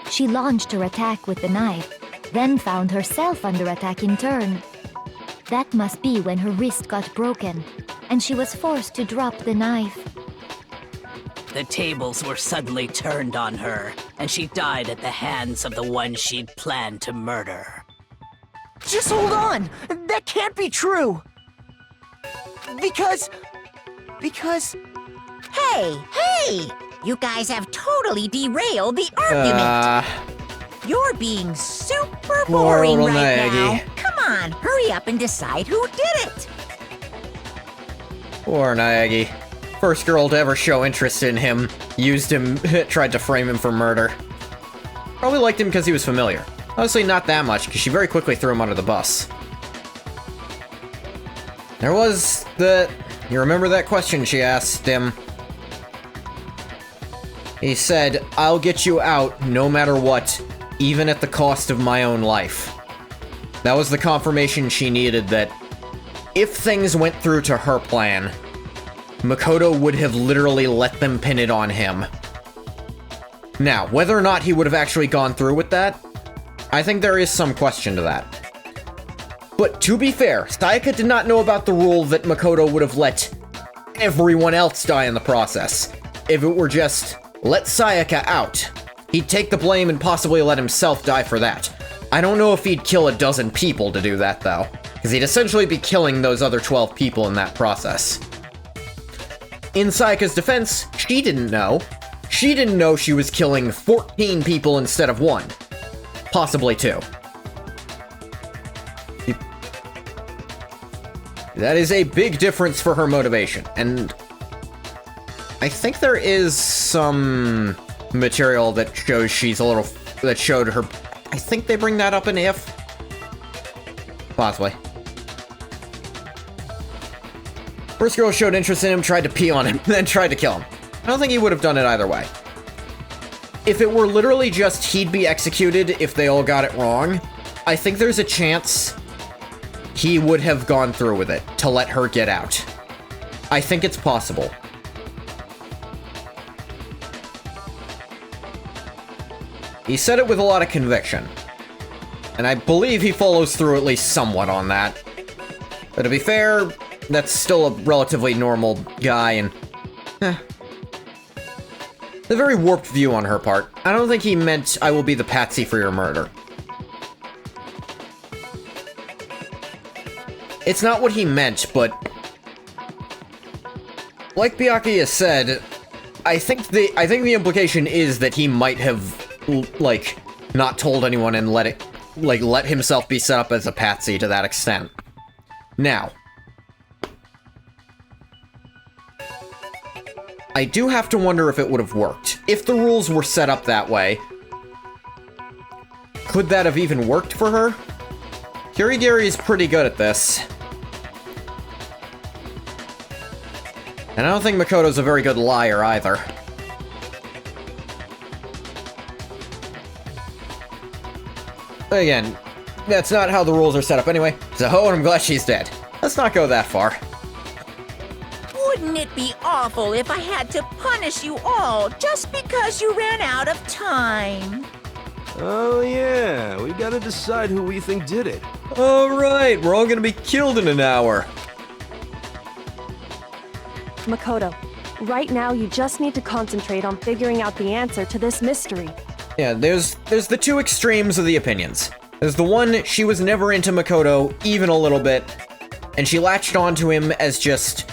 She launched her attack with the knife, then found herself under attack in turn. That must be when her wrist got broken, and she was forced to drop the knife. The tables were suddenly turned on her, and she died at the hands of the one she'd planned to murder. Just hold on! That can't be true! Because... Hey! You guys have totally derailed the argument! You're being super boring Poor right Naegi. now. Come on, hurry up and decide who did it! Poor Naegi. First girl to ever show interest in him, used him, tried to frame him for murder. Probably liked him because he was familiar. Honestly, not that much, because she very quickly threw him under the bus. There was the... You remember that question she asked him? He said, "I'll get you out no matter what, even at the cost of my own life." That was the confirmation she needed that if things went through to her plan, Makoto would have literally let them pin it on him. Now, whether or not he would have actually gone through with that, I think there is some question to that. But to be fair, Sayaka did not know about the rule that Makoto would have let everyone else die in the process. If it were just, let Sayaka out, he'd take the blame and possibly let himself die for that. I don't know if he'd kill a dozen people to do that, though, because he'd essentially be killing those other 12 people in that process. In Sayaka's defense, she didn't know. She didn't know she was killing 14 people instead of 1. Possibly 2. That is a big difference for her motivation, and I think there is some material that shows she's a little... that showed her... I think they bring that up in If. Possibly. First girl showed interest in him, tried to pee on him, then tried to kill him. I don't think he would have done it either way. If it were literally just he'd be executed if they all got it wrong, I think there's a chance he would have gone through with it to let her get out. I think it's possible. He said it with a lot of conviction, and I believe he follows through at least somewhat on that. But to be fair, that's still a relatively normal guy, and a very warped view on her part. I don't think he meant, I will be the patsy for your murder. It's not what he meant, but like Byakuya has said, I think the implication is that he might have, like, not told anyone and let himself be set up as a patsy to that extent. Now, I do have to wonder if it would have worked. If the rules were set up that way, could that have even worked for her? Kirigiri is pretty good at this. And I don't think Makoto's a very good liar either. Again, that's not how the rules are set up anyway. So, and I'm glad she's dead. Let's not go that far. Wouldn't it be awful if I had to punish you all just because you ran out of time? Oh yeah, we gotta decide who we think did it. Alright, we're all gonna be killed in an hour. Makoto, right now you just need to concentrate on figuring out the answer to this mystery. Yeah, there's the two extremes of the opinions. There's the one, she was never into Makoto, even a little bit, and she latched onto him as just...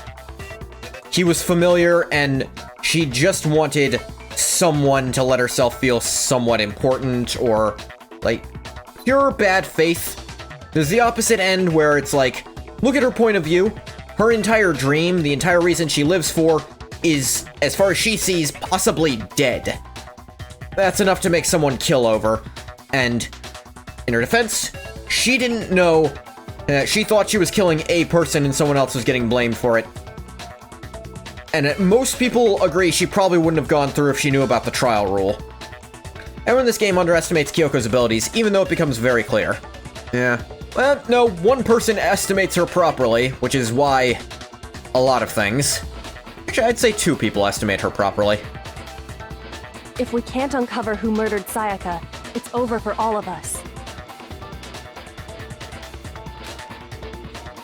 he was familiar, and she just wanted someone to let herself feel somewhat important, or, like, pure bad faith. There's the opposite end, where it's like, look at her point of view. Her entire dream, the entire reason she lives for, is, as far as she sees, possibly dead. That's enough to make someone kill over, and in her defense, she didn't know, she thought she was killing a person and someone else was getting blamed for it. And most people agree she probably wouldn't have gone through if she knew about the trial rule. Everyone in this game underestimates Kyoko's abilities, even though it becomes very clear. Yeah. Well, no, one person estimates her properly, which is why a lot of things. Actually, I'd say 2 people estimate her properly. If we can't uncover who murdered Sayaka, it's over for all of us.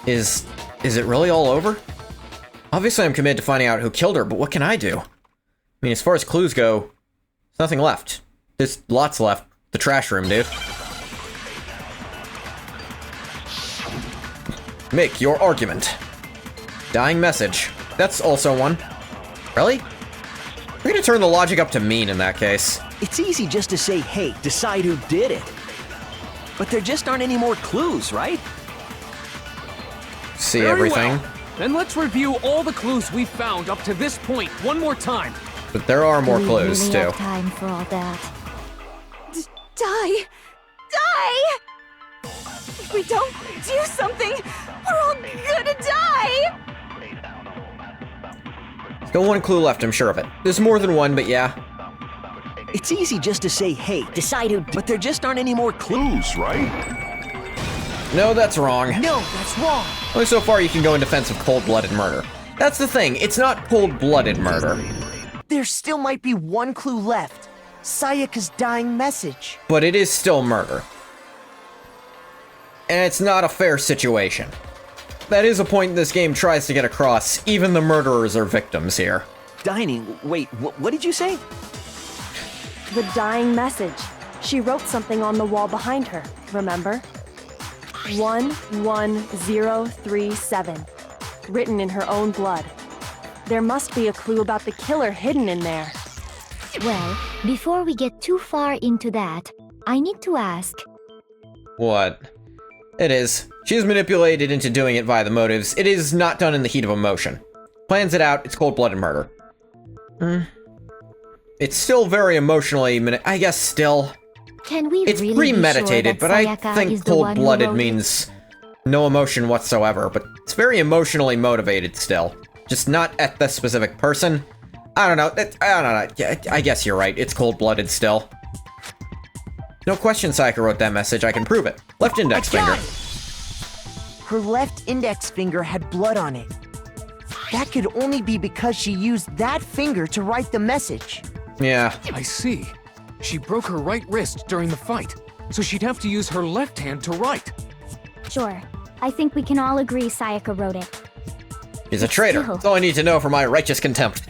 Is it really all over? Obviously, I'm committed to finding out who killed her, but what can I do? I mean, as far as clues go, there's nothing left. There's lots left. The trash room, dude. Make your argument. Dying message. That's also one. Really? We're gonna turn the logic up to mean in that case. It's easy just to say, hey, decide who did it. But there just aren't any more clues, right? See Very everything. Well. Then let's review all the clues we've found up to this point one more time. But there are more We clues, really too. have time for all that. Die! Die! If we don't do something, we're all gonna die! Still one clue left, I'm sure of it. There's more than one, but yeah. It's easy just to say, hey, decide who... But there just aren't any more clues, right? No, that's wrong. No, that's wrong. Only so far you can go in defense of cold-blooded murder. That's the thing, it's not cold-blooded murder. There still might be one clue left. Sayaka's dying message. But it is still murder. and it's not a fair situation. That is a point this game tries to get across. Even the murderers are victims here. Dining? Wait, what did you say? The dying message. She wrote something on the wall behind her, remember? 11037. Written in her own blood. There must be a clue about the killer hidden in there. Well, before we get too far into that, I need to ask. What? It is. She's manipulated into doing it via the motives. It is not done in the heat of emotion. Plans it out, it's cold-blooded murder. It's still very emotionally I guess still. Can we It's really premeditated, be sure but I that Sayaka think is the one who cold-blooded wrote it? means no emotion whatsoever, but it's very emotionally motivated still. Just not at the specific person. I don't know. I don't know. I guess you're right. It's cold-blooded still. No question Sayaka wrote that message. I can prove it. Left index finger. Her left index finger had blood on it. That could only be because she used that finger to write the message. Yeah. I see. She broke her right wrist during the fight, so she'd have to use her left hand to write. Sure. I think we can all agree Sayaka wrote it. He's a traitor. That's all I need to know for my righteous contempt.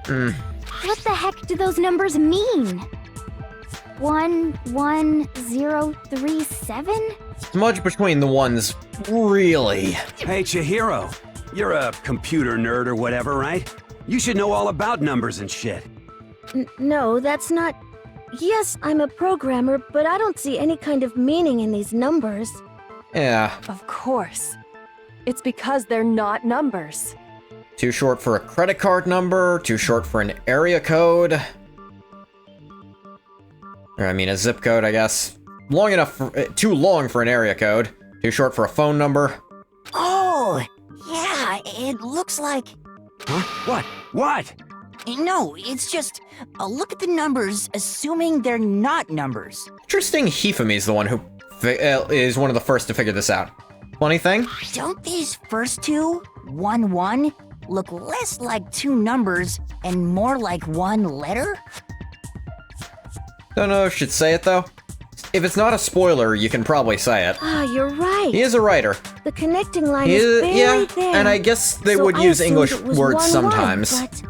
What the heck do those numbers mean? 11037? Smudge between the ones, really. Hey, Chihiro. You're a computer nerd or whatever, right? You should know all about numbers and shit. No, that's not... Yes, I'm a programmer, but I don't see any kind of meaning in these numbers. Yeah. Of course. It's because they're not numbers. Too short for a credit card number, too short for an area code. Or, I mean, a zip code, I guess. Long enough for, too long for an area code. Too short for a phone number. Oh, yeah, it looks like... Huh? What? What? No, it's just, look at the numbers, assuming they're not numbers. Interesting, Hifumi's the one who is one of the first to figure this out. Funny thing? Don't these first two, 1-1, look less like two numbers and more like one letter? Don't know if I should say it, though. If it's not a spoiler, you can probably say it. Ah, you're right. He is a writer. The connecting line is very yeah, thin. and I guess they So would I use assumed English it was words 1-1, sometimes. but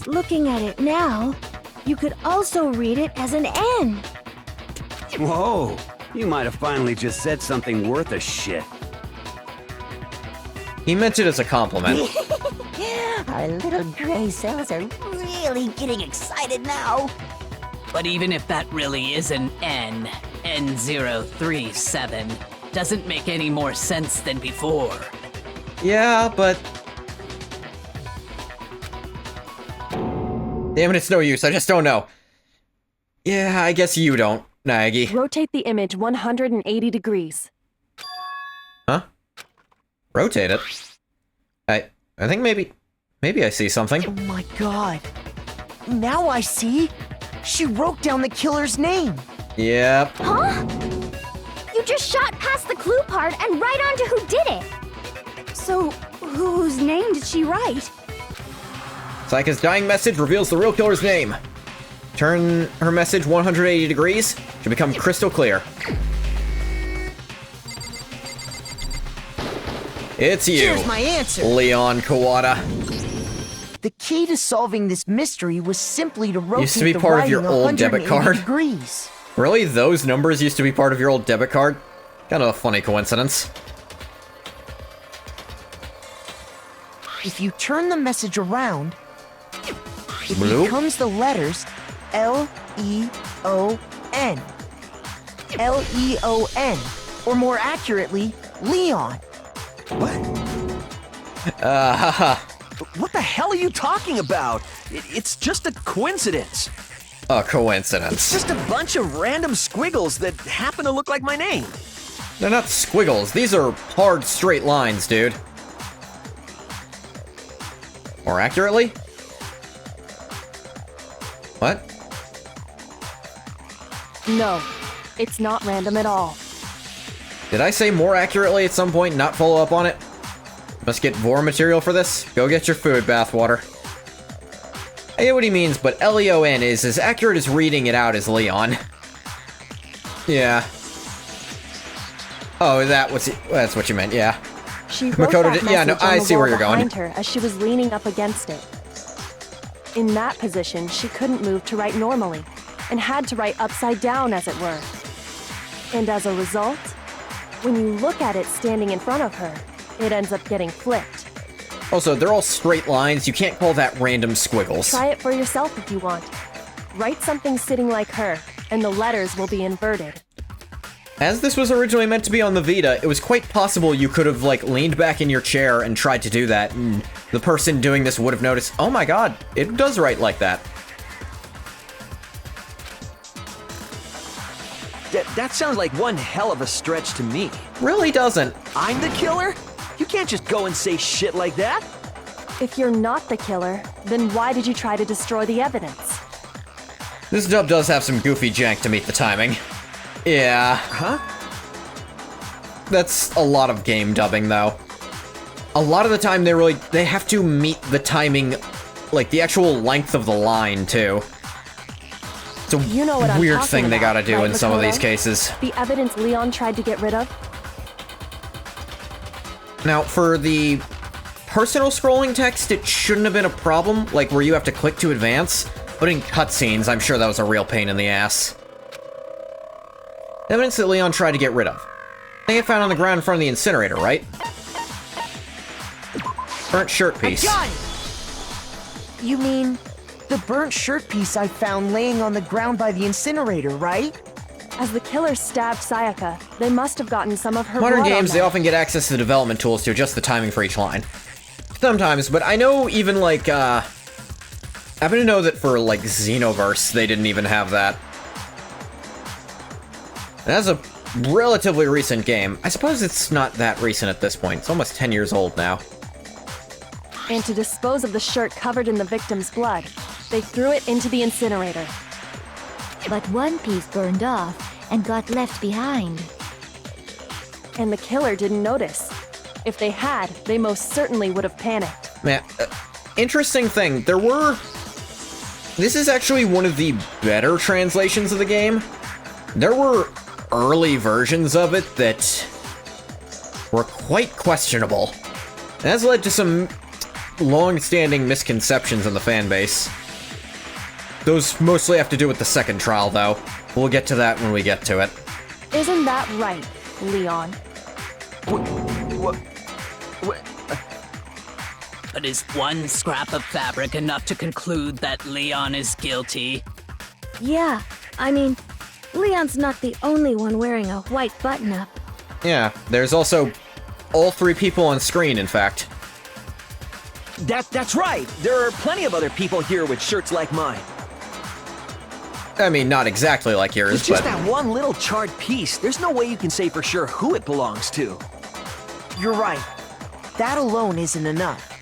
looking at it now, you could also read it as an N. Whoa, you might have finally just said something worth a shit. He meant it as a compliment. Our little gray cells are really getting excited now. But even if that really is an N037, doesn't make any more sense than before. Yeah, but... Damn it, it's no use. I just don't know. Yeah, I guess you don't, Nagi. Rotate the image 180 degrees. Huh? Rotate it? I think maybe I see something. Oh my god. Now I see. She wrote down the killer's name. Yep. Huh? You just shot past the clue part and right onto who did it. So, whose name did she write? Sayaka's dying message reveals the real killer's name. Turn her message 180 degrees to become crystal clear. It's you, Here's my answer. Leon Kawada. The key to solving this mystery was simply to rotate Used to be the part of your writing old debit 180 card? degrees. Really? Those numbers used to be part of your old debit card? Kind of a funny coincidence. If you turn the message around, it Blue? becomes the letters L-E-O-N. L-E-O-N. Or more accurately, Leon. Haha. What the hell are you talking about? It's just a coincidence. A coincidence. It's just a bunch of random squiggles that happen to look like my name. They're not squiggles. These are hard, straight lines, dude. More accurately? What? No, it's not random at all. Did I say more accurately at some point, not follow up on it? Must get Vor material for this? Go get your food, bathwater. I get what he means, but Leon is as accurate as reading it out as Leon. Yeah. Oh, that's what you meant, yeah. She wrote Makoto that did, yeah, no, message on I the see wall where you're going. behind her as she was leaning up against it. In that position, she couldn't move to write normally, and had to write upside down, as it were. And as a result, when you look at it standing in front of her, it ends up getting flipped. Also, they're all straight lines. You can't call that random squiggles. Try it for yourself if you want. Write something sitting like her, and the letters will be inverted. As this was originally meant to be on the Vita, it was quite possible you could have, like, leaned back in your chair and tried to do that, and the person doing this would have noticed, oh my god, it does write like that. That sounds like one hell of a stretch to me. Really doesn't. I'm the killer? You can't just go and say shit like that. If you're not the killer, then why did you try to destroy the evidence? This dub does have some goofy jank to meet the timing. Yeah. Huh? That's a lot of game dubbing, though. A lot of the time, they have to meet the timing, like, the actual length of the line, too. It's a You know what I'm weird talking thing they about, gotta do right, in some of Makoto? these cases. The evidence Leon tried to get rid of? Now, for the personal scrolling text, it shouldn't have been a problem, like where you have to click to advance, but in cutscenes, I'm sure that was a real pain in the ass. Evidence that Leon tried to get rid of. I think I found on the ground in front of the incinerator, right? Burnt shirt piece. I got it! You mean the burnt shirt piece I found laying on the ground by the incinerator, right? As the killer stabbed Sayaka, they must have gotten some of her Modern blood on games, they them. often get access to the development tools to adjust the timing for each line. Sometimes, but I know even, like, I happen to know that for, like, Xenoverse, they didn't even have that. And that's a relatively recent game. I suppose it's not that recent at this point. It's almost 10 years old now. And to dispose of the shirt covered in the victim's blood, they threw it into the incinerator. But one piece burned off and got left behind. And the killer didn't notice. If they had, they most certainly would have panicked. Man, interesting thing, this is actually one of the better translations of the game. There were early versions of it that were quite questionable. And that's led to some long-standing misconceptions in the fan base. Those mostly have to do with the second trial, though. We'll get to that when we get to it. Isn't that right, Leon? But is one scrap of fabric enough to conclude that Leon is guilty? Yeah, I mean, Leon's not the only one wearing a white button-up. Yeah, there's also all three people on screen, in fact. That's right. There are plenty of other people here with shirts like mine. I mean, not exactly like yours, It's just but... that one little charred piece. There's no way you can say for sure who it belongs to. You're right. That alone isn't enough.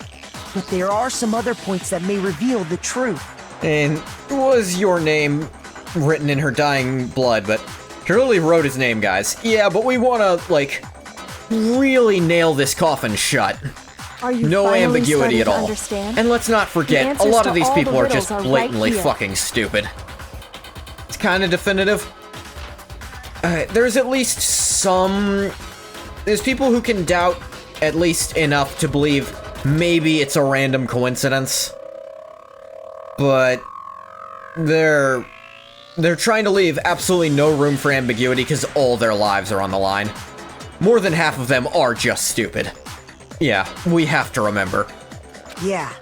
But there are some other points that may reveal the truth. And was your name written in her dying blood, but she really wrote his name, guys. Yeah, but we want to, like, really nail this coffin shut. Are you No finally ambiguity starting at to all. Understand? And let's not The forget, a answers lot to of these all the people are riddles just are right blatantly here. fucking stupid. It's kind of definitive. There's at least some... There's people who can doubt at least enough to believe maybe it's a random coincidence. But they're trying to leave absolutely no room for ambiguity because all their lives are on the line. More than half of them are just stupid. Yeah, we have to remember. Yeah,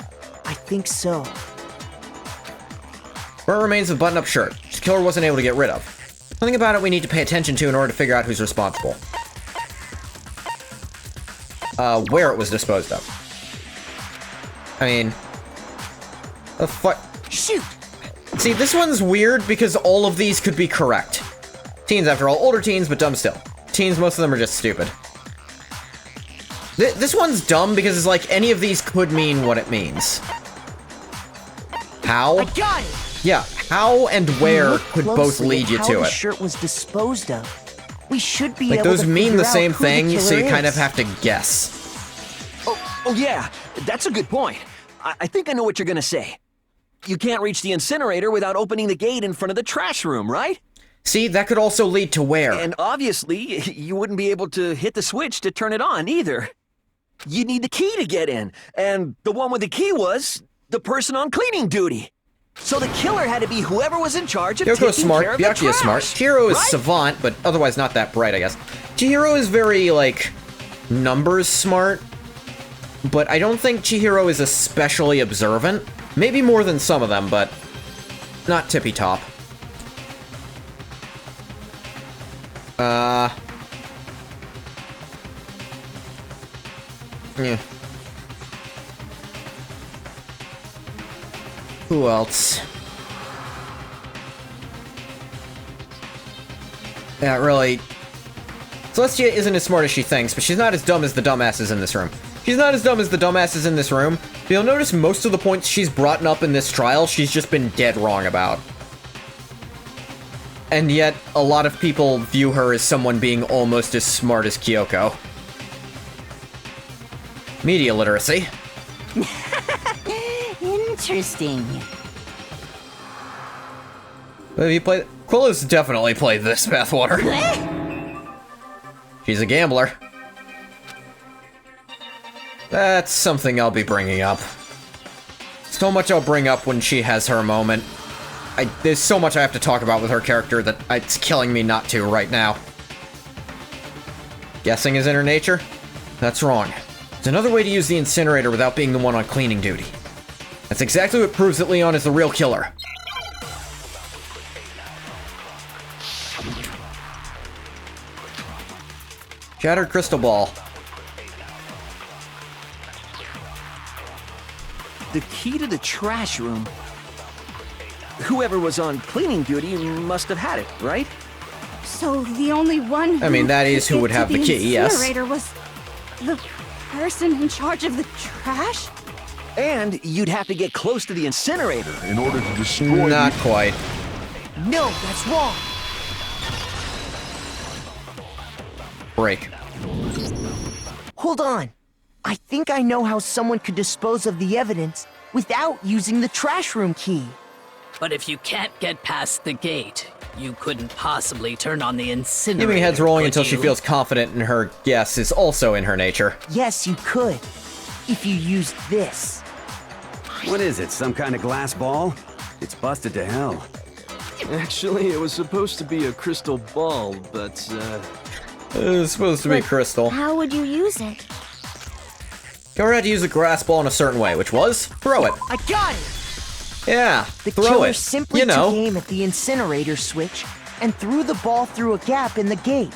I think so. Burnt remains of a button-up shirt, which the killer wasn't able to get rid of. Something about it we need to pay attention to in order to figure out who's responsible. Where it was disposed of. I mean... The fuck... Shoot! See, this one's weird because all of these could be correct. Teens, after all. Older teens, but dumb still. Teens, most of them are just stupid. This one's dumb because it's like any of these could mean what it means. How? I got it! Yeah, how and where Look could both closely lead at you how to the it. shirt was disposed of. We should be Like, able those to mean figure the out same who the thing, so killer you kind of is. have to guess. Oh yeah, that's a good point. I think I know what you're gonna say. You can't reach the incinerator without opening the gate in front of the trash room, right? See, that could also lead to where? And obviously, you wouldn't be able to hit the switch to turn it on either. You'd need the key to get in, and the one with the key was the person on cleaning duty. So the killer had to be whoever was in charge of taking care of the trash. Byakuya is smart. Chihiro is savant, but otherwise not that bright, I guess. Chihiro is very, like, numbers smart, but I don't think Chihiro is especially observant. Maybe more than some of them, but not tippy-top. Yeah. Who else? Yeah, really. Celestia isn't as smart as she thinks, but she's not as dumb as the dumbasses in this room. She's not as dumb as the dumbasses in this room, but you'll notice most of the points she's brought up in this trial, she's just been dead wrong about. And yet, a lot of people view her as someone being almost as smart as Kyoko. Media literacy. Interesting. Have you played? Quilla's definitely played this, Bathwater. She's a gambler. That's something I'll be bringing up. So much I'll bring up when she has her moment. There's so much I have to talk about with her character that it's killing me not to right now. Guessing is in her nature? That's wrong. There's another way to use the incinerator without being the one on cleaning duty. That's exactly what proves that Leon is the real killer. Shattered crystal ball. The key to the trash room. Whoever was on cleaning duty must have had it, right? So the only one I mean, that is who would have the key, yes. Incinerator was the person in charge of the trash? And you'd have to get close to the incinerator in order to destroy. Not quite. No, that's wrong. Break. Hold on. I think I know how someone could dispose of the evidence without using the trash room key. But if you can't get past the gate, you couldn't possibly turn on the incinerator. Giving heads rolling until she feels confident in her guess is also in her nature. Yes, you could. If you used this. What is it, some kind of glass ball? It's busted to hell. Actually, it was supposed to be a crystal ball, but, It was supposed to be crystal. How would you use it? You had to use a grass ball in a certain way, which was throw it. I got it! Yeah, The throw killer it. simply You know, took aim at the incinerator switch and threw the ball through a gap in the gate.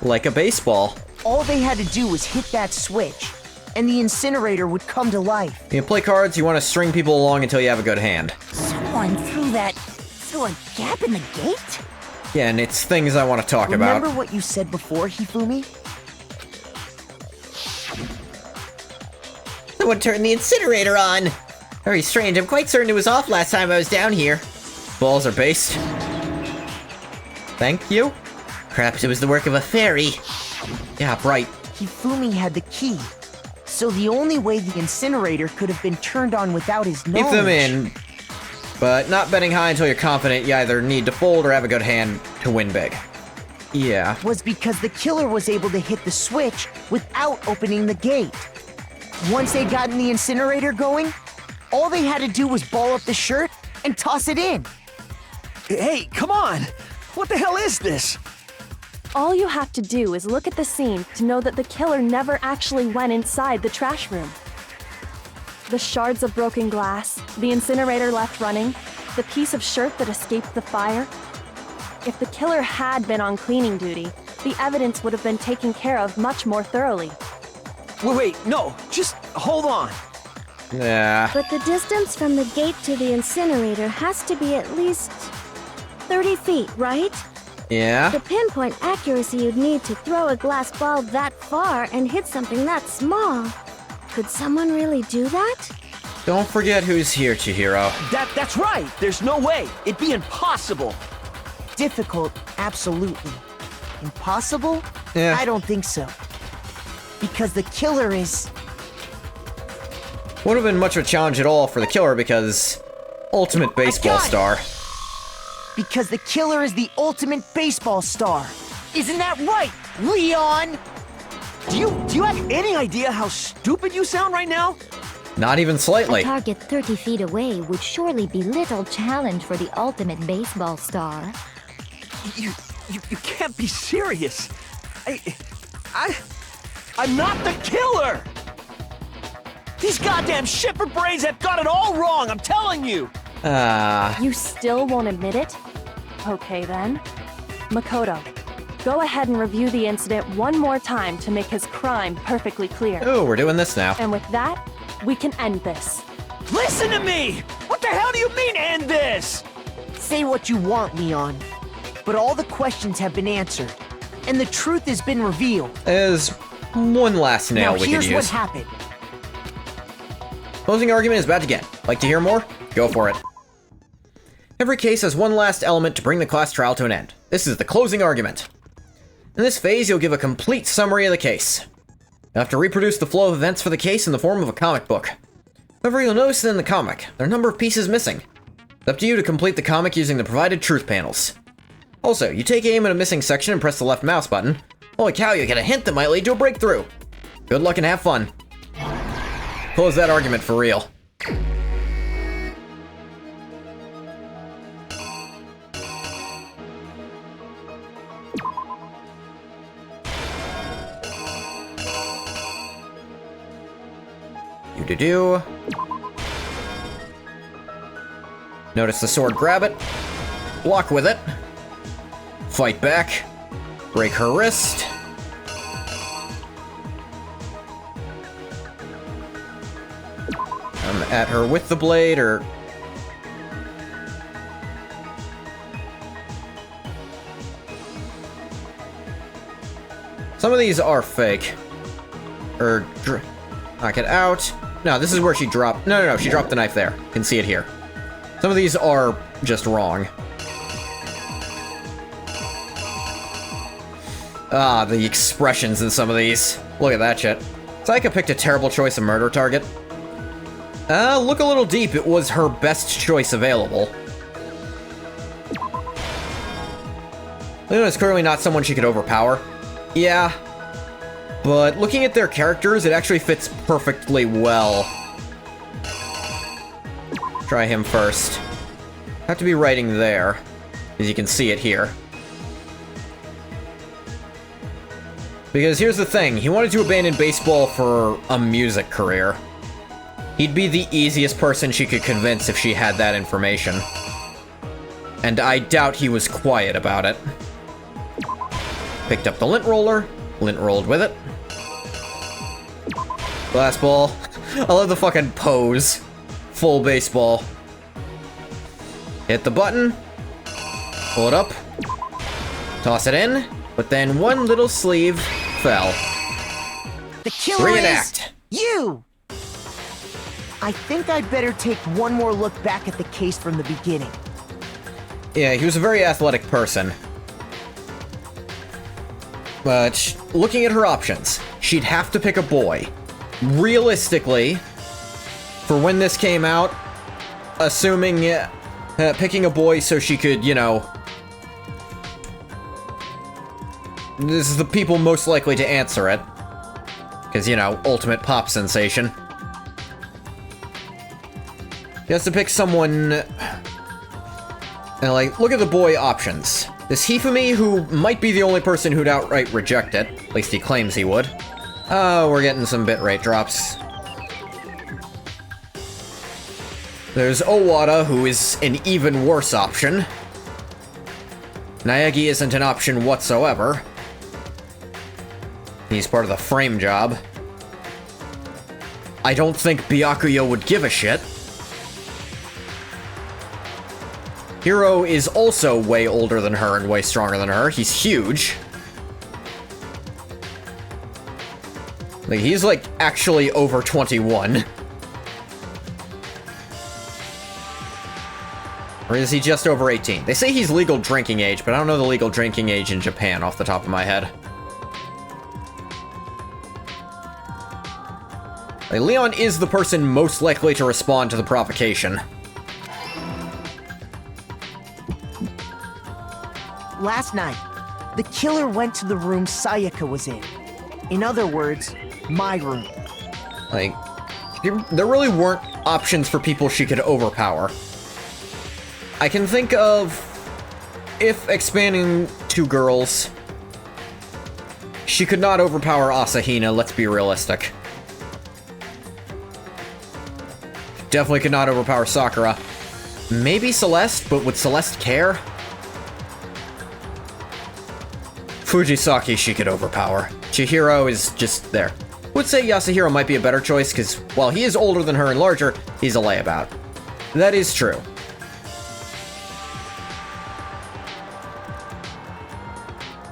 like a baseball. All they had to do was hit that switch, and the incinerator would come to life. You play cards, you want to string people along until you have a good hand. Someone threw a gap in the gate? Yeah, and it's things I want to talk about. Remember what you said before, Hifumi? Someone turned the incinerator on. Very strange. I'm quite certain it was off last time I was down here. Balls are based. Thank you. Perhaps it was the work of a fairy. Yeah, right. Hifumi had the key, so the only way the incinerator could have been turned on without his knowledge. Keep them in, but not betting high until you're confident you either need to fold or have a good hand to win big. Yeah. Was because the killer was able to hit the switch without opening the gate. Once they'd gotten the incinerator going, all they had to do was ball up the shirt and toss it in. Hey, come on! What the hell is this? All you have to do is look at the scene to know that the killer never actually went inside the trash room. The shards of broken glass, the incinerator left running, the piece of shirt that escaped the fire. If the killer had been on cleaning duty, the evidence would have been taken care of much more thoroughly. Wait, no, just hold on. Yeah. But the distance from the gate to the incinerator has to be at least 30 feet, right? Yeah. The pinpoint accuracy you'd need to throw a glass ball that far and hit something that small. Could someone really do that? Don't forget who's here, Chihiro. That's right. There's no way. It'd be impossible. Difficult, absolutely. Impossible? Yeah. I don't think so. Because the killer is... Wouldn't have been much of a challenge at all for the killer because ultimate baseball star. Because the killer is the ultimate baseball star. Isn't that right, Leon? Do you have any idea how stupid you sound right now? Not even slightly. A target 30 feet away would surely be little challenge for the ultimate baseball star. You can't be serious. I'm not the killer! These goddamn shipper brains have got it all wrong, I'm telling you! You still won't admit it? Okay then. Makoto, go ahead and review the incident one more time to make his crime perfectly clear. Oh, we're doing this now. And with that, we can end this. Listen to me! What the hell do you mean, end this? Say what you want, Leon. But all the questions have been answered. And the truth has been revealed. There's one last nail we could use. Now here's what happened. Closing argument is about to begin. Like to hear more? Go for it. Every case has one last element to bring the class trial to an end. This is the closing argument. In this phase, you'll give a complete summary of the case. You have to reproduce the flow of events for the case in the form of a comic book. However, you'll notice that in the comic, there are a number of pieces missing. It's up to you to complete the comic using the provided truth panels. Also, you take aim at a missing section and press the left mouse button. Holy cow, you get a hint that might lead to a breakthrough. Good luck and have fun. Close that argument for real. Do. Notice the sword, grab it. Block with it. Fight back. Break her wrist. Come at her with the blade, or... Some of these are fake. Or... knock it out. No, this is where she dropped... No, she dropped the knife there. You can see it here. Some of these are just wrong. Ah, the expressions in some of these. Look at that shit. Sayaka picked a terrible choice of murder target. Look a little deep. It was her best choice available. Leon is clearly not someone she could overpower. Yeah. But looking at their characters, it actually fits perfectly well. Try him first. Have to be writing there, as you can see it here. Because here's the thing, he wanted to abandon baseball for a music career. He'd be the easiest person she could convince if she had that information. And I doubt he was quiet about it. Picked up the lint roller, lint rolled with it. Glass ball. I love the fucking pose. Full baseball. Hit the button. Pull it up. Toss it in. But then one little sleeve fell. The killer Reenact. is you! I think I'd better take one more look back at the case from the beginning. Yeah, he was a very athletic person. But looking at her options, she'd have to pick a boy. Realistically, for when this came out, assuming picking a boy so she could, you know... This is the people most likely to answer it. Because, you know, ultimate pop sensation. He has to pick someone... And, like, look at the boy options. There's Hifumi, who might be the only person who'd outright reject it. At least he claims he would. Oh, we're getting some bitrate drops. There's Owada, who is an even worse option. Naegi isn't an option whatsoever. He's part of the frame job. I don't think Byakuya would give a shit. Hiro is also way older than her and way stronger than her. He's huge. Like, he's, like, actually over 21. Or is he just over 18? They say he's legal drinking age, but I don't know the legal drinking age in Japan off the top of my head. Like, Leon is the person most likely to respond to the provocation. last night, the killer went to the room Sayaka was in. In other words, my room. Like, there really weren't options for people she could overpower. I can think of, if expanding to girls, she could not overpower Asahina, let's be realistic. Definitely could not overpower Sakura. Maybe Celeste, but would Celeste care? Fujisaki she could overpower. Chihiro is just there. Would say Yasuhiro might be a better choice, because while he is older than her and larger, he's a layabout. That is true.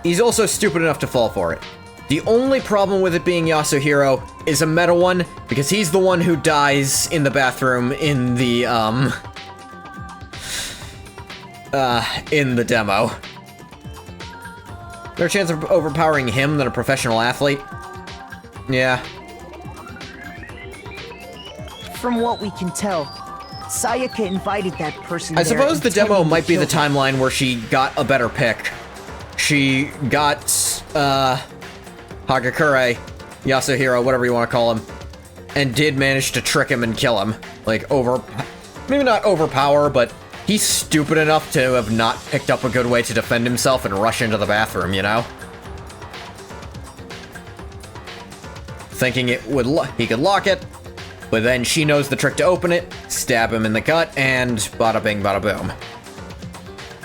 He's also stupid enough to fall for it. The only problem with it being Yasuhiro is a meta one, because he's the one who dies in the bathroom in the demo. There's a chance of overpowering him than a professional athlete? Yeah. From what we can tell, Sayaka invited that person I suppose the demo might be the timeline where she got a better pick. She got, Hagakure, Yasuhiro, whatever you want to call him, and did manage to trick him and kill him. Like, maybe not overpower, but he's stupid enough to have not picked up a good way to defend himself and rush into the bathroom, you know? Thinking he could lock it, but then she knows the trick to open it, stab him in the gut, and bada bing, bada boom.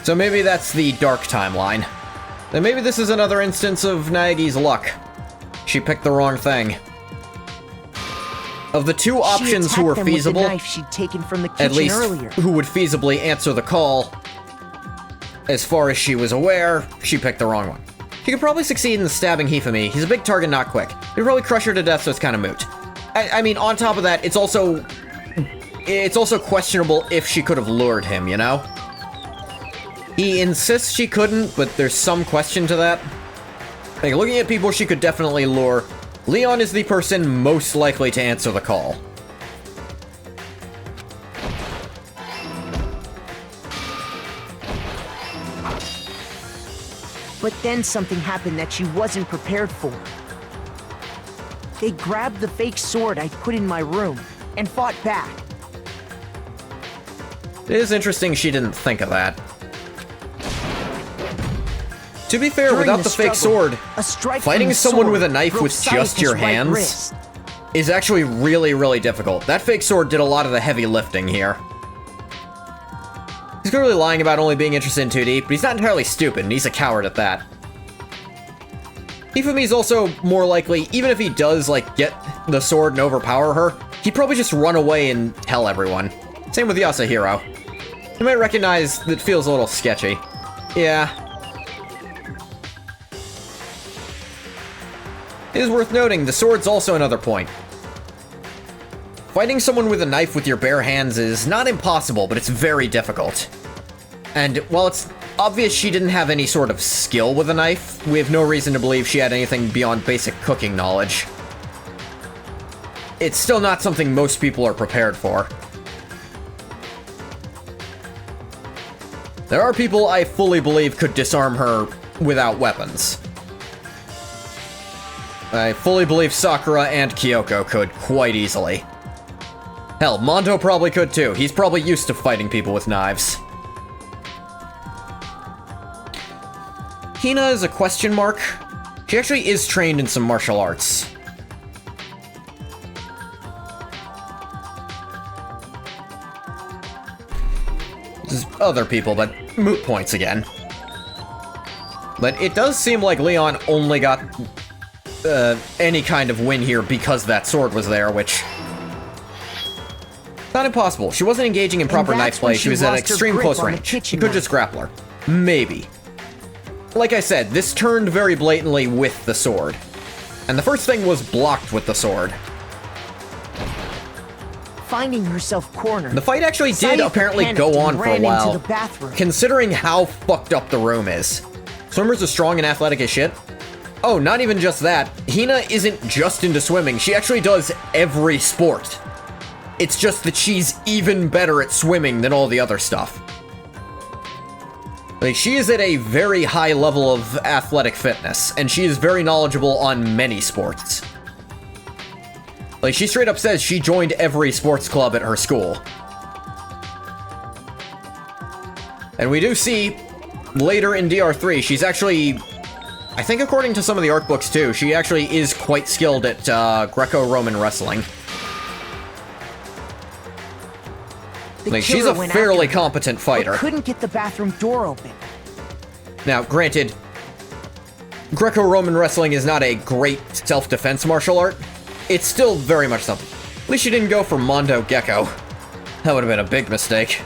So maybe that's the dark timeline. Then maybe this is another instance of Naegi's luck. She picked the wrong thing. Of the two options who were feasible, at least who would feasibly answer the call, as far as she was aware, she picked the wrong one. She could probably succeed in stabbing Hifumi. He's a big target, not quick. He'd probably crush her to death, so it's kind of moot. I mean, on top of that, it's also questionable if she could have lured him, you know? He insists she couldn't, but there's some question to that. Like, looking at people she could definitely lure, Leon is the person most likely to answer the call. But then something happened that she wasn't prepared for. They grabbed the fake sword I put in my room and fought back. It is interesting she didn't think of that. To be fair, without the fake sword, fighting someone with a knife with just your hands is actually really, really difficult. That fake sword did a lot of the heavy lifting here. He's clearly lying about only being interested in 2D, but he's not entirely stupid, and he's a coward at that. Hifumi's also more likely, even if he does, like, get the sword and overpower her, he'd probably just run away and tell everyone. Same with Yasuhiro. You might recognize that feels a little sketchy. Yeah. It is worth noting, the sword's also another point. Fighting someone with a knife with your bare hands is not impossible, but it's very difficult. And while it's obvious she didn't have any sort of skill with a knife, we have no reason to believe she had anything beyond basic cooking knowledge. It's still not something most people are prepared for. There are people I fully believe could disarm her without weapons. I fully believe Sakura and Kyoko could quite easily. Hell, Mondo probably could too. He's probably used to fighting people with knives. Hina is a question mark. She actually is trained in some martial arts. There's other people, but moot points again. But it does seem like Leon only got any kind of win here because that sword was there, which... not impossible. She wasn't engaging in proper knife play. She was at extreme close range. She could just grapple her. Maybe. Like I said, this turned very blatantly with the sword. And the first thing was blocked with the sword. Finding herself cornered. The fight actually did apparently go on for a while, considering how fucked up the room is. Swimmers are strong and athletic as shit. Oh, not even just that. Hina isn't just into swimming. She actually does every sport. It's just that she's even better at swimming than all the other stuff. Like, she is at a very high level of athletic fitness, and she is very knowledgeable on many sports. Like, she straight up says she joined every sports club at her school. And we do see, later in DR3, she's actually, I think according to some of the art books too, she actually is quite skilled at Greco-Roman wrestling. Like, she's a fairly competent fighter. Couldn't get the bathroom door open. Now, granted, Greco-Roman wrestling is not a great self-defense martial art. It's still very much something. At least she didn't go for Mondo Gecko. That would have been a big mistake.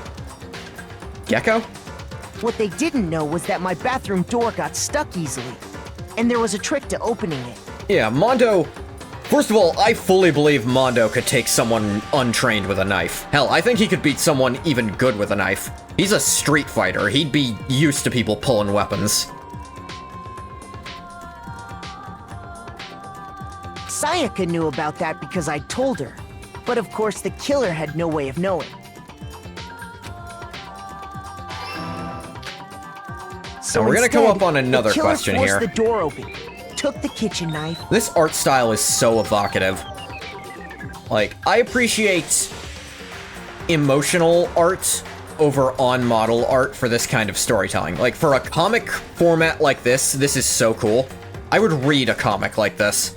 Gecko? What they didn't know was that my bathroom door got stuck easily, and there was a trick to opening it. Yeah, Mondo... First of all, I fully believe Mondo could take someone untrained with a knife. Hell, I think he could beat someone even good with a knife. He's a street fighter. He'd be used to people pulling weapons. Sayaka knew about that because I told her, but of course the killer had no way of knowing. So we're gonna come up on another question here. The killer forced the door open, took the kitchen knife. This art style is so evocative. Like, I appreciate emotional art over on-model art for this kind of storytelling. Like, for a comic format like this, this is so cool. I would read a comic like this.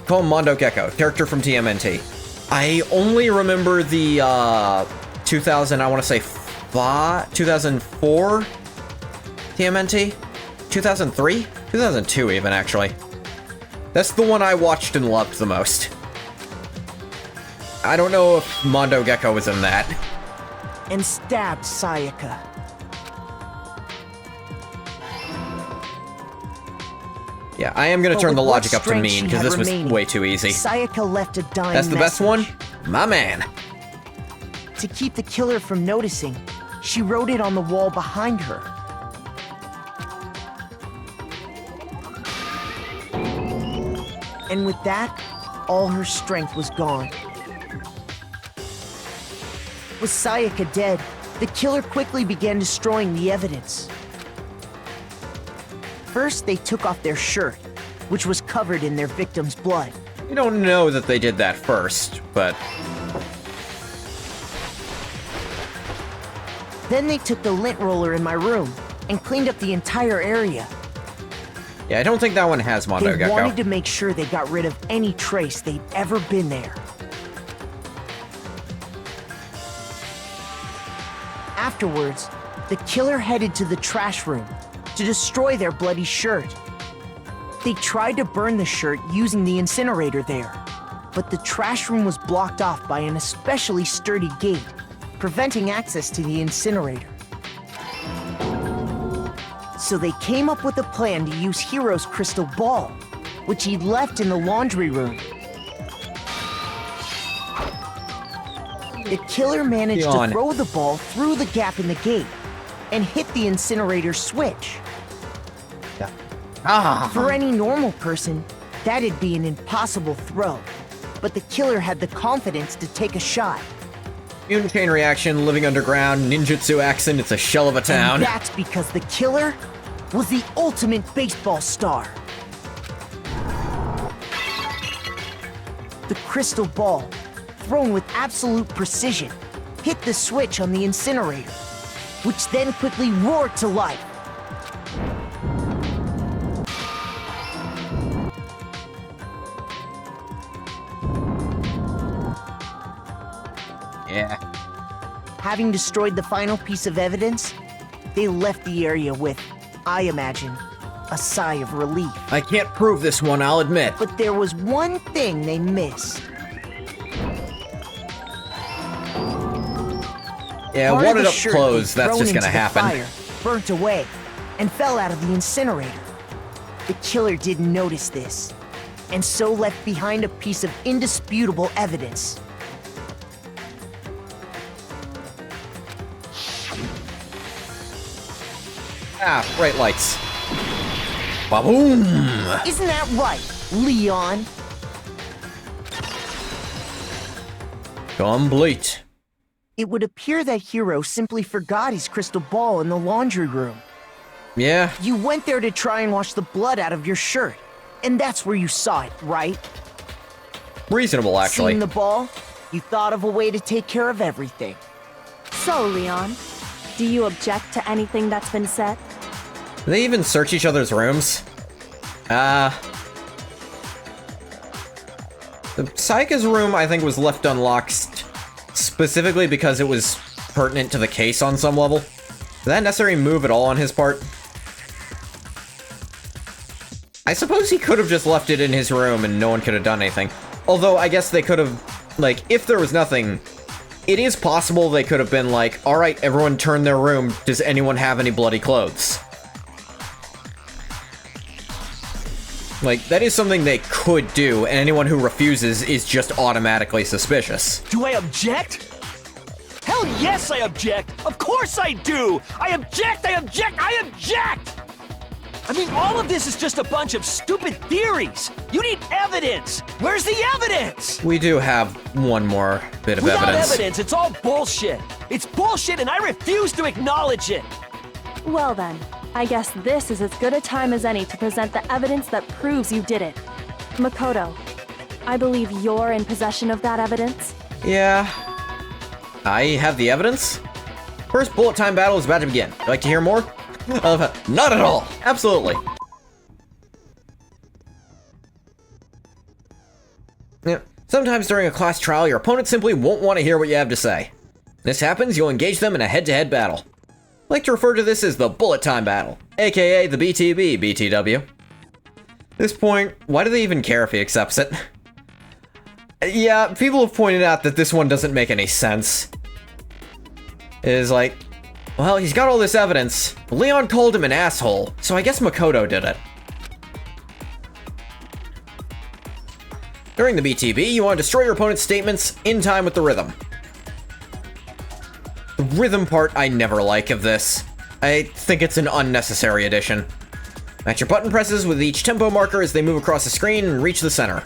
Call him Mondo Gecko, character from TMNT. I only remember the 2004 TMNT? 2003? 2002 even, actually. That's the one I watched and loved the most. I don't know if Mondo Gecko was in that. And stabbed Sayaka. Yeah, I am gonna turn the logic up to mean, because this was way too easy. Sayaka left a dying That's the best one? message. My man. To keep the killer from noticing, she wrote it on the wall behind her. And with that, all her strength was gone. With Sayaka dead, the killer quickly began destroying the evidence. First, they took off their shirt, which was covered in their victim's blood. You don't know that they did that first, but... Then they took the lint roller in my room and cleaned up the entire area. Yeah, I don't think that one has Mondo They Gecko. wanted to make sure they got rid of any trace they'd ever been there. Afterwards, the killer headed to the trash room to destroy their bloody shirt. They tried to burn the shirt using the incinerator there, but the trash room was blocked off by an especially sturdy gate, preventing access to the incinerator. So they came up with a plan to use Hiro's crystal ball, which he'd left in the laundry room. The killer managed to throw the ball through the gap in the gate and hit the incinerator switch. For any normal person, that'd be an impossible throw, but the killer had the confidence to take a shot. Mutant chain reaction, living underground, ninjutsu accent, it's a shell of a town. And that's because the killer was the ultimate baseball star. The crystal ball, thrown with absolute precision, hit the switch on the incinerator, which then quickly roared to life. Yeah. Having destroyed the final piece of evidence, they left the area with, I imagine, a sigh of relief. I can't prove this one, I'll admit. But there was one thing they missed. Yeah, Part of wanted the up shirt close, they'd that's thrown just gonna into the happen. Fire, burnt away, and fell out of the incinerator. The killer didn't notice this, and so left behind a piece of indisputable evidence. Ah, bright lights. Ba-boom! Isn't that right, Leon? Complete. it would appear that Hiro simply forgot his crystal ball in the laundry room. Yeah. You went there to try and wash the blood out of your shirt, and that's where you saw it, right? Reasonable, actually. Seeing the ball, you thought of a way to take care of everything. So, Leon, do you object to anything that's been said? Do they even search each other's rooms? Sayaka's room, I think, was left unlocked specifically because it was pertinent to the case on some level. Did that necessarily move at all on his part? I suppose he could have just left it in his room and no one could have done anything. Although, I guess they could have, like, if there was nothing, it is possible they could have been like, alright, everyone turn their room, does anyone have any bloody clothes? Like, that is something they could do, and anyone who refuses is just automatically suspicious. Do I object? Hell yes, I object! Of course I do! I object! I object! I object! I mean, all of this is just a bunch of stupid theories! You need evidence! Where's the evidence? We do have one more bit of Without evidence. evidence, it's all bullshit! It's bullshit and I refuse to acknowledge it! Well then, I guess this is as good a time as any to present the evidence that proves you did it. Makoto, I believe you're in possession of that evidence? Yeah. I have the evidence? First bullet time battle is about to begin. You'd like to hear more? Not at all! Absolutely. Yeah. Sometimes during a class trial, your opponent simply won't want to hear what you have to say. This happens, you'll engage them in a head-to-head battle. I like to refer to this as the bullet time battle, aka the BTB BTW. At this point, why do they even care if he accepts it? Yeah, people have pointed out that this one doesn't make any sense. It is like, well, he's got all this evidence. Leon called him an asshole, so I guess Makoto did it. During the BTB, you want to destroy your opponent's statements in time with the rhythm. The rhythm part I never like of this. I think it's an unnecessary addition. Match your button presses with each tempo marker as they move across the screen and reach the center.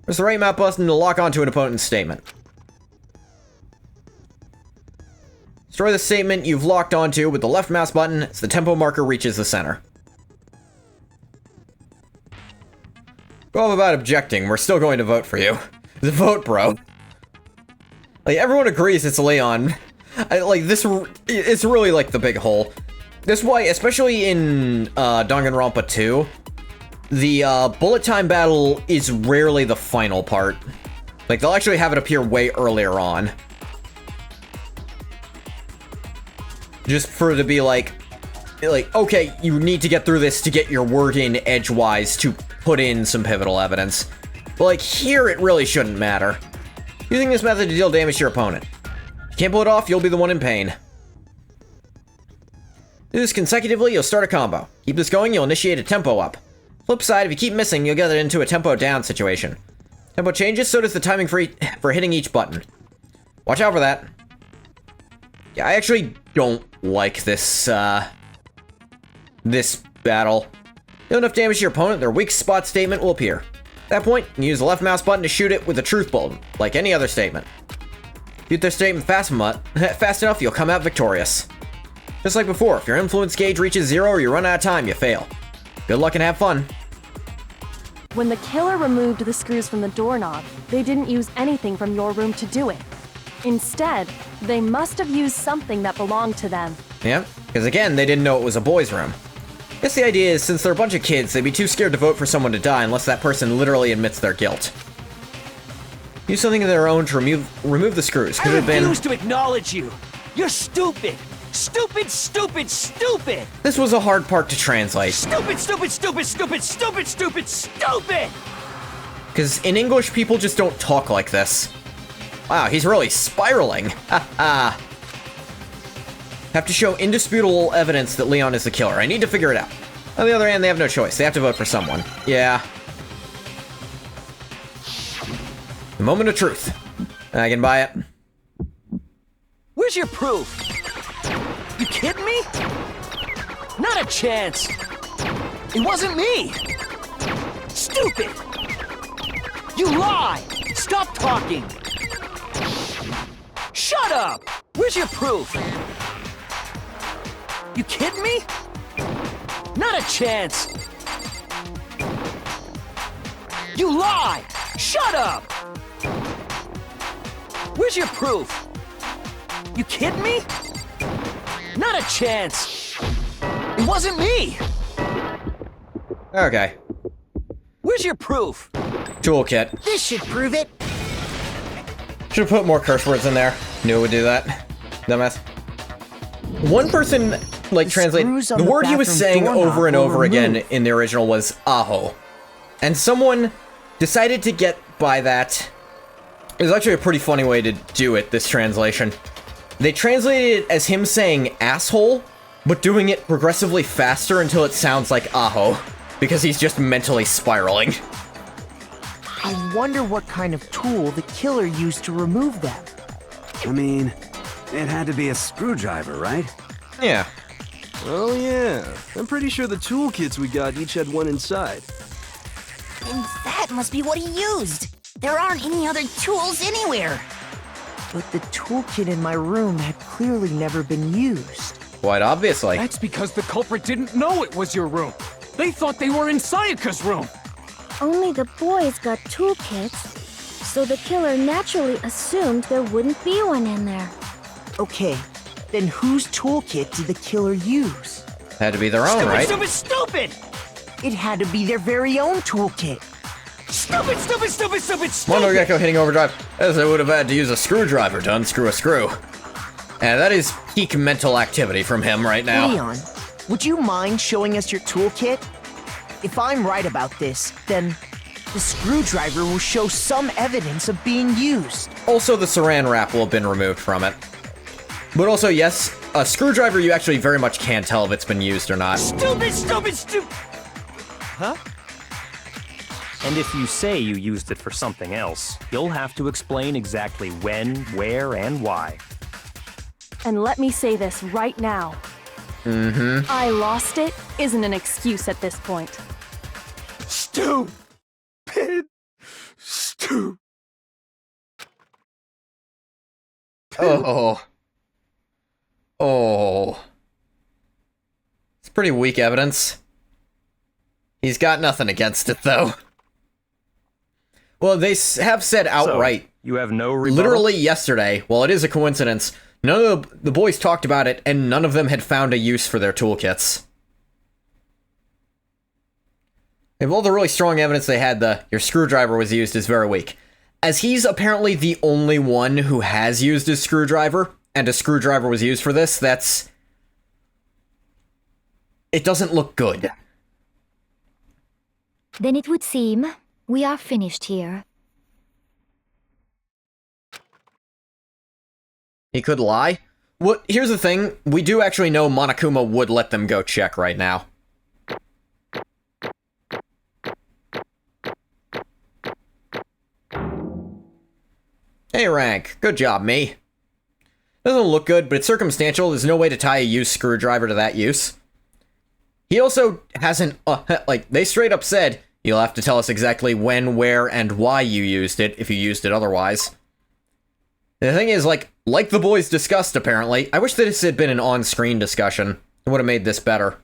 Press the right map button to lock onto an opponent's statement. Destroy the statement you've locked onto with the left mouse button as the tempo marker reaches the center. Go off about objecting, we're still going to vote for you. The vote, bro. Like, everyone agrees it's Leon. It's really like the big hole. This is why, especially in Danganronpa 2, the bullet time battle is rarely the final part. Like, they'll actually have it appear way earlier on. Just for it to be like, okay, you need to get through this to get your word in edgewise to put in some pivotal evidence. But like, here it really shouldn't matter. Using this method to deal damage to your opponent. If you can't pull it off, you'll be the one in pain. Do this consecutively, you'll start a combo. Keep this going, you'll initiate a tempo up. Flip side, if you keep missing, you'll get it into a tempo down situation. Tempo changes, so does the timing for hitting each button. Watch out for that. Yeah, I actually don't like this, this battle. Deal enough damage to your opponent, their weak spot statement will appear. At that point, you can use the left mouse button to shoot it with a truth bolt, like any other statement. Shoot their statement fast enough, you'll come out victorious. Just like before, if your influence gauge reaches 0 or you run out of time, you fail. Good luck and have fun. When the killer removed the screws from the doorknob, they didn't use anything from your room to do it. Instead, they must have used something that belonged to them. Yeah, because again, they didn't know it was a boy's room. Guess the idea is, since they're a bunch of kids, they'd be too scared to vote for someone to die unless that person literally admits their guilt. Use something of their own to remove the screws. Could I have been. refuse to acknowledge you! You're stupid! Stupid, stupid, stupid! This was a hard part to translate. Stupid, stupid, stupid, stupid, stupid, stupid, stupid! Because in English, people just don't talk like this. Wow, he's really spiraling. Haha. Have to show indisputable evidence that Leon is the killer. I need to figure it out. On the other hand, they have no choice. They have to vote for someone. Yeah. The moment of truth. I can buy it. Where's your proof? You kidding me? Not a chance! It wasn't me! Stupid! You lie! Stop talking! Shut up! Where's your proof? You kidding me? Not a chance! You lie! Shut up! Where's your proof? You kidding me? Not a chance! It wasn't me! Okay. Where's your proof? Toolkit. This should prove it. Should've put more curse words in there. Knew it would do that. Dumbass. One person, like, translate the word he was saying over and over again in the original was aho. And someone decided to get by that. It was actually a pretty funny way to do it, this translation. They translated it as him saying asshole, but doing it progressively faster until it sounds like aho, because he's just mentally spiraling. I wonder what kind of tool the killer used to remove them. I mean, it had to be a screwdriver, right? Yeah. Oh yeah, I'm pretty sure the toolkits we got each had one inside. And that must be what he used. There aren't any other tools anywhere. But the toolkit in my room had clearly never been used. Quite obviously. That's because the culprit didn't know it was your room. They thought they were in Sayaka's room. Only the boys got toolkits, so the killer naturally assumed there wouldn't be one in there. Okay, then whose toolkit did the killer use? Had to be their own, right? Stupid! It had to be their very own toolkit. Stupid! Mondo Gecko hitting overdrive, as I would have had to use a screwdriver to unscrew a screw. And that is peak mental activity from him right now. Leon, would you mind showing us your toolkit? If I'm right about this, then the screwdriver will show some evidence of being used. Also, the saran wrap will have been removed from it. But also, yes, a screwdriver you actually very much can tell if it's been used or not. Stupid! Huh? And if you say you used it for something else, you'll have to explain exactly when, where, and why. And let me say this right now. I lost it isn't an excuse at this point. Stupid. Oh. Oh. It's pretty weak evidence. He's got nothing against it, though. Well, they have said outright. So, you have no rebuttal? Literally yesterday, while it is a coincidence, none of the boys talked about it, and none of them had found a use for their toolkits. Of all the really strong evidence they had, your screwdriver was used is very weak. As he's apparently the only one who has used his screwdriver, and a screwdriver was used for this, it doesn't look good. Then it would seem we are finished here. He could lie. Well, here's the thing. We do actually know Monokuma would let them go check right now. Hey, Rank. Good job, me. Doesn't look good, but it's circumstantial. There's no way to tie a used screwdriver to that use. He also hasn't, they straight up said, you'll have to tell us exactly when, where, and why you used it, if you used it otherwise. The thing is, like the boys discussed, apparently, I wish this had been an on-screen discussion. It would have made this better.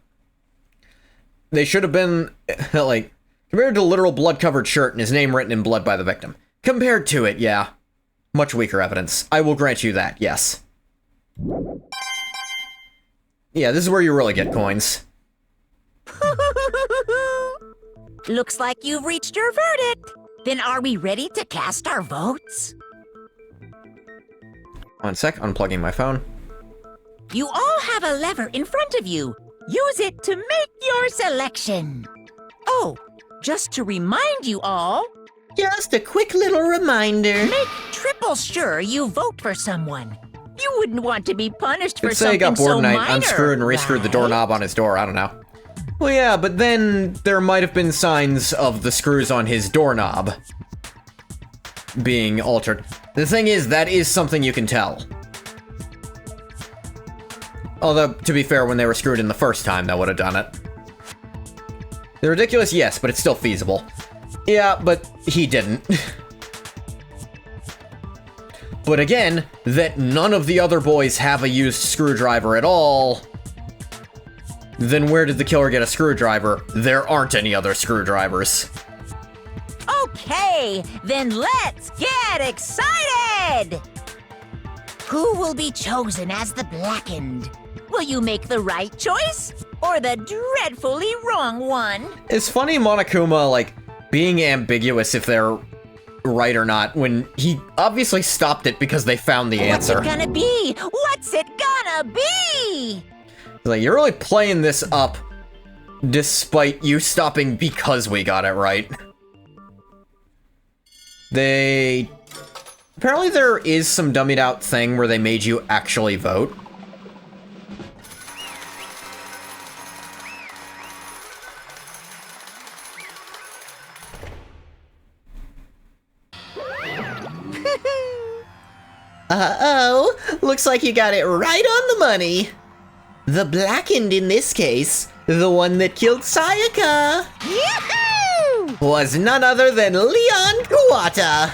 They should have been, compared to a literal blood-covered shirt and his name written in blood by the victim. Compared to it, yeah. Much weaker evidence. I will grant you that, yes. Yeah, this is where you really get coins. Looks like you've reached your verdict. Then are we ready to cast our votes? 1 sec, unplugging my phone. You all have a lever in front of you. Use it to make your selection. Oh, just to remind you all. Just a quick little reminder. Make triple sure you vote for someone. You wouldn't want to be punished for Could say he got something bored so and minor, I unscrewed and rescrewed the doorknob on his door, I don't know. Well, yeah, but then there might have been signs of the screws on his doorknob being altered. The thing is, that is something you can tell. Although, to be fair, when they were screwed in the first time, that would have done it. They're ridiculous, yes, but it's still feasible. Yeah, but he didn't. But again, that none of the other boys have a used screwdriver at all, then where did the killer get a screwdriver? There aren't any other screwdrivers. Okay, then let's get excited! Who will be chosen as the Blackened? Will you make the right choice, or the dreadfully wrong one? It's funny Monokuma, like, being ambiguous if they're right or not, when he obviously stopped it because they found the answer. What's it gonna be? What's it gonna be? Like, you're really playing this up despite you stopping because we got it right. Apparently there is some dummied out thing where they made you actually vote. Uh-oh, looks like you got it right on the money. The Blackened in this case, the one that killed Sayaka, was none other than Leon Kawata.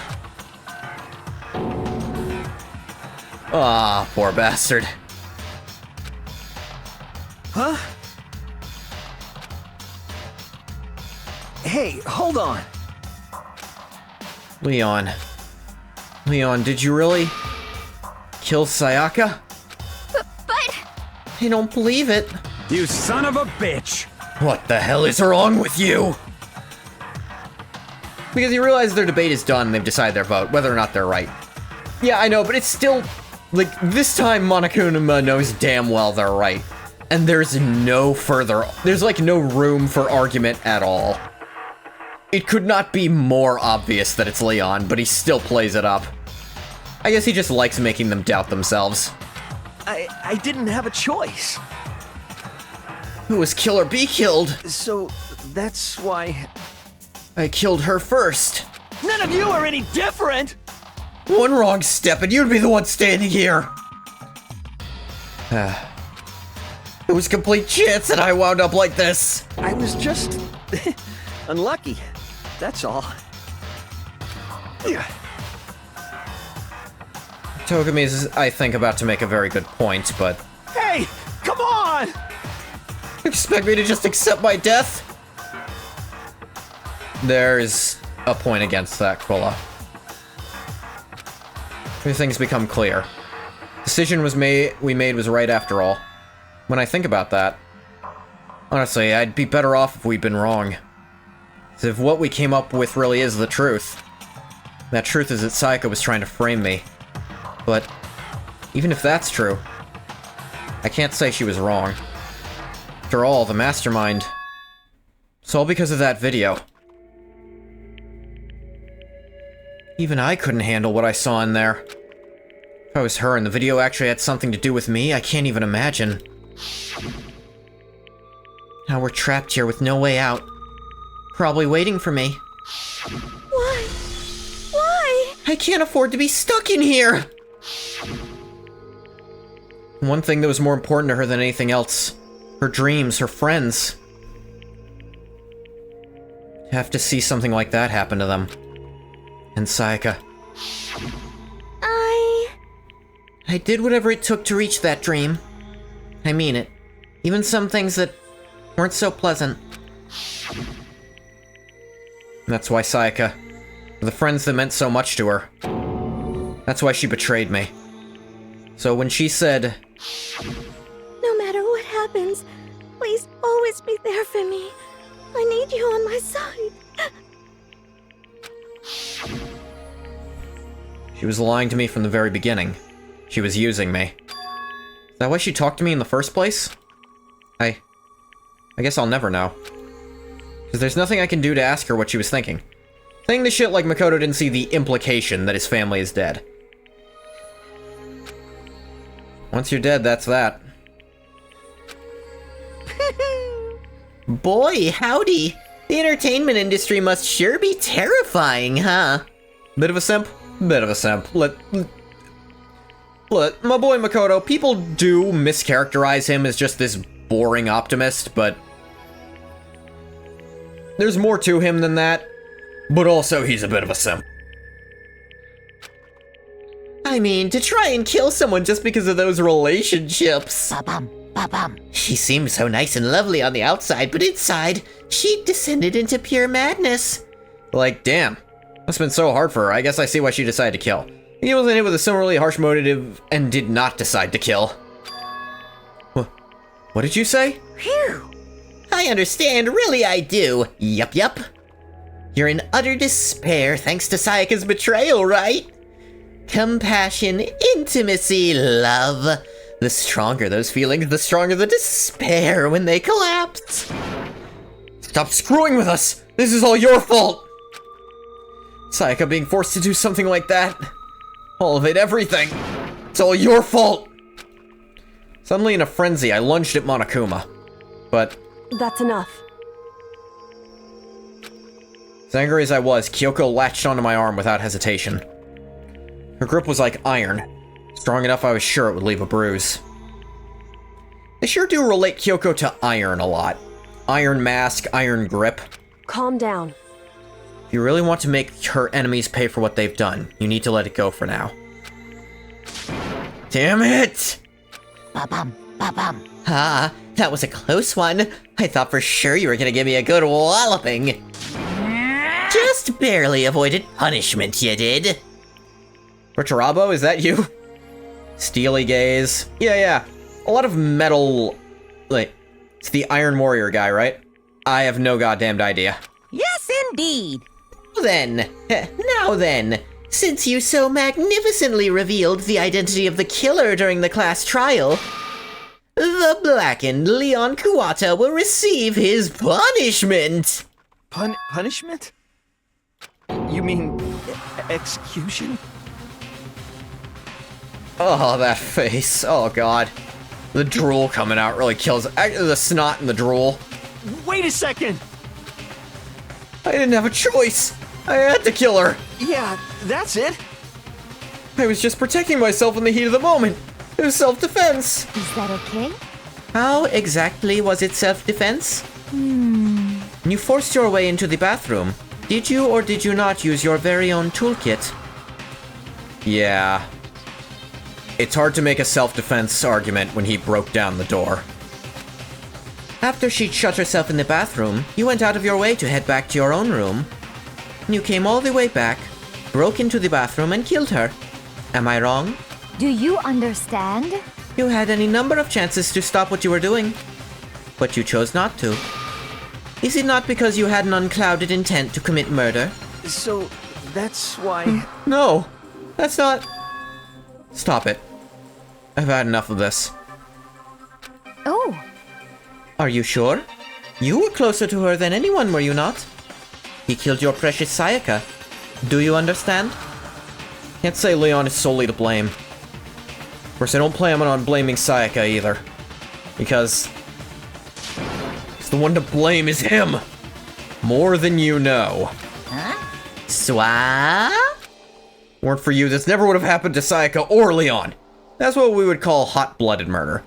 Ah, poor bastard. Huh? Hey, hold on. Leon, did you really kill Sayaka? But... I don't believe it. You son of a bitch! What the hell is wrong with you? Because you realize their debate is done, they've decided their vote, whether or not they're right. Yeah, I know, but it's still... Like, this time Monokuma knows damn well they're right. And there's like no room for argument at all. It could not be more obvious that it's Leon, but he still plays it up. I guess he just likes making them doubt themselves. I didn't have a choice. Who was kill or be killed? So, that's why... I killed her first. None of you are any different! One wrong step and you'd be the one standing here. It was complete chance that I wound up like this. I was just... unlucky. That's all. Togami is, I think, about to make a very good point, but... Hey! Come on! Expect me to just accept my death? There's a point against that, Kola. Things become clear. Decision we made was right after all. When I think about that, honestly, I'd be better off if we'd been wrong. As if what we came up with really is the truth. That truth is that Sayaka was trying to frame me. But even if that's true, I can't say she was wrong. After all, the mastermind... It's all because of that video. Even I couldn't handle what I saw in there. If I was her and the video actually had something to do with me, I can't even imagine. Now we're trapped here with no way out. Probably waiting for me. Why? Why? I can't afford to be stuck in here! One thing that was more important to her than anything else. Her dreams, her friends. To have to see something like that happen to them. And Sayaka. I did whatever it took to reach that dream. I mean it. Even some things that weren't so pleasant. That's why Sayaka, the friends that meant so much to her, that's why she betrayed me. So when she said, No matter what happens, please always be there for me. I need you on my side. she was lying to me from the very beginning. She was using me. Is that why she talked to me in the first place? I guess I'll never know. Because there's nothing I can do to ask her what she was thinking. Saying this shit like Makoto didn't see the implication that his family is dead. Once you're dead, that's that. Boy, howdy. The entertainment industry must sure be terrifying, huh? Bit of a simp? Bit of a simp. Look, my boy Makoto, people do mischaracterize him as just this boring optimist, but there's more to him than that. But also, he's a bit of a simp. I mean, to try and kill someone just because of those relationships. Ba-bum, ba-bum. She seemed so nice and lovely on the outside, but inside, she descended into pure madness. Like, damn. Must have been so hard for her. I guess I see why she decided to kill. He wasn't hit with a similarly harsh motive and did not decide to kill. What did you say? Phew. I understand, really I do. Yup. You're in utter despair thanks to Sayaka's betrayal, right? Compassion, intimacy, love. The stronger those feelings, the stronger the despair when they collapse. Stop screwing with us! This is all your fault! Sayaka being forced to do something like that. All of it, everything. It's all your fault! Suddenly in a frenzy, I lunged at Monokuma. But... That's enough. as angry as I was, Kyoko latched onto my arm without hesitation. Her grip was like iron. Strong enough I was sure it would leave a bruise. They sure do relate Kyoko to iron a lot. Iron mask, iron grip. Calm down. If you really want to make her enemies pay for what they've done, you need to let it go for now. Damn it! Ba-bum, ba-bum. Ah, that was a close one. I thought for sure you were gonna give me a good walloping. Just barely avoided punishment, you did. Richarabo, is that you? Steely gaze. Yeah. A lot of metal... like, it's the Iron Warrior guy, right? I have no goddamned idea. Yes, indeed. Now then, since you so magnificently revealed the identity of the killer during the class trial, the blackened Leon Kuwata will receive his punishment! Punishment? You mean execution? Oh, that face. Oh, God. The drool coming out really kills it. The snot and the drool. Wait a second! I didn't have a choice. I had to kill her. Yeah, that's it. I was just protecting myself in the heat of the moment. It was self-defense. Is that okay? How exactly was it self-defense? You forced your way into the bathroom. Did you or did you not use your very own toolkit? Yeah. It's hard to make a self-defense argument when he broke down the door. After she'd shut herself in the bathroom, you went out of your way to head back to your own room. You came all the way back, broke into the bathroom and killed her. Am I wrong? Do you understand? You had any number of chances to stop what you were doing, but you chose not to. Is it not because you had an unclouded intent to commit murder? So, that's why... No, that's not... Stop it. I've had enough of this. Oh. Are you sure? You were closer to her than anyone, were you not? He killed your precious Sayaka. Do you understand? Can't say Leon is solely to blame. Of course, I don't plan on blaming Sayaka either. Because... the one to blame is him! More than you know. Huh? Swap? Weren't for you, this never would have happened to Sayaka or Leon. That's what we would call hot-blooded murder.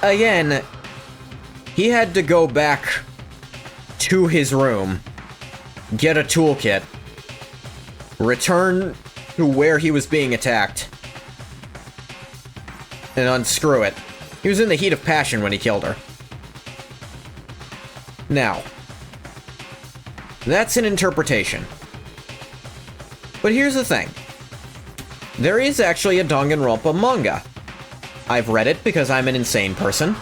Again, he had to go back to his room, get a toolkit, return to where he was being attacked, and unscrew it. He was in the heat of passion when he killed her. Now, that's an interpretation. But here's the thing. There is actually a Danganronpa manga. I've read it because I'm an insane person.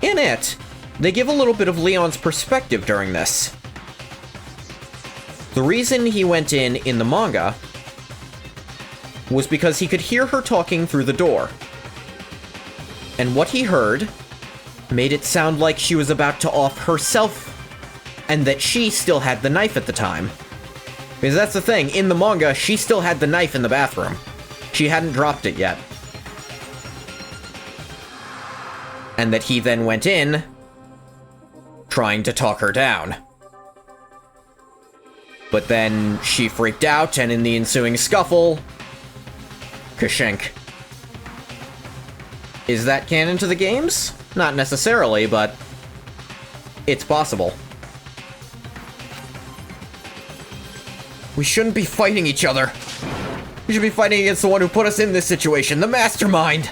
In it, they give a little bit of Leon's perspective during this. The reason he went in the manga was because he could hear her talking through the door. And what he heard made it sound like she was about to off herself, and that she still had the knife at the time. Because that's the thing, in the manga, she still had the knife in the bathroom. She hadn't dropped it yet. And that he then went in, trying to talk her down. But then she freaked out, and in the ensuing scuffle, kashenk. Is that canon to the games? Not necessarily, but it's possible. We shouldn't be fighting each other. We should be fighting against the one who put us in this situation, the mastermind!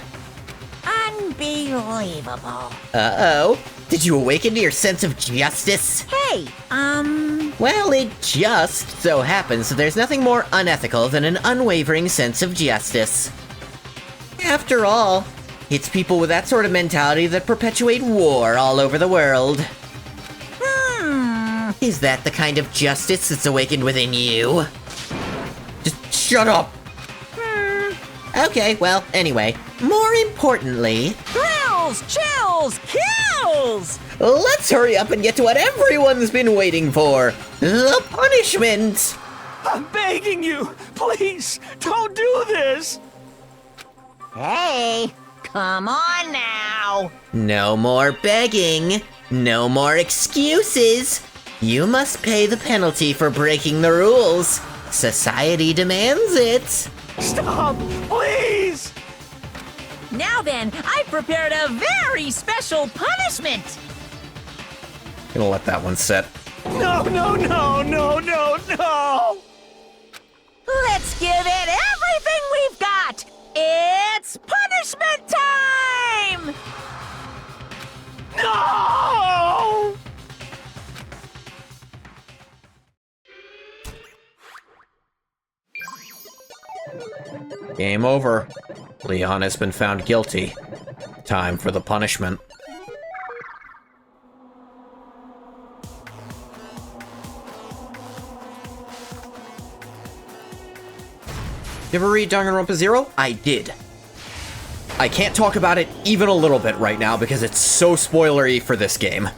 Unbelievable. Uh-oh. Did you awaken to your sense of justice? Hey, Well, it just so happens that there's nothing more unethical than an unwavering sense of justice. After all, it's people with that sort of mentality that perpetuate war all over the world. Is that the kind of justice that's awakened within you? Just shut up! Okay, well, anyway, more importantly... Thrills, chills, kills! Let's hurry up and get to what everyone's been waiting for. The punishment! I'm begging you! Please, don't do this! Hey, come on now! No more begging. No more excuses. You must pay the penalty for breaking the rules. Society demands it. Stop, please! Now then, I've prepared a very special punishment! Gonna let that one sit. No, no, no, no, no, no! Let's give it everything we've got! It's punishment time! No! Game over. Leon has been found guilty. Time for the punishment. You ever read Danganronpa 0? I did. I can't talk about it even a little bit right now because it's so spoilery for this game.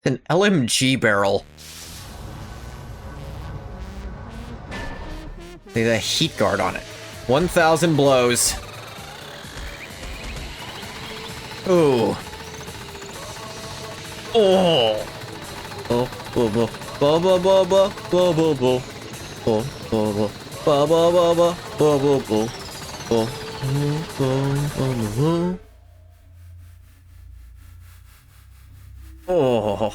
An LMG barrel. With a heat guard on it. 1,000 blows. Ooh. Oh. Oh, bo bo bo bo bo bo bo bo bo bo bo bo bo bo bo bo bo bo. Oh.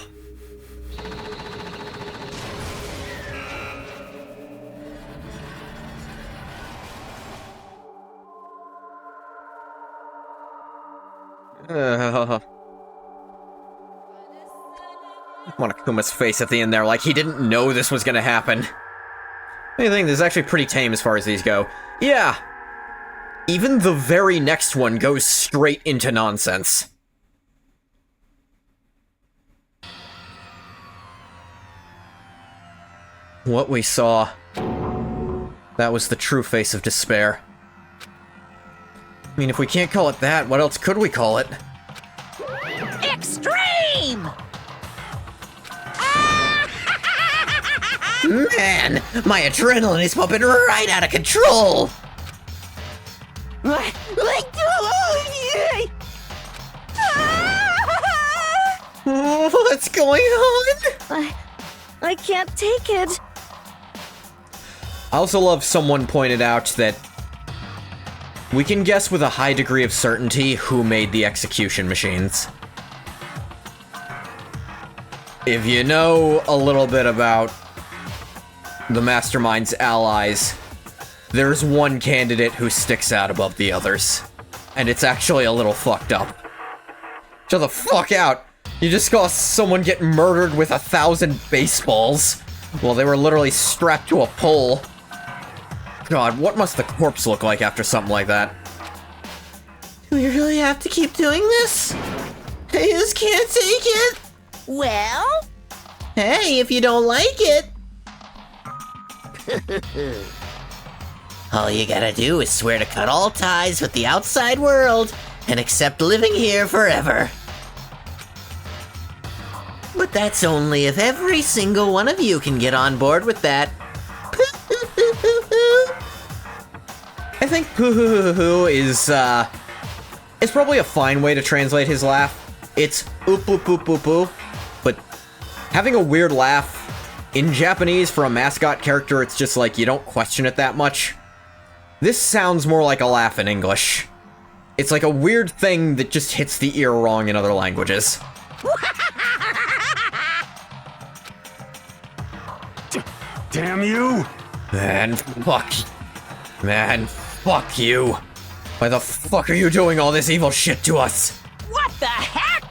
Monokuma's face at the end there, like he didn't know this was gonna happen. I think this is actually pretty tame as far as these go. Yeah! Even the very next one goes straight into nonsense. What we saw... that was the true face of despair. I mean, if we can't call it that, what else could we call it? Extreme! Man, my adrenaline is pumping right out of control! What's going on? I can't take it. I also love someone pointed out that we can guess with a high degree of certainty who made the execution machines. If you know a little bit about the Mastermind's allies, there's one candidate who sticks out above the others. And it's actually a little fucked up. Chill the fuck out! You just saw someone get murdered with 1,000 baseballs while they were literally strapped to a pole. God, what must the corpse look like after something like that? Do we really have to keep doing this? I just can't take it! Well? Hey, if you don't like it! All you gotta do is swear to cut all ties with the outside world and accept living here forever. But that's only if every single one of you can get on board with that. I think poo-hoo-hoo-hoo is, it's probably a fine way to translate his laugh. It's oop-oop-oop-oop-oop, but having a weird laugh In Japanese, for a mascot character, it's just like you don't question it that much. This sounds more like a laugh in English. It's like a weird thing that just hits the ear wrong in other languages. Damn you! Man, fuck you. Why the fuck are you doing all this evil shit to us? What the heck?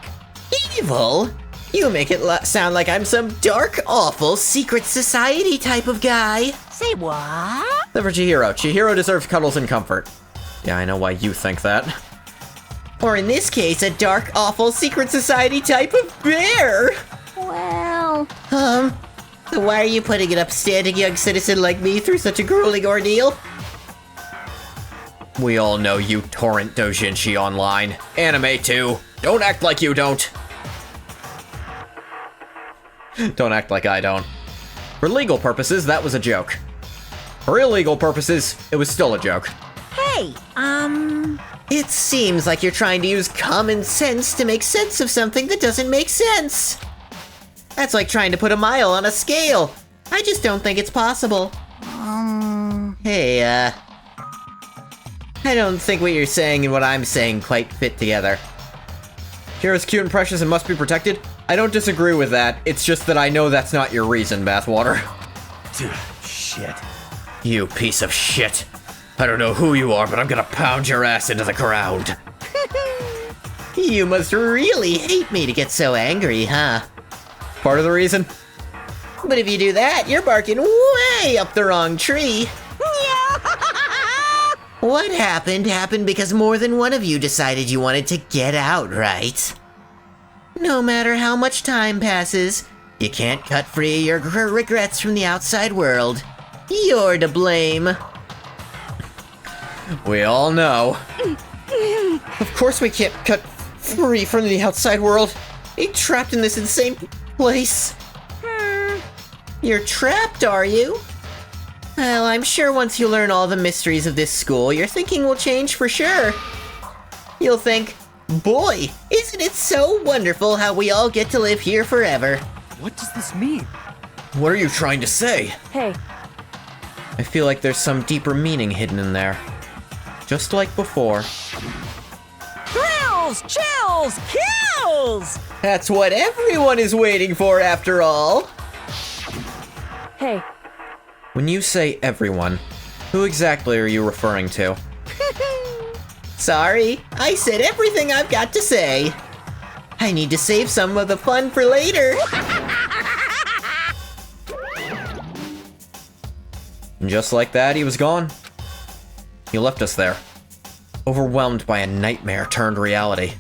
Evil? You make it sound like I'm some dark, awful, secret society type of guy. Say what? Except for Chihiro. Chihiro deserves cuddles and comfort. Yeah, I know why you think that. Or in this case, a dark, awful, secret society type of bear. Well... So why are you putting an upstanding young citizen like me through such a grueling ordeal? We all know you torrent doujinshi online. Anime too. Don't act like you don't. Don't act like I don't. For legal purposes, that was a joke. For illegal purposes, it was still a joke. Hey, It seems like you're trying to use common sense to make sense of something that doesn't make sense. That's like trying to put a mile on a scale. I just don't think it's possible. Hey, I don't think what you're saying and what I'm saying quite fit together. Kira's cute and precious and must be protected? I don't disagree with that, it's just that I know that's not your reason, Bathwater. Shit. You piece of shit. I don't know who you are, but I'm gonna pound your ass into the ground. You must really hate me to get so angry, huh? Part of the reason? But if you do that, you're barking way up the wrong tree. What happened because more than one of you decided you wanted to get out, right? No matter how much time passes, you can't cut free your regrets from the outside world. You're to blame. We all know. Of course we can't cut free from the outside world. You're trapped in this insane place. You're trapped, are you? Well, I'm sure once you learn all the mysteries of this school, your thinking will change for sure. You'll think, boy, isn't it so wonderful how we all get to live here forever. What does this mean? What are you trying to say? Hey. I feel like there's some deeper meaning hidden in there. Just like before. Thrills, chills, kills! That's what everyone is waiting for after all. Hey. When you say everyone, who exactly are you referring to? Sorry, I said everything I've got to say. I need to save some of the fun for later. And just like that, he was gone. He left us there, overwhelmed by a nightmare turned reality.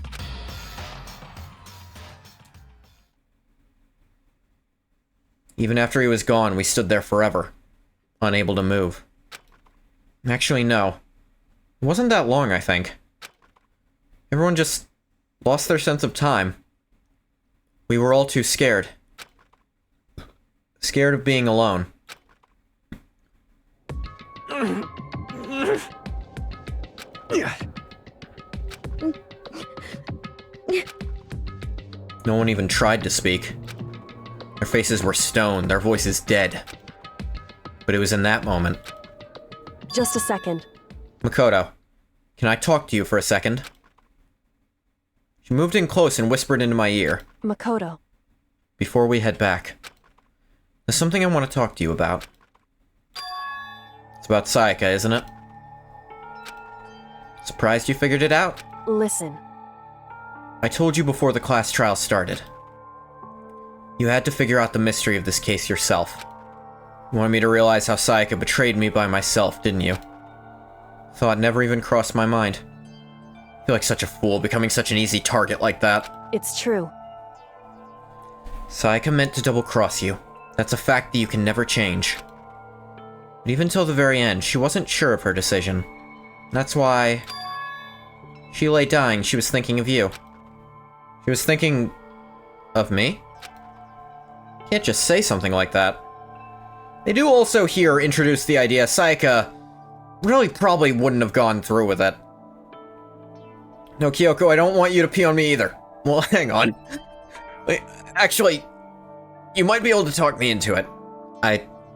Even after he was gone, we stood there forever, unable to move. Actually, no. It wasn't that long, I think. Everyone just lost their sense of time. We were all too scared. Scared of being alone. No one even tried to speak. Their faces were stone, their voices dead. But it was in that moment. Just a second. Makoto, can I talk to you for a second? She moved in close and whispered into my ear. Makoto. Before we head back, there's something I want to talk to you about. It's about Sayaka, isn't it? Surprised you figured it out? Listen. I told you before the class trial started. You had to figure out the mystery of this case yourself. You wanted me to realize how Sayaka betrayed me by myself, didn't you? Thought never even crossed my mind. I feel like such a fool, becoming such an easy target like that. It's true. Sayaka meant to double-cross you. That's a fact that you can never change. But even till the very end, she wasn't sure of her decision. That's why... She lay dying, she was thinking of you. She was thinking... of me? Can't just say something like that. They do also here introduce the idea Sayaka really probably wouldn't have gone through with it. No, Kyoko, I don't want you to pee on me either. Well, hang on. Wait, actually, you might be able to talk me into it.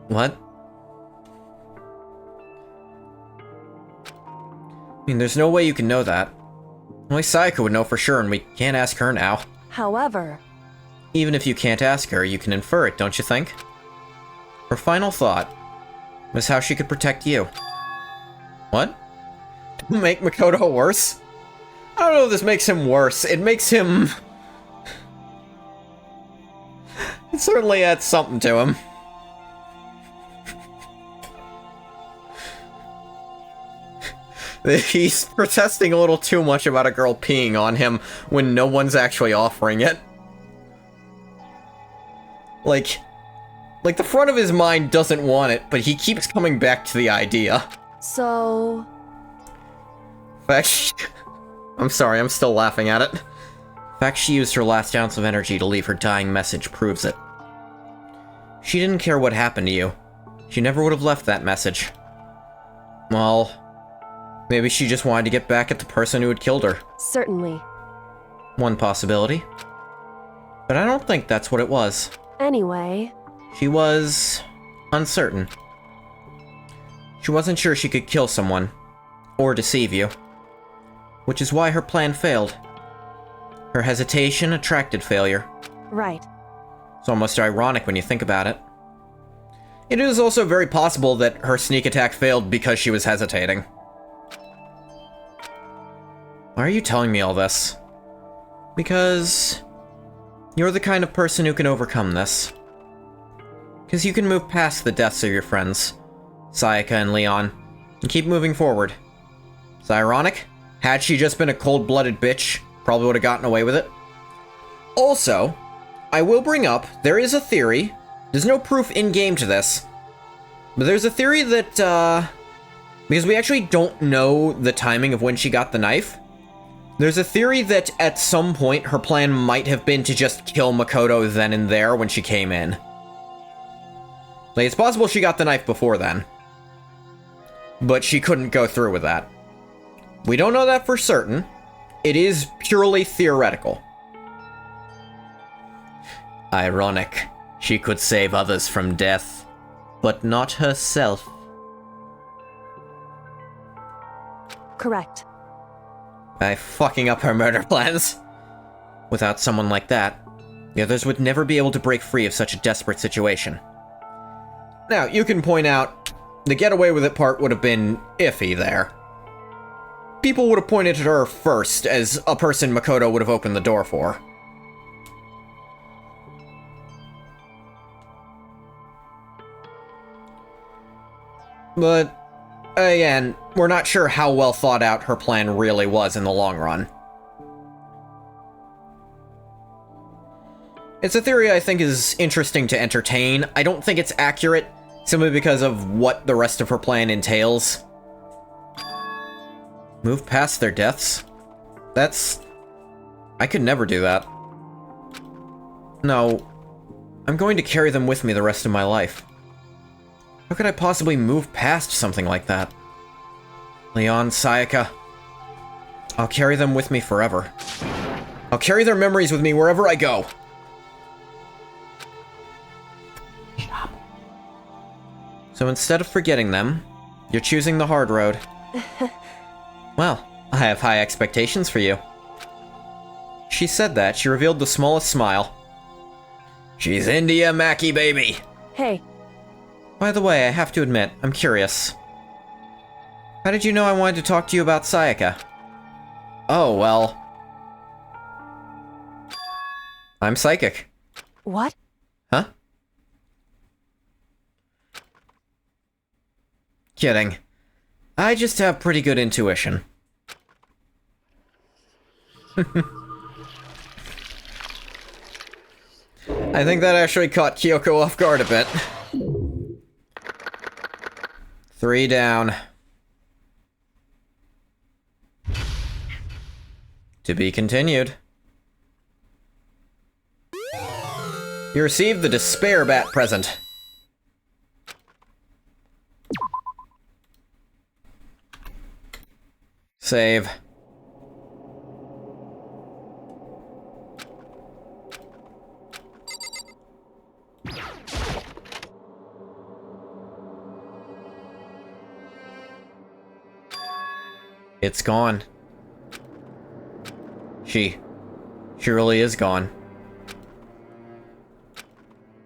What? I mean, there's no way you can know that. Only Sayaka would know for sure, and we can't ask her now. However... Even if you can't ask her, you can infer it, don't you think? Her final thought was how she could protect you. What? Make Makoto worse? I don't know if this makes him worse. It makes him... It certainly adds something to him. He's protesting a little too much about a girl peeing on him when no one's actually offering it. Like the front of his mind doesn't want it, but he keeps coming back to the idea. So... In fact, I'm sorry, I'm still laughing at it. The fact she used her last ounce of energy to leave her dying message proves it. She didn't care what happened to you. She never would have left that message. Well, maybe she just wanted to get back at the person who had killed her. Certainly. One possibility. But I don't think that's what it was. Anyway... She was... uncertain. She wasn't sure she could kill someone. Or deceive you. Which is why her plan failed. Her hesitation attracted failure. Right. It's almost ironic when you think about it. It is also very possible that her sneak attack failed because she was hesitating. Why are you telling me all this? Because... you're the kind of person who can overcome this. Because you can move past the deaths of your friends, Sayaka and Leon, and keep moving forward. It's ironic. Had she just been a cold-blooded bitch, probably would have gotten away with it. Also, I will bring up, there is a theory, there's no proof in-game to this, but there's a theory that, because we actually don't know the timing of when she got the knife, there's a theory that at some point her plan might have been to just kill Makoto then and there when she came in. Like, it's possible she got the knife before then, but she couldn't go through with that. We don't know that for certain. It is purely theoretical. Ironic. She could save others from death, but not herself. Correct. By fucking up her murder plans. Without someone like that, the others would never be able to break free of such a desperate situation. Now, you can point out, the get away with it part would have been iffy there. People would have pointed at her first as a person Makoto would have opened the door for. But, again, we're not sure how well thought out her plan really was in the long run. It's a theory I think is interesting to entertain. I don't think it's accurate, simply because of what the rest of her plan entails. Move past their deaths? I could never do that. No, I'm going to carry them with me the rest of my life. How could I possibly move past something like that? Leon, Sayaka, I'll carry them with me forever. I'll carry their memories with me wherever I go. So instead of forgetting them, you're choosing the hard road. Well, I have high expectations for you. She said that, she revealed the smallest smile. She's India Mackie, baby! Hey. By the way, I have to admit, I'm curious. How did you know I wanted to talk to you about Sayaka? Oh, well... I'm psychic. What? Huh? Kidding. I just have pretty good intuition. I think that actually caught Kyoko off guard a bit. 3 down. To be continued. You received the Despair Bat present. Save. It's gone. She really is gone.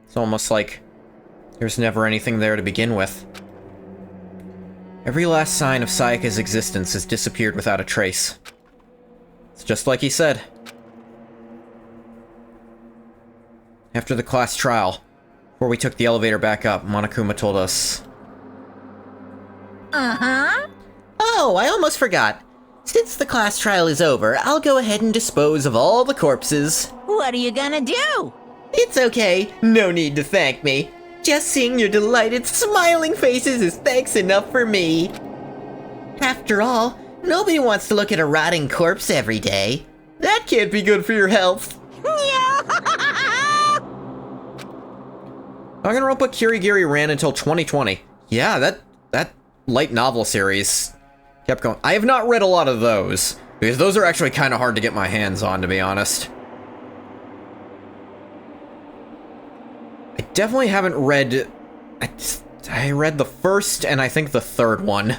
It's almost like there's never anything there to begin with. Every last sign of Sayaka's existence has disappeared without a trace. It's just like he said. After the class trial, before we took the elevator back up, Monokuma told us... Uh-huh. Oh, I almost forgot. Since the class trial is over, I'll go ahead and dispose of all the corpses. What are you gonna do? It's okay. No need to thank me. Just seeing your delighted, smiling faces is thanks enough for me. After all, nobody wants to look at a rotting corpse every day. That can't be good for your health. Danganronpa Kirigiri ran until 2020. Yeah, that light novel series kept going. I have not read a lot of those, because those are actually kind of hard to get my hands on, to be honest. I definitely haven't read... I read the first and I think the third one.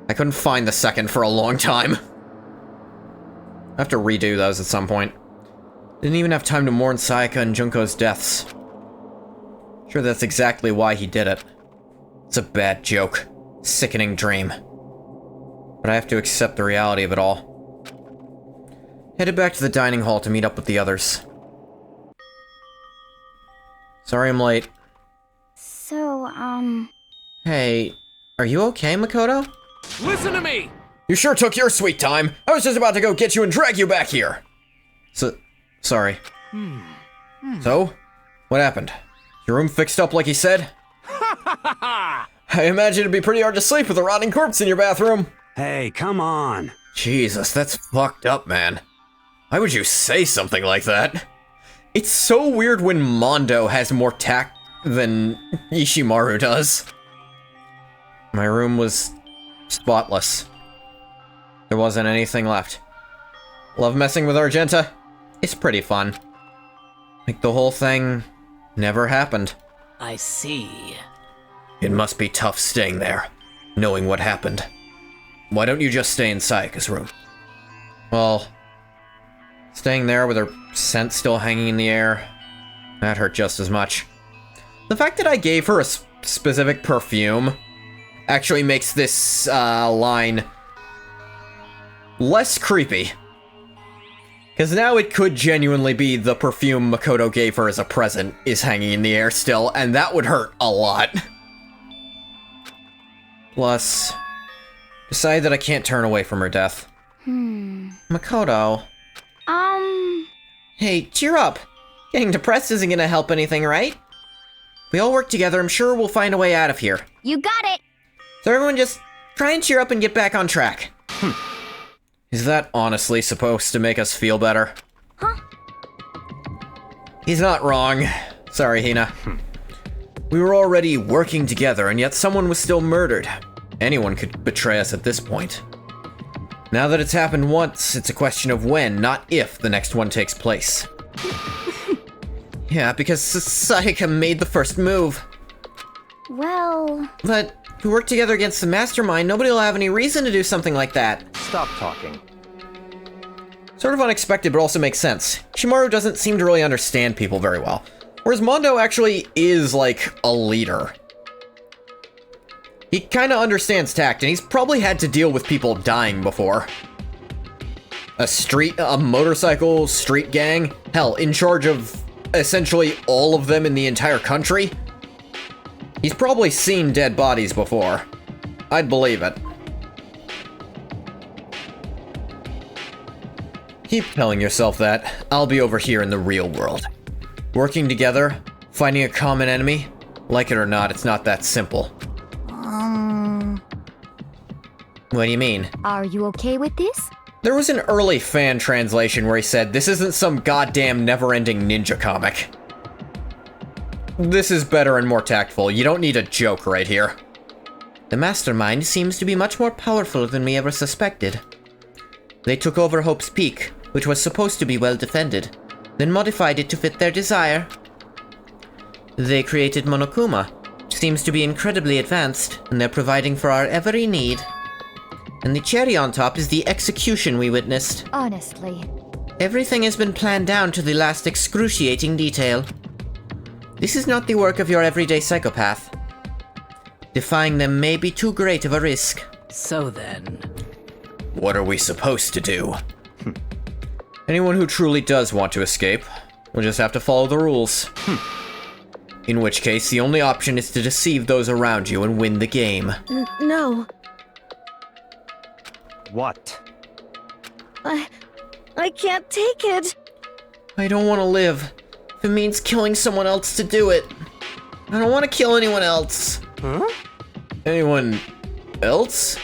I couldn't find the second for a long time. I have to redo those at some point. Didn't even have time to mourn Sayaka and Junko's deaths. Sure, that's exactly why he did it. It's a bad joke. Sickening dream. But I have to accept the reality of it all. Headed back to the dining hall to meet up with the others. Sorry I'm late. So, Hey, are you okay, Makoto? Listen to me! You sure took your sweet time. I was just about to go get you and drag you back here. Sorry. So, what happened? Your room fixed up like he said? I imagine it'd be pretty hard to sleep with a rotting corpse in your bathroom. Hey, come on. Jesus, that's fucked up, man. Why would you say something like that? It's so weird when Mondo has more tact than Ishimaru does. My room was spotless. There wasn't anything left. Love messing with Argenta? It's pretty fun. Like the whole thing never happened. I see. It must be tough staying there, knowing what happened. Why don't you just stay in Sayaka's room? Well, staying there with her scent still hanging in the air, that hurt just as much. The fact that I gave her a specific perfume actually makes this line less creepy. Because now it could genuinely be the perfume Makoto gave her as a present is hanging in the air still, and that would hurt a lot. Plus, decide that I can't turn away from her death. Makoto. Hey, cheer up. Getting depressed isn't gonna help anything, right? If we all work together, I'm sure we'll find a way out of here. You got it! So everyone just try and cheer up and get back on track. Is that honestly supposed to make us feel better? Huh? He's not wrong. Sorry, Hina. We were already working together, and yet someone was still murdered. Anyone could betray us at this point. Now that it's happened once, it's a question of when, not if, the next one takes place. Yeah, because Sayaka made the first move. Well... But if we work together against the mastermind, nobody will have any reason to do something like that. Stop talking. Sort of unexpected, but also makes sense. Shimaru doesn't seem to really understand people very well. Whereas Mondo actually is, like, a leader. He kinda understands tact, and he's probably had to deal with people dying before. A motorcycle street gang? Hell, in charge of essentially all of them in the entire country? He's probably seen dead bodies before. I'd believe it. Keep telling yourself that. I'll be over here in the real world. Working together, finding a common enemy. Like it or not, it's not that simple. What do you mean? Are you okay with this? There was an early fan translation where he said, "This isn't some goddamn never-ending ninja comic." This is better and more tactful. You don't need a joke right here. The mastermind seems to be much more powerful than we ever suspected. They took over Hope's Peak, which was supposed to be well defended, then modified it to fit their desire. They created Monokuma, which seems to be incredibly advanced, and they're providing for our every need. And the cherry on top is the execution we witnessed. Honestly. Everything has been planned down to the last excruciating detail. This is not the work of your everyday psychopath. Defying them may be too great of a risk. So then... What are we supposed to do? Anyone who truly does want to escape will just have to follow the rules. In which case, the only option is to deceive those around you and win the game. No. What? I can't take it. I don't want to live. If it means killing someone else to do it. I don't want to kill anyone else. Huh? Anyone else?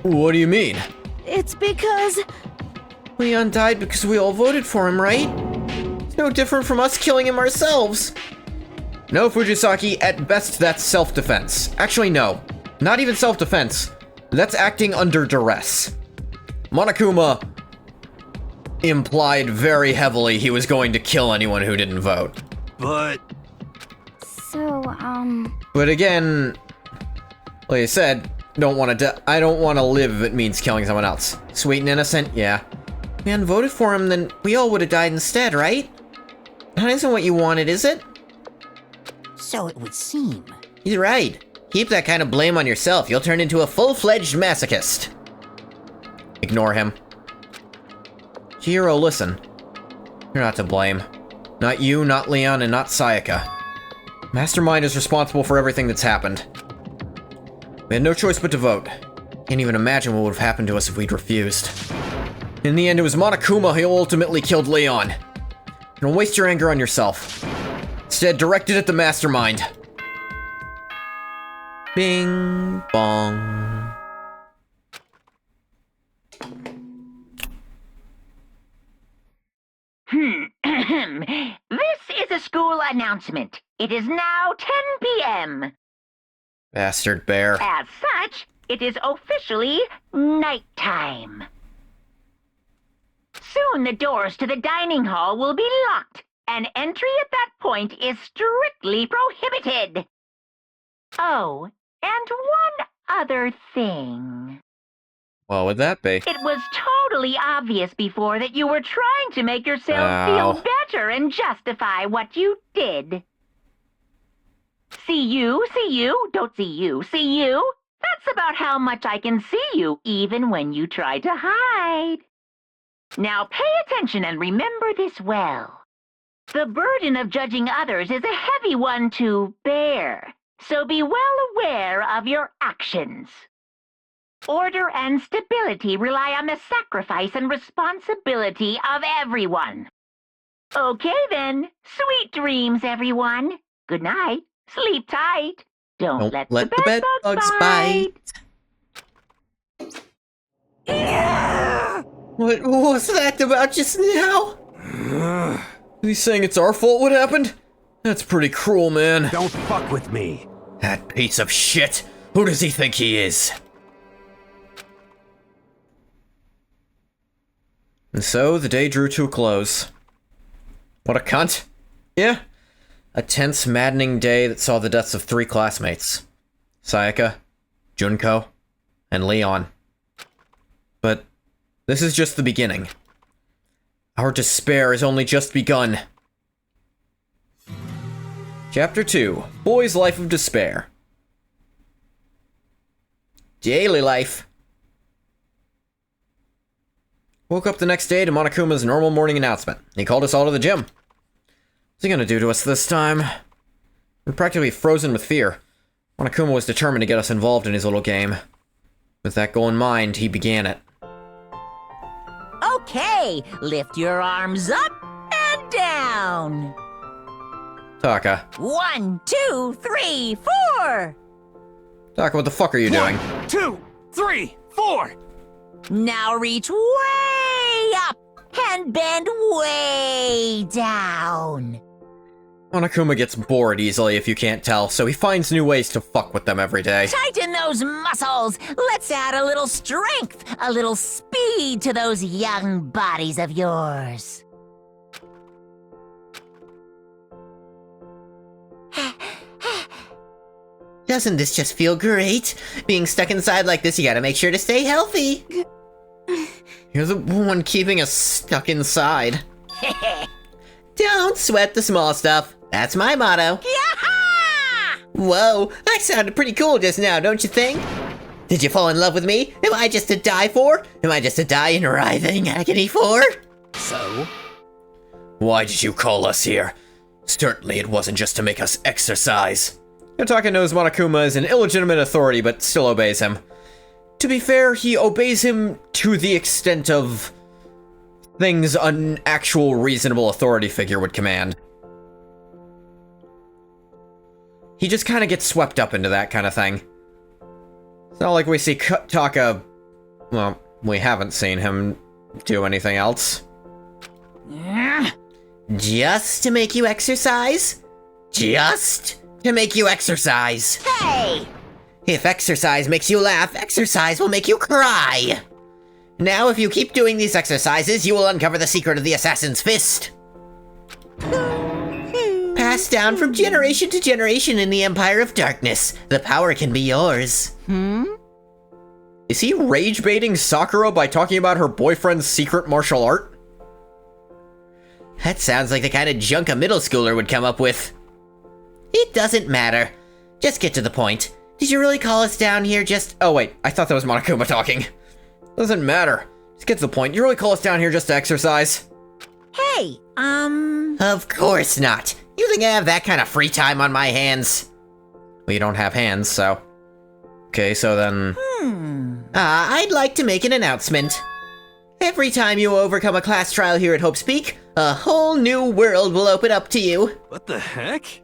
What do you mean? It's because... Leon died because we all voted for him, right? It's no different from us killing him ourselves. No, Fujisaki, at best that's self-defense. Actually, no. Not even self-defense. That's acting under duress. Monokuma implied very heavily he was going to kill anyone who didn't vote. But... So, But again, like I said, I don't want to live if it means killing someone else. Sweet and innocent, yeah. If we hadn't voted for him, then we all would have died instead, right? That isn't what you wanted, is it? So it would seem. He's right. Keep that kind of blame on yourself. You'll turn into a full-fledged masochist. Ignore him. Chihiro, listen. You're not to blame. Not you, not Leon, and not Sayaka. Mastermind is responsible for everything that's happened. We had no choice but to vote. Can't even imagine what would have happened to us if we'd refused. In the end, it was Monokuma who ultimately killed Leon. Don't waste your anger on yourself. Instead, direct it at the Mastermind. Bing bong. This is a school announcement. It is now 10 p.m. Bastard bear. As such, it is officially nighttime. Soon the doors to the dining hall will be locked, and entry at that point is strictly prohibited. Oh, and one other thing. What would that be? It was totally obvious before that you were trying to make yourself feel better and justify what you did. See you, don't see you, see you. That's about how much I can see you, even when you try to hide. Now pay attention and remember this well. The burden of judging others is a heavy one to bear, so be well aware of your actions. Order and stability rely on the sacrifice and responsibility of everyone. Okay then, sweet dreams, everyone. Good night. Sleep tight. Don't let the bedbugs bite. What was that about just now? He's saying it's our fault what happened? That's pretty cruel, man. Don't fuck with me. That piece of shit. Who does he think he is? And so, the day drew to a close. What a cunt. Yeah. A tense, maddening day that saw the deaths of 3 classmates. Sayaka, Junko, and Leon. But this is just the beginning. Our despair has only just begun. Chapter 2, Boy's Life of Despair. Daily life. Woke up the next day to Monokuma's normal morning announcement. He called us all to the gym. What's he gonna do to us this time? We're practically frozen with fear. Monokuma was determined to get us involved in his little game. With that goal in mind, he began it. Okay, lift your arms up and down. Taka. 1, 2, 3, 4. Taka, what the fuck are you doing? 1, 2, 3, 4. Now reach way up and bend way down. Monokuma gets bored easily if you can't tell, so he finds new ways to fuck with them every day. Tighten those muscles. Let's add a little strength, a little speed to those young bodies of yours. Doesn't this just feel great? Being stuck inside like this, you gotta make sure to stay healthy. You're the one keeping us stuck inside. Don't sweat the small stuff. That's my motto. Whoa, I sounded pretty cool just now, don't you think? Did you fall in love with me? Am I just to die for? Am I just to die in writhing agony for? So? Why did you call us here? Certainly it wasn't just to make us exercise. Yotaka knows Monokuma is an illegitimate authority, but still obeys him. To be fair, he obeys him to the extent of things an actual reasonable authority figure would command. He just kind of gets swept up into that kind of thing. It's not like we see Taka... Well, we haven't seen him do anything else. Just to make you exercise? Just to make you exercise. Hey! If exercise makes you laugh, exercise will make you cry. Now, if you keep doing these exercises, you will uncover the secret of the Assassin's Fist. Passed down from generation to generation in the Empire of Darkness. The power can be yours. Is he rage baiting Sakura by talking about her boyfriend's secret martial art? That sounds like the kind of junk a middle schooler would come up with. It doesn't matter. Just get to the point. Did you really call us down here just... Oh wait, I thought that was Monokuma talking. Doesn't matter. Just get to the point. You really call us down here just to exercise? Hey, Of course not. You think I have that kind of free time on my hands? Well, you don't have hands, so... Okay, so then... I'd like to make an announcement. Every time you overcome a class trial here at Hope's Peak, a whole new world will open up to you. What the heck?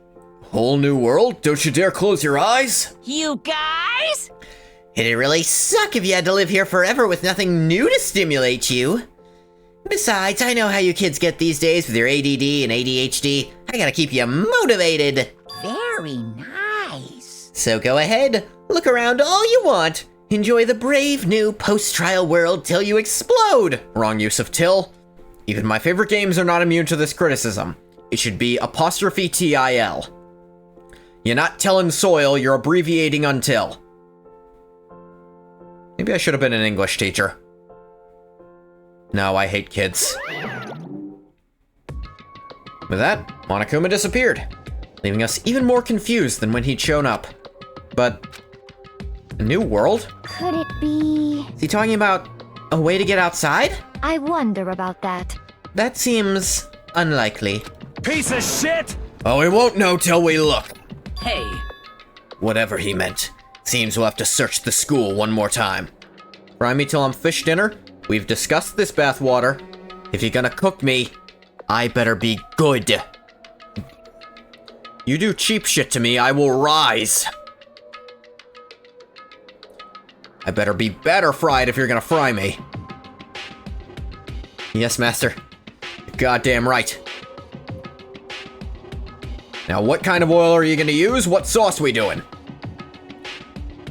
Whole new world? Don't you dare close your eyes! you guys? It'd really suck if you had to live here forever with nothing new to stimulate you. Besides, I know how you kids get these days with your ADD and ADHD. I gotta keep you motivated. Very nice. So go ahead, look around all you want. Enjoy the brave new post-trial world till you explode. Wrong use of till. Even my favorite games are not immune to this criticism. It should be apostrophe TIL. You're not telling soil, you're abbreviating until. Maybe I should have been an English teacher. No, I hate kids. With that, Monokuma disappeared, leaving us even more confused than when he'd shown up. But... a new world? Could it be... Is he talking about a way to get outside? I wonder about that. That seems unlikely. Piece of shit! Oh, we won't know till we look. Hey. Whatever he meant. Seems we'll have to search the school one more time. Fry me till I'm fish dinner. We've discussed this bathwater. If you're gonna cook me, I better be good. You do cheap shit to me, I will rise. I better be better fried if you're gonna fry me. Yes, master. Goddamn right. Now, what kind of oil are you gonna use? What sauce we doing?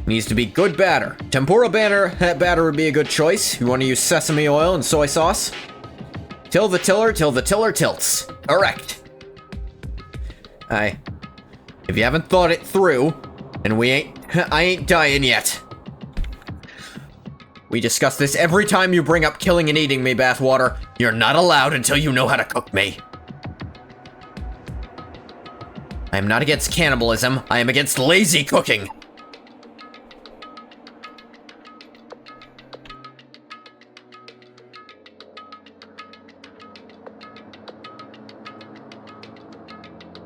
Needs to be good batter. Tempura batter would be a good choice. You want to use sesame oil and soy sauce? Till the tiller tilts. Correct. If you haven't thought it through, and I ain't dying yet. We discuss this every time you bring up killing and eating me, Bathwater. You're not allowed until you know how to cook me. I am not against cannibalism. I am against lazy cooking.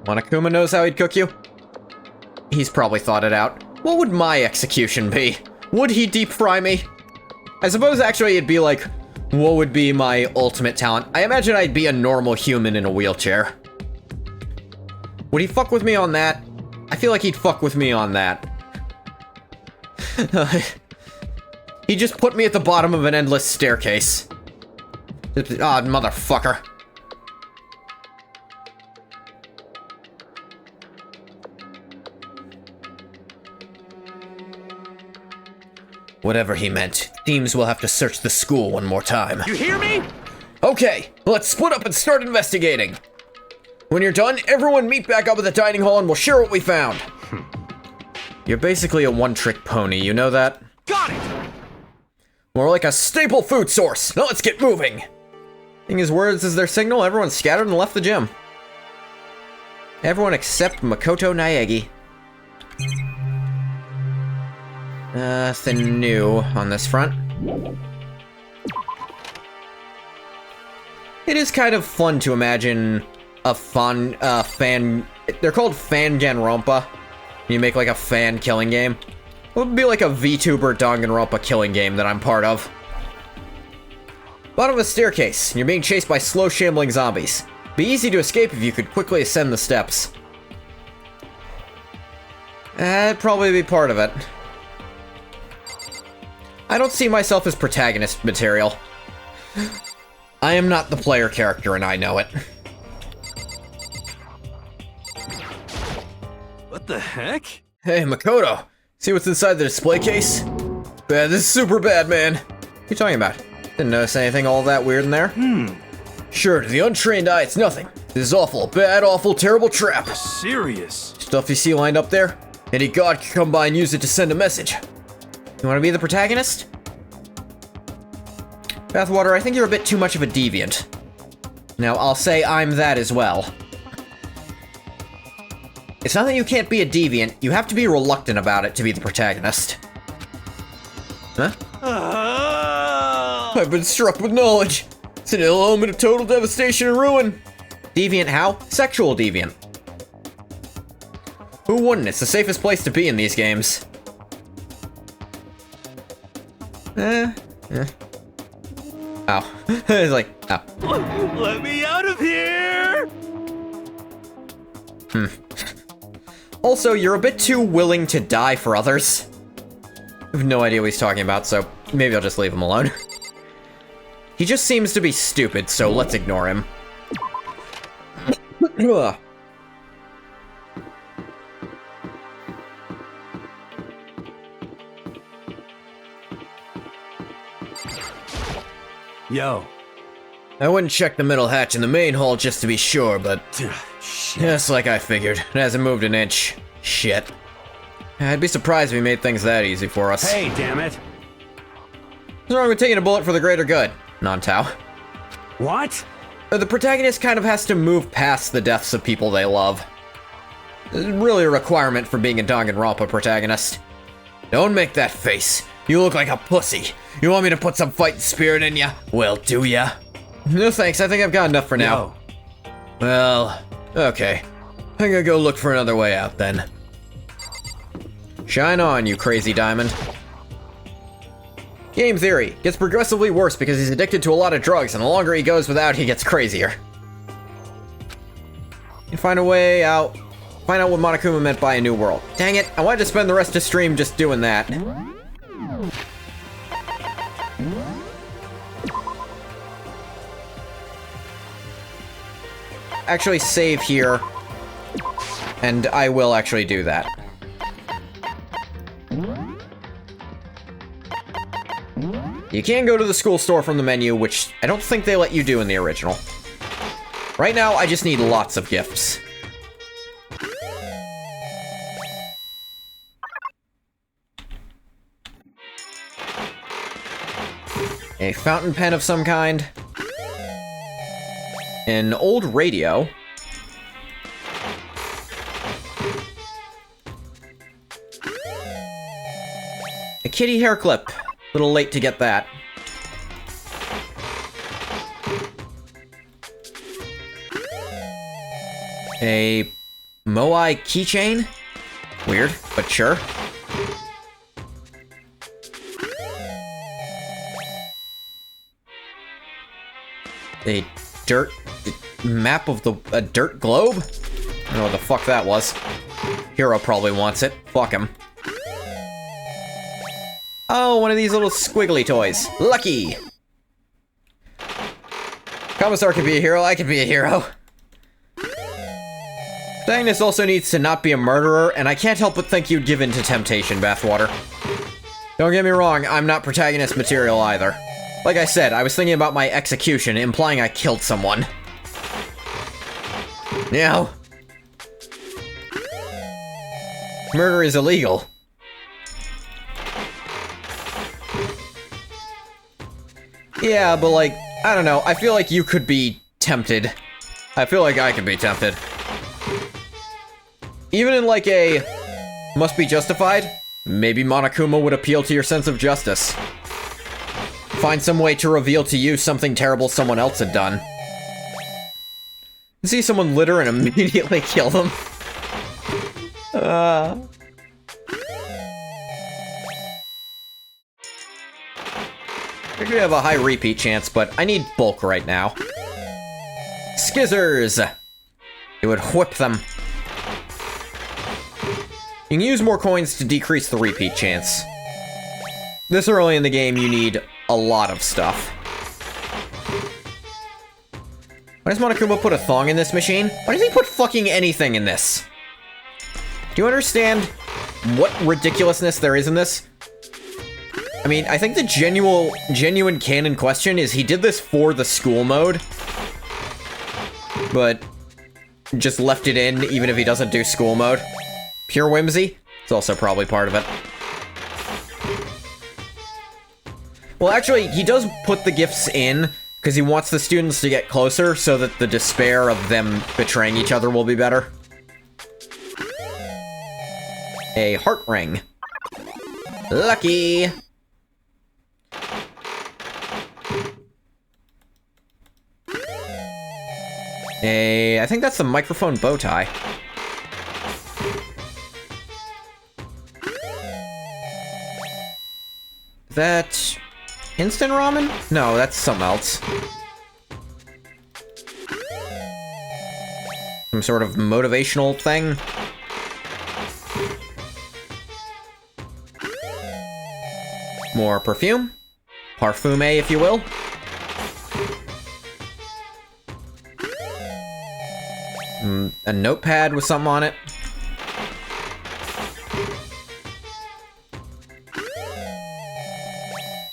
Monokuma knows how he'd cook you? He's probably thought it out. What would my execution be? Would he deep fry me? I suppose actually it'd be like, what would be my ultimate talent? I imagine I'd be a normal human in a wheelchair. Would he fuck with me on that? I feel like he'd fuck with me on that. He just put me at the bottom of an endless staircase. Ah, motherfucker. Whatever he meant, seems we'll have to search the school one more time. You hear me? Okay, let's split up and start investigating. When you're done, everyone meet back up at the dining hall and we'll share what we found. You're basically a one-trick pony, you know that? Got it! More like a staple food source! Now let's get moving! Taking his words as their signal, everyone scattered and left the gym. Everyone except Makoto Naegi. Nothing new on this front. It is kind of fun to imagine a fan... They're called DANGANRONPA. You make like a fan killing game. It would be like a VTuber Danganronpa killing game that I'm part of. Bottom of a staircase. You're being chased by slow shambling zombies. Be easy to escape if you could quickly ascend the steps. I'd probably be part of it. I don't see myself as protagonist material. I am not the player character and I know it. What the heck? Hey, Makoto. See what's inside the display case? Bad, this is super bad, man. What are you talking about? Didn't notice anything all that weird in there? Sure, to the untrained eye, it's nothing. This is awful, bad, awful, terrible trap. Serious? Stuff you see lined up there? Any god can come by and use it to send a message. You want to be the protagonist? Bathwater, I think you're a bit too much of a deviant. Now, I'll say I'm that as well. It's not that you can't be a deviant, you have to be reluctant about it to be the protagonist. Huh? I've been struck with knowledge. It's an ill omen of total devastation and ruin. Deviant how? Sexual deviant. Who wouldn't? It's the safest place to be in these games. Ow. It's like, ow. Let me out of here! Also, you're a bit too willing to die for others. I have no idea what he's talking about, so maybe I'll just leave him alone. He just seems to be stupid, so let's ignore him. Yo. I wouldn't check the middle hatch in the main hall just to be sure, but... Just like I figured. It hasn't moved an inch. Shit. I'd be surprised if we made things that easy for us. Hey, damn it. What's wrong with taking a bullet for the greater good? Non-Tao. What? The protagonist kind of has to move past the deaths of people they love. It's really a requirement for being a Danganronpa protagonist. Don't make that face. You look like a pussy. You want me to put some fighting spirit in ya? Well, do ya? No thanks, I think I've got enough for now. Yo. Well, okay. I'm gonna go look for another way out then. Shine on, you crazy diamond. Game theory. Gets progressively worse because he's addicted to a lot of drugs, and the longer he goes without, he gets crazier. You find a way out. Find out what Monokuma meant by a new world. Dang it, I wanted to spend the rest of stream just doing that. Actually save here, and I will actually do that. You can go to the school store from the menu, which I don't think they let you do in the original. Right now, I just need lots of gifts. A fountain pen of some kind. An old radio. A kitty hair clip. A little late to get that. A Moai keychain? Weird, but sure. A dirt map of a dirt globe? I don't know what the fuck that was. Hero probably wants it. Fuck him. Oh, one of these little squiggly toys. Lucky! Commissar can be a hero, I can be a hero. Protagonist also needs to not be a murderer, and I can't help but think you'd give in to temptation, Bathwater. Don't get me wrong, I'm not protagonist material either. Like I said, I was thinking about my execution, implying I killed someone. Now, murder is illegal. Yeah, but like, I don't know, I feel like you could be tempted. I feel like I could be tempted. Even in like a must be justified, maybe Monokuma would appeal to your sense of justice. Find some way to reveal to you something terrible someone else had done. See someone litter and immediately kill them. I think we have a high repeat chance, but I need bulk right now. Skizzers! It would whip them. You can use more coins to decrease the repeat chance. This early in the game, you need a lot of stuff. Why does Monokuma put a thong in this machine? Why does he put fucking anything in this? Do you understand what ridiculousness there is in this? I mean, I think the genuine canon question is he did this for the school mode, but just left it in even if he doesn't do school mode. Pure whimsy? It's also probably part of it. Well, actually, he does put the gifts in because he wants the students to get closer so that the despair of them betraying each other will be better. A heart ring. Lucky! I think that's the microphone bow tie. That instant ramen? No, that's something else. Some sort of motivational thing. More perfume. Parfume, if you will. A notepad with something on it.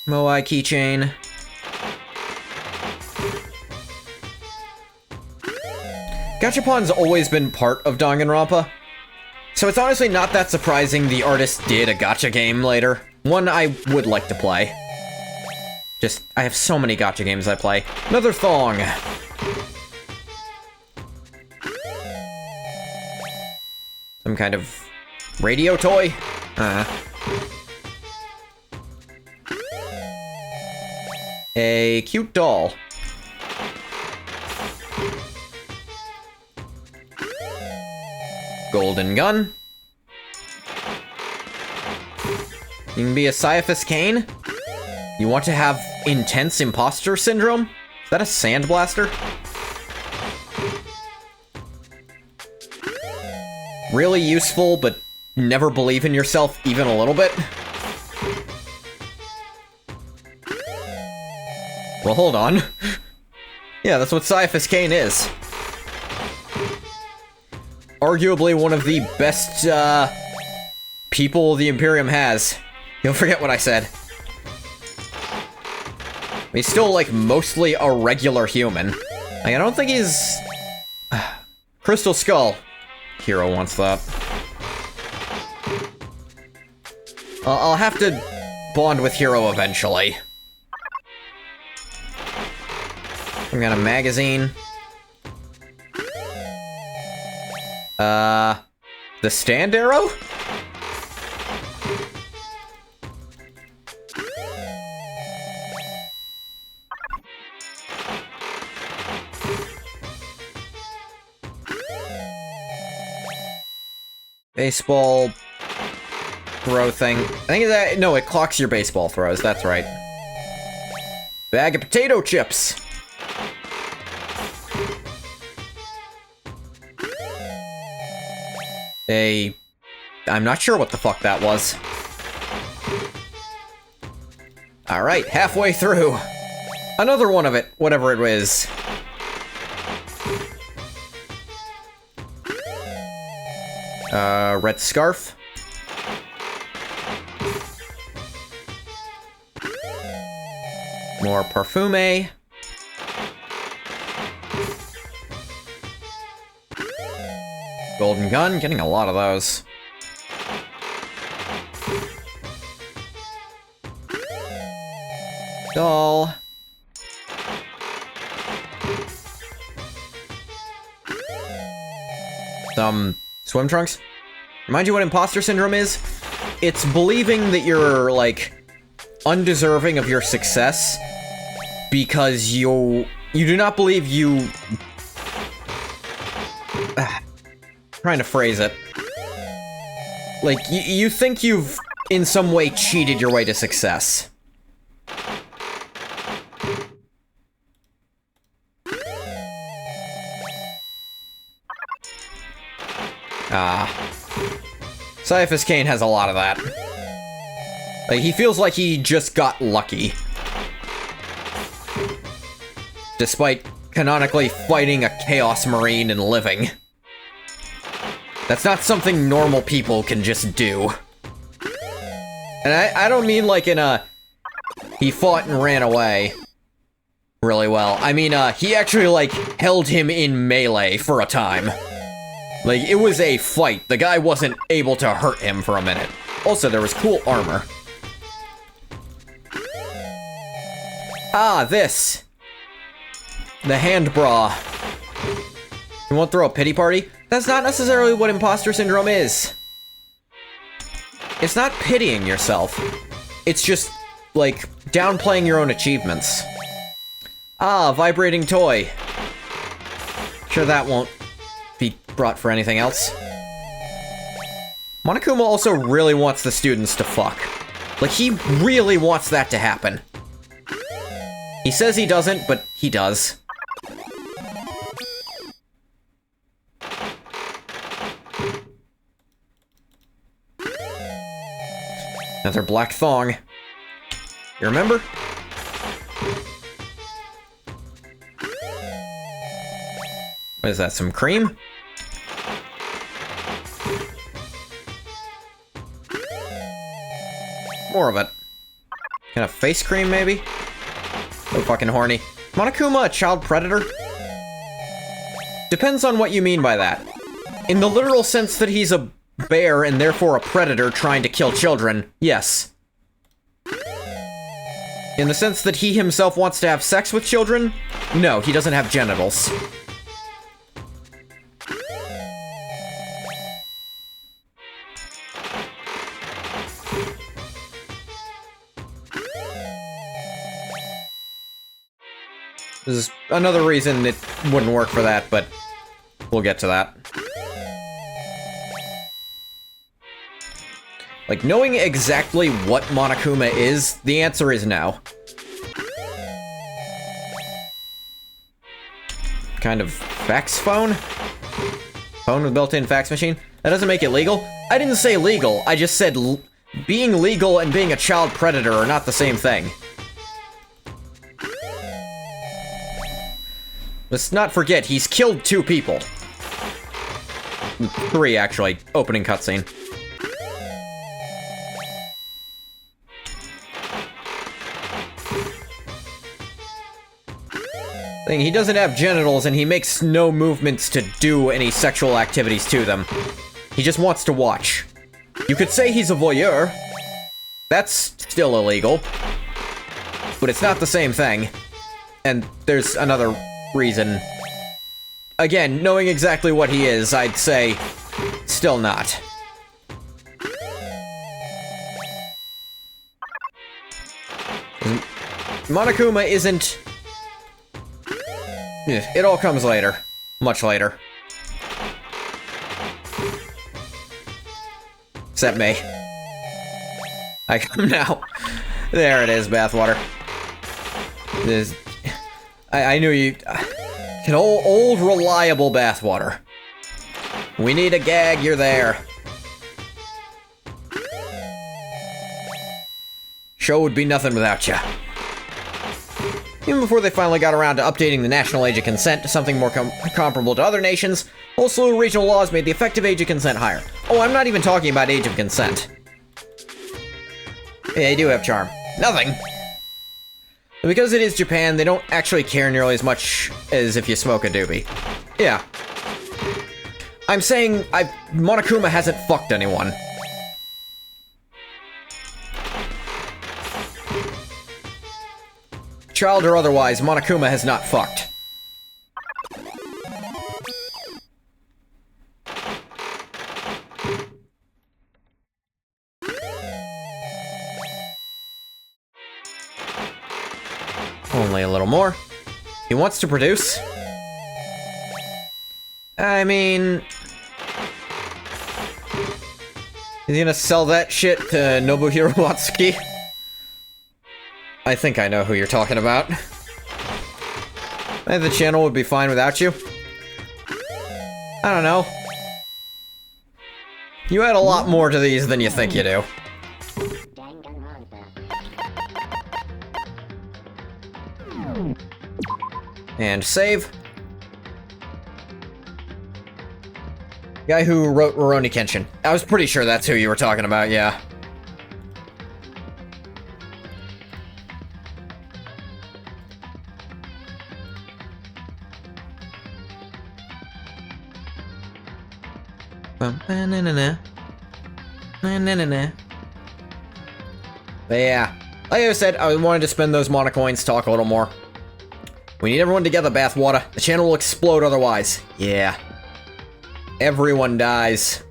Moai keychain. Gachapon's always been part of Danganronpa, so it's honestly not that surprising the artist did a gacha game later. One I would like to play. Just, I have so many gacha games I play. Another thong. Some kind of radio toy? A cute doll. Golden gun. You can be a Caiaphas Cain? You want to have intense imposter syndrome? Is that a sandblaster? Really useful, but never believe in yourself even a little bit? Well, hold on. Yeah, that's what Caiaphas Cain is. Arguably one of the best, people the Imperium has. You'll forget what I said. He's still, like, mostly a regular human. Like, I don't think he's... Crystal Skull. Hero wants that. I'll have to bond with Hero eventually. I got a magazine. The stand arrow? Baseball throw thing. I think that, no, it clocks your baseball throws, that's right. Bag of potato chips. I'm not sure what the fuck that was. Alright, halfway through. Another one of it, whatever it is. Red scarf. More parfume. Golden gun, getting a lot of those. Doll. Swim trunks? Remind you what imposter syndrome is? It's believing that you're, like, undeserving of your success because you do not believe you... trying to phrase it. Like, you think you've, in some way, cheated your way to success. Caiaphas Cain has a lot of that. Like, he feels like he just got lucky. Despite canonically fighting a Chaos Marine and living. That's not something normal people can just do. And I don't mean like in a... he fought and ran away really well. I mean, he actually, like, held him in melee for a time. Like, it was a fight. The guy wasn't able to hurt him for a minute. Also, there was cool armor. Ah, this. The hand bra. You want to throw a pity party? That's not necessarily what imposter syndrome is. It's not pitying yourself. It's just, like, downplaying your own achievements. Ah, vibrating toy. Sure that won't be brought for anything else. Monokuma also really wants the students to fuck. Like, he really wants that to happen. He says he doesn't, but he does. Another black thong. You remember? What is that, some cream? More of it. Kind of face cream, maybe? So fucking horny. Monokuma a child predator? Depends on what you mean by that. In the literal sense that he's a bear and therefore a predator trying to kill children, yes. In the sense that he himself wants to have sex with children, no, he doesn't have genitals. This is another reason it wouldn't work for that, but we'll get to that. Like, knowing exactly what Monokuma is, the answer is no. Kind of fax phone? Phone with built-in fax machine? That doesn't make it legal? I didn't say legal, I just said being legal and being a child predator are not the same thing. Let's not forget, he's killed 2 people. 3, actually. Opening cutscene. He doesn't have genitals, and he makes no movements to do any sexual activities to them. He just wants to watch. You could say he's a voyeur. That's still illegal. But it's not the same thing. And there's another reason. Again, knowing exactly what he is, I'd say still not. Monokuma isn't... It all comes later. Much later. Except me. I come now. There it is, bathwater. This... I knew you... An old reliable bathwater. We need a gag, you're there. Show would be nothing without you. Even before they finally got around to updating the national age of consent to something more comparable to other nations, a whole slew of regional laws made the effective age of consent higher. Oh, I'm not even talking about age of consent. Yeah, they do have charm. Nothing. And because it is Japan, they don't actually care nearly as much as if you smoke a doobie. Yeah. I'm saying Monokuma hasn't fucked anyone. Child or otherwise, Monokuma has not fucked. Only a little more. He wants to produce. I mean... Is he gonna sell that shit to Nobuhiro Watsuki? I think I know who you're talking about. I think the channel would be fine without you. I don't know. You add a lot more to these than you think you do. And save. Guy who wrote Rurouni Kenshin. I was pretty sure that's who you were talking about, yeah. But yeah, like I said, I wanted to spend those mana coins, talk a little more. We need everyone together, Bathwater. The channel will explode otherwise. Yeah. Everyone dies.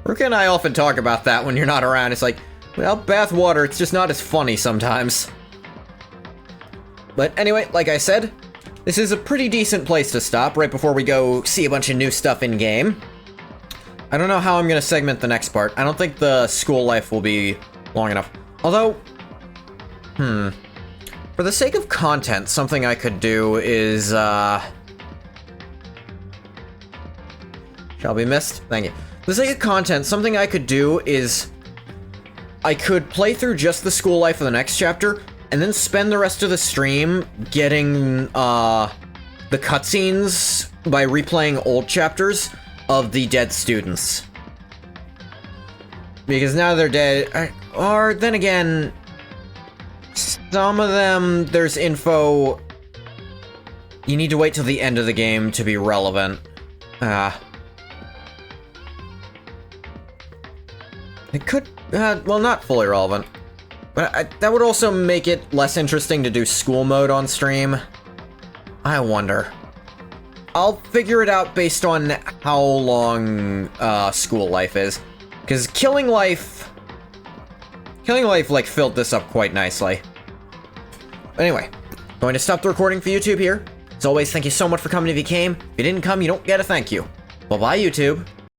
Ruka and I often talk about that when you're not around. It's like, well, Bathwater, it's just not as funny sometimes. But anyway, like I said, this is a pretty decent place to stop right before we go see a bunch of new stuff in-game. I don't know how I'm gonna segment the next part. I don't think the school life will be long enough. Although, for the sake of content, something I could do is, shall be missed? Thank you. For the sake of content, something I could do is I could play through just the school life of the next chapter, and then spend the rest of the stream getting, the cutscenes by replaying old chapters of the dead students. Because now they're dead, or then again, some of them, there's info you need to wait till the end of the game to be relevant. It could, well, not fully relevant. But that would also make it less interesting to do school mode on stream. I wonder. I'll figure it out based on how long school life is. Because Killing Life, like, filled this up quite nicely. Anyway, going to stop the recording for YouTube here. As always, thank you so much for coming if you came. If you didn't come, you don't get a thank you. Bye-bye, YouTube.